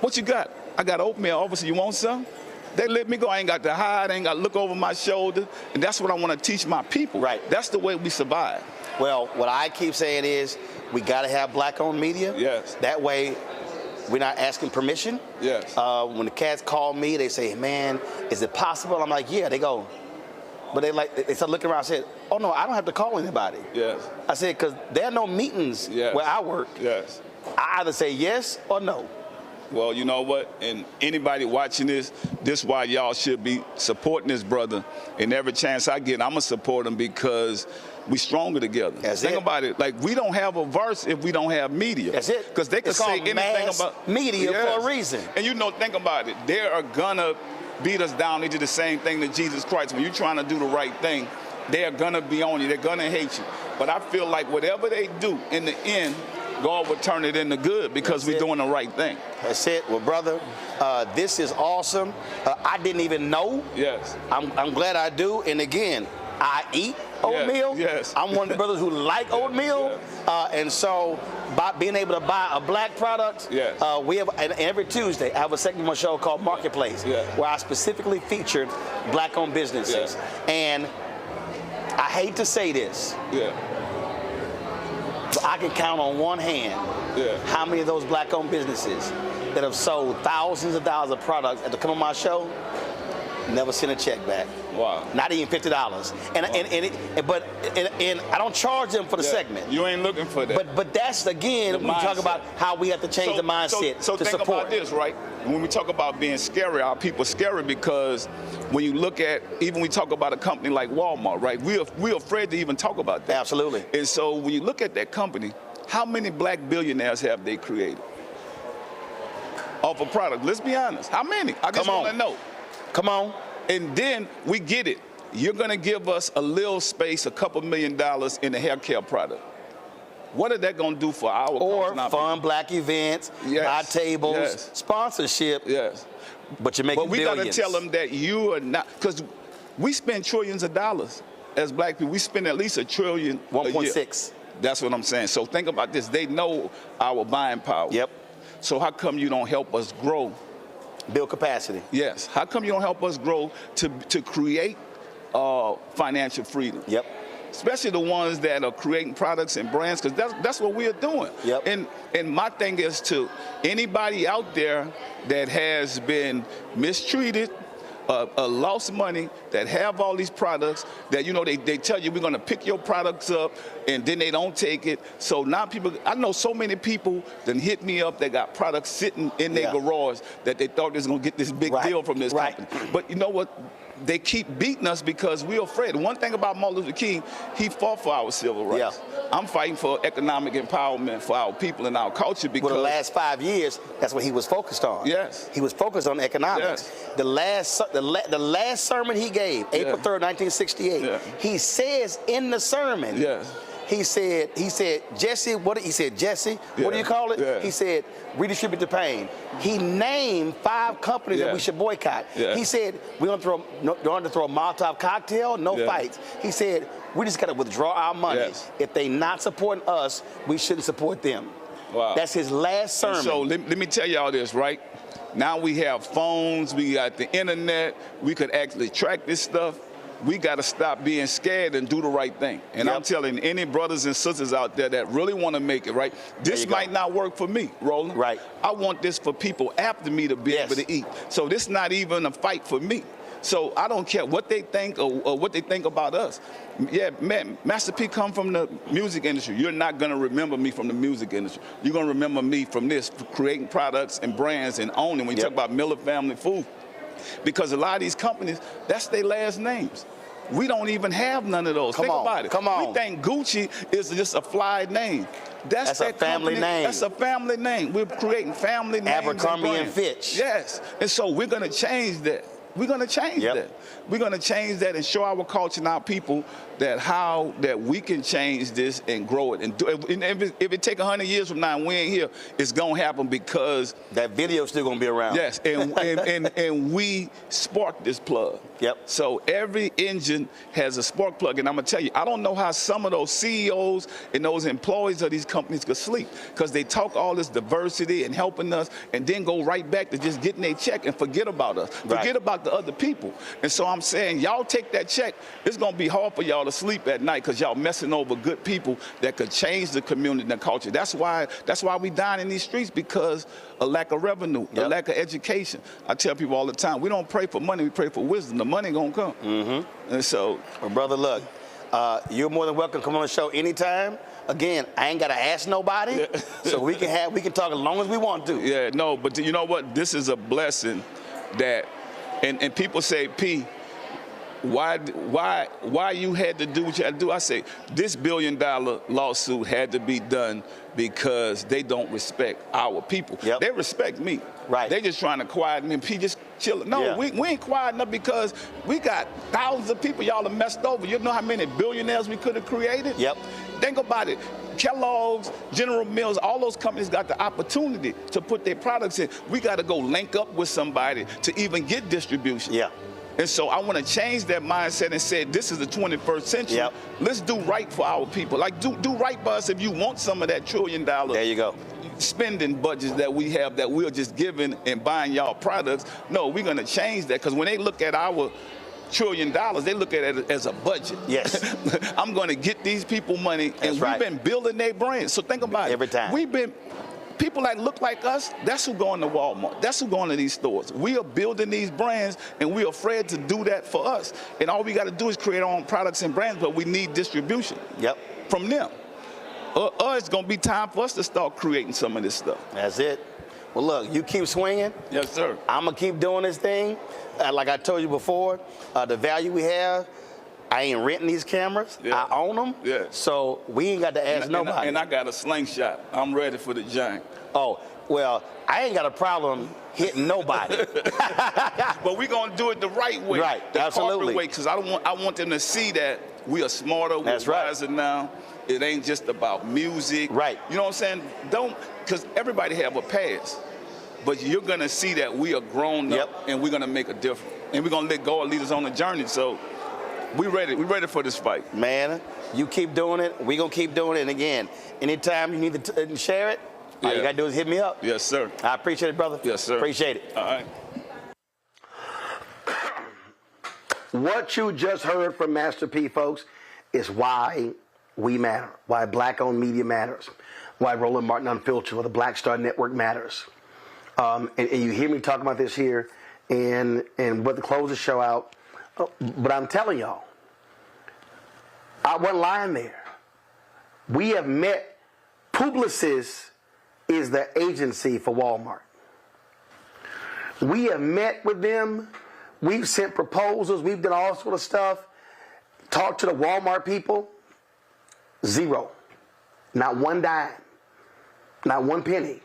what you got? I got oatmeal. Officer, you want some? They let me go. I ain't got to hide. I ain't got to look over my shoulder. And that's what I want to teach my people. That's the way we survive. Well, what I keep saying is we got to have black-owned media. Yes. That way we're not asking permission. Yes. When the cats call me, they say, man, is it possible? I'm like, yeah. They go, but they start looking around and said, oh, no, I don't have to call anybody. Yes. I said, because there are no meetings where I work. Yes. I either say yes or no. Well, you know what? And anybody watching this is why y'all should be supporting this brother. And every chance I get, I'm going to support him because we stronger together. Think about it. Like, we don't have a verse if we don't have media. That's it. Because they can say anything about media for a reason. And you know, think about it. They are going to beat us down. They do the same thing to Jesus Christ. When you're trying to do the right thing, they are going to be on you. They're going to hate you. But I feel like whatever they do, in the end, God will turn it into good because we're doing the right thing. That's it. Well, brother, this is awesome. I didn't even know. Yes. I'm glad I do. And again, I eat oatmeal. Yes. I'm one of the brothers who like oatmeal. And so by being able to buy a black product, we have, and every Tuesday, I have a segment on my show called Marketplace, where I specifically feature black-owned businesses. And I hate to say this, but I can count on one hand how many of those black-owned businesses that have sold thousands of dollars of products that come on my show never sent a check back. Wow. Not even $50. And I don't charge them for the segment. You ain't looking for that. But that's, again, we talk about how we have to change the mindset so to think support. about this, right? When we talk about being scary, our people scary because when you look at, even we talk about a company like Walmart, right? We're afraid to even talk about that. Absolutely. And so when you look at that company, how many black billionaires have they created off a product? Let's be honest. How many? I just want to know. Come on. And then we get it. You're going to give us a little space, a couple $1 million in the hair care product. What are that going to do for our or fun black events, buy tables, sponsorship. Yes. But you're making But we got to tell them that you are not, because we spend trillions of dollars as black people. We spend at least $1 trillion. 1.6. That's what I'm saying. So think about this. They know our buying power. Yep. So how come you don't help us grow? Build capacity. Yes. How come you don't help us grow to create financial freedom? Yep. Especially the ones that are creating products and brands, because that's what we are doing. Yep. And my thing is to anybody out there that has been mistreated, lost money, that have all these products, that, you know, they tell you we're going to pick your products up, and then they don't take it. So now people, I know so many people that hit me up that got products sitting in their garage that they thought they was going to get this big deal from this company. But you know what? They keep beating us because we're afraid. One thing about Martin Luther King, he fought for our civil rights. I'm fighting for economic empowerment for our people and our culture because... Well, the last 5 years, that's what he was focused on. Yes. He was focused on economics. The last sermon he gave, April 3rd, 1968, he says in the sermon, he said, Jesse, what do you call it? He said, redistribute the pain. He named 5 companies that we should boycott. He said, we don't want to throw a Molotov cocktail, no fights. He said, we just got to withdraw our money. If they not supporting us, we shouldn't support them. Wow. That's his last sermon. And so let me tell y'all this, right? Now we have phones, we got the internet, we could actually track this stuff. We got to stop being scared and do the right thing. And I'm telling any brothers and sisters out there that really want to make it, right? This might not work for me, Roland. Right. I want this for people after me to be able to eat. So this is not even a fight for me. So I don't care what they think or what they think about us. Yeah, man, Master P come from the music industry. You're not going to remember me from the music industry. You're going to remember me from this, creating products and brands and owning. When you talk about Miller Family Food, because a lot of these companies, that's their last names. We don't even have none of those. Think about it. Come on. We think Gucci is just a fly name. That's a family name. That's a family name. We're creating family names. Abercrombie and Fitch. Yes. And so we're going to change that. We're going to change that. We're going to change that and show our culture and our people that we can change this and grow it. And do it. And if it take 100 years from now and we ain't here, it's going to happen because that video's still going to be around. Yes, and we sparked this plug. Yep. So every engine has a spark plug, and I'm gonna tell you, I don't know how some of those CEOs and those employees of these companies could sleep, because they talk all this diversity and helping us, and then go right back to just getting their check and forget about us, forget about the other people. And so I'm saying, y'all take that check. It's gonna be hard for y'all to sleep at night because y'all messing over good people that could change the community and the culture. That's why we dying in these streets, because a lack of revenue, a lack of education. I tell people all the time, we don't pray for money, we pray for wisdom. The money gonna come. And so, well, brother, look, you're more than welcome to come on the show anytime. Again, I ain't gotta ask nobody, so we can talk as long as we want to. Yeah, no, but you know what? This is a blessing that, and people say, P, why you had to do what you had to do? I say, this $1 billion lawsuit had to be done because they don't respect our people. They respect me. Right. They just trying to quiet me and P just chilling. No, we ain't quiet enough, because we got thousands of people y'all have messed over. You know how many billionaires we could have created? Think about it. Kellogg's, General Mills, all those companies got the opportunity to put their products in. We got to go link up with somebody to even get distribution. And so I want to change that mindset and say, this is the 21st century. Let's do right for our people. Like, do right by us if you want some of that $1 trillion. There you go. Spending budgets that we have that we're just giving and buying y'all products. No, we're going to change that, because when they look at our $1 trillion, they look at it as a budget. Yes. I'm going to get these people money, and we've been building their brands. So think about it. Every time. People that look like us, that's who going to Walmart. That's who going to these stores. We are building these brands, and we're afraid to do that for us. And all we got to do is create our own products and brands, but we need distribution from them. It's going to be time for us to start creating some of this stuff. That's it. Well, look, you keep swinging. Yes, sir. I'm going to keep doing this thing. Like I told you before, the value we have, I ain't renting these cameras. I own them. So we ain't got to ask nobody. And I got a slingshot. I'm ready for the giant. Oh, well, I ain't got a problem hitting nobody. But we're going to do it the right way. The corporate way, because I want them to see that we are smarter, we're wiser now. It ain't just about music. You know what I'm saying? Because everybody have a past. But you're going to see that we are grown up, and we're going to make a difference. And we're going to let God lead us on the journey. So we're ready. We're ready for this fight. Man, you keep doing it. We're going to keep doing it. And again, anytime you need to share it, all you got to do is hit me up. Yes, sir. I appreciate it, brother. Yes, sir. Appreciate it. All right. What you just heard from Master P, folks, is why we matter, why black-owned media matters, why Roland Martin Unfiltered or the Black Star Network matters. And you hear me talking about this here, and what the close the show out. But I'm telling y'all, I wasn't lying there. We have met. Publicis is the agency for Walmart. We have met with them. We've sent proposals. We've done all sort of stuff. Talked to the Walmart people. Zero. Not one dime. Not one penny.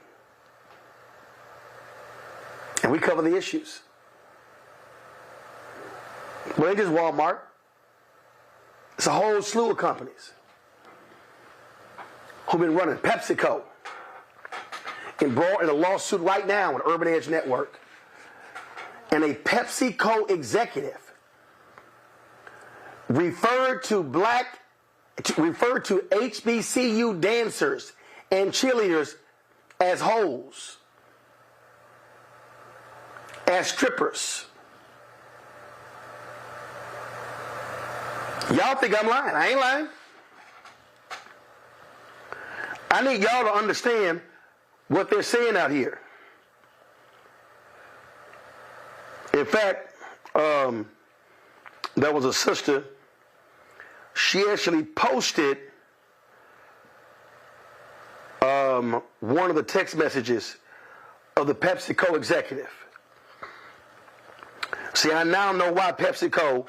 And we cover the issues. Well, it ain't just Walmart. It's a whole slew of companies who've been running. PepsiCo embroiled in a lawsuit right now with Urban Edge Network. And a PepsiCo executive referred to HBCU dancers and cheerleaders as hoes, as strippers. Y'all think I'm lying. I ain't lying. I need y'all to understand what they're saying out here. In fact, there was a sister. She actually posted one of the text messages of the PepsiCo executive. See, I now know why PepsiCo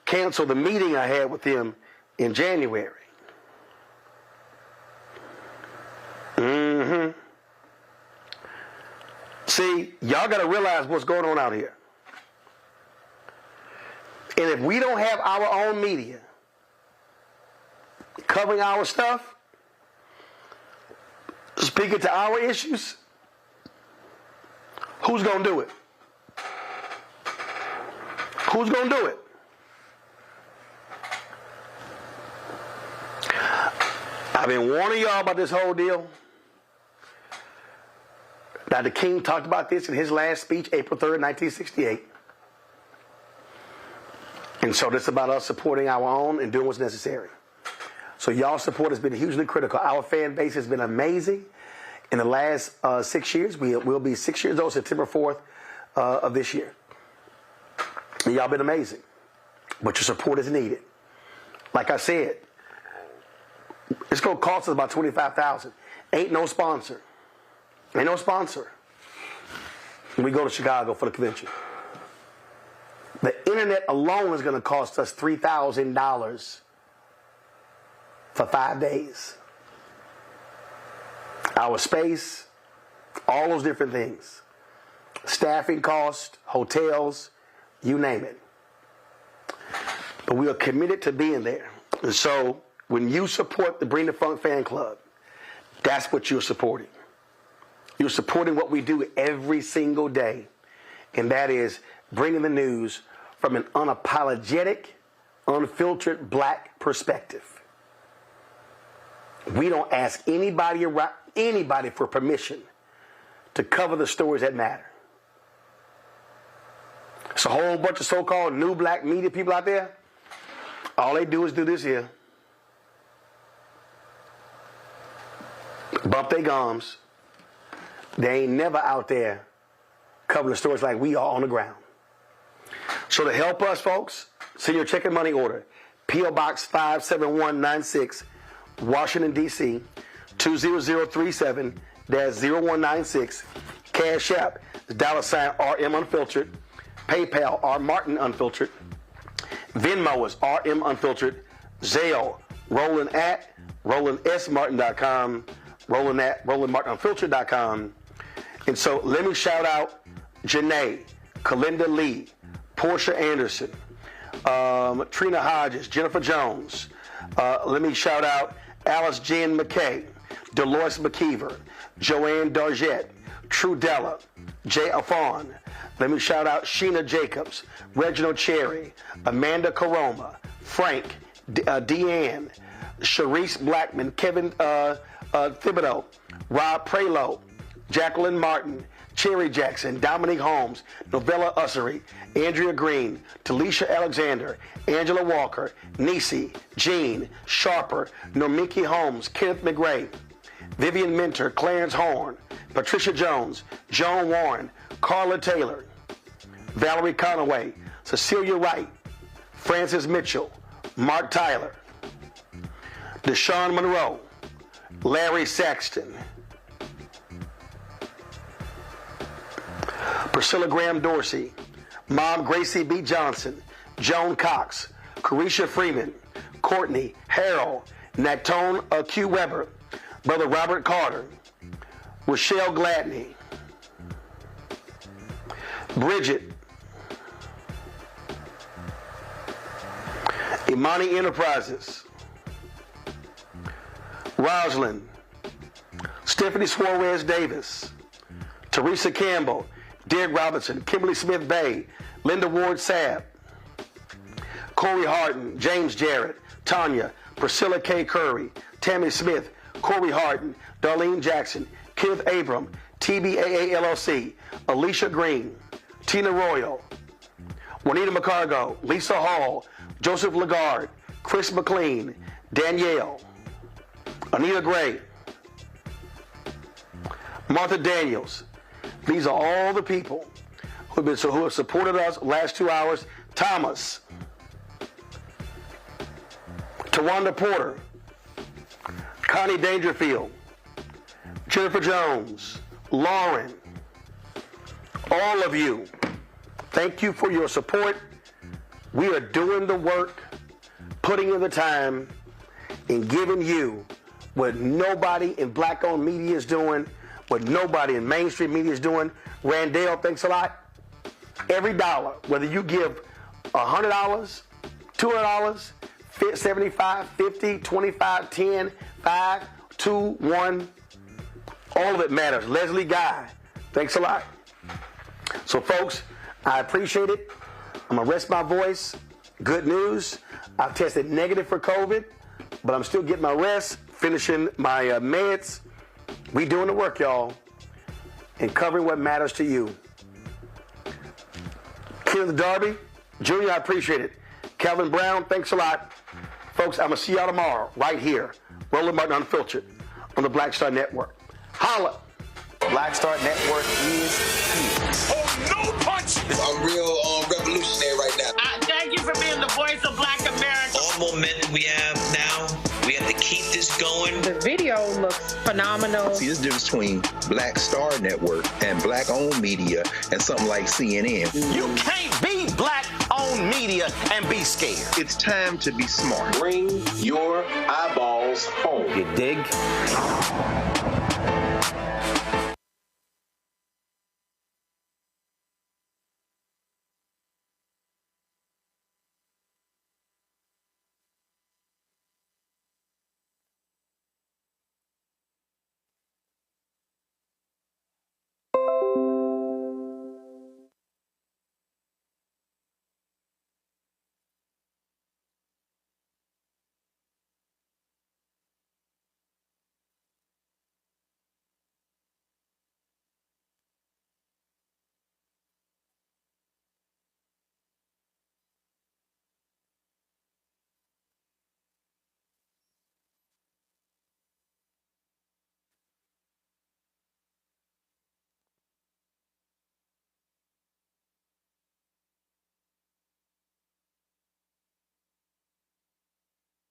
canceled the meeting I had with them in January. See, y'all got to realize what's going on out here. And if we don't have our own media covering our stuff, speaking to our issues, who's going to do it? Who's going to do it? I've been warning y'all about this whole deal. Dr. King talked about this in his last speech, April 3rd, 1968. And so this is about us supporting our own and doing what's necessary. So y'all support has been hugely critical. Our fan base has been amazing. In the last 6 years, we'll be 6 years old September 4th of this year. And y'all been amazing. But your support is needed. Like I said, it's going to cost us about $25,000. Ain't no sponsor. Ain't no sponsor. We go to Chicago for the convention. The internet alone is going to cost us $3,000 for 5 days. Our space, all those different things. Staffing costs, hotels, you name it. But we are committed to being there. And so when you support the Bring the Funk fan club, that's what you're supporting. You're supporting what we do every single day, and that is bringing the news from an unapologetic, unfiltered black perspective. We don't ask anybody for permission to cover the stories that matter. It's a whole bunch of so-called new black media people out there. All they do is do this here. Bump their gums. They ain't never out there covering the stories like we are on the ground. So to help us, folks, send your check and money order. P.O. Box 57196, Washington, D.C., 20037-0196. Cash App, $RM Unfiltered. PayPal, R Martin Unfiltered. Venmo is RM Unfiltered. Zelle, Roland at RolandSMartin.com. Roland at RolandMartinUnfiltered.com. And so let me shout out Janae, Kalinda Lee, Portia Anderson, Trina Hodges, Jennifer Jones. Let me shout out Alice Jen McKay, Dolores McKeever, Joanne Dargette, Trudella, Jay Afon. Let me shout out Sheena Jacobs, Reginald Cherry, Amanda Caroma, Frank, Deanne, Sharice Blackman, Kevin Thibodeau, Rob Prelo, Jacqueline Martin, Cherry Jackson, Dominique Holmes, Novella Ussery, Andrea Green, Talisha Alexander, Angela Walker, Nisi, Jean, Sharper, Normiki Holmes, Kenneth McRae, Vivian Minter, Clarence Horn, Patricia Jones, Joan Warren, Carla Taylor, Valerie Conaway, Cecilia Wright, Francis Mitchell, Mark Tyler, Deshaun Monroe, Larry Saxton, Priscilla Graham Dorsey, Mom Gracie B. Johnson, Joan Cox, Carisha Freeman, Courtney, Harold, Natone Q. Weber, Brother Robert Carter, Rochelle Gladney, Bridget, Imani Enterprises, Rosalind, Stephanie Suarez Davis, Teresa Campbell, Derek Robinson, Kimberly Smith Bay, Linda Ward Sapp, Corey Harden, James Jarrett, Tanya, Priscilla K. Curry, Tammy Smith, Corey Harden, Darlene Jackson, Kenneth Abram, TBAA LLC, Alicia Green, Tina Royal, Juanita McCargo, Lisa Hall, Joseph Lagarde, Chris McLean, Danielle, Anita Gray, Martha Daniels. These are all the people who have supported us last 2 hours. Thomas, Tawanda Porter, Connie Dangerfield, Jennifer Jones, Lauren, all of you, thank you for your support. We are doing the work, putting in the time, and giving you what nobody in black-owned media is doing, what nobody in mainstream media is doing. Randall, thanks a lot. Every dollar, whether you give $100, $200, 75, 50, 25, 10, 5, 2, 1, all of it matters. Leslie Guy, thanks a lot. So, folks, I appreciate it. I'm going to rest my voice. Good news. I've tested negative for COVID, but I'm still getting my rest, finishing my meds. We doing the work, y'all, and covering what matters to you. Kenneth Darby, Jr., I appreciate it. Calvin Brown, thanks a lot. Folks, I'm going to see y'all tomorrow right here. Roland Martin Unfiltered on the Black Star Network. Holla! Black Star Network is here. Oh, no punch! I'm real revolutionary right now. Thank you for being the voice of Black America. All momentum we have now, we have to keep this going. The video looks phenomenal. See, there's a difference between Black Star Network and black-owned media and something like CNN. You can't be black-owned media and be scared. It's time to be smart. Bring your eyeballs home. You dig?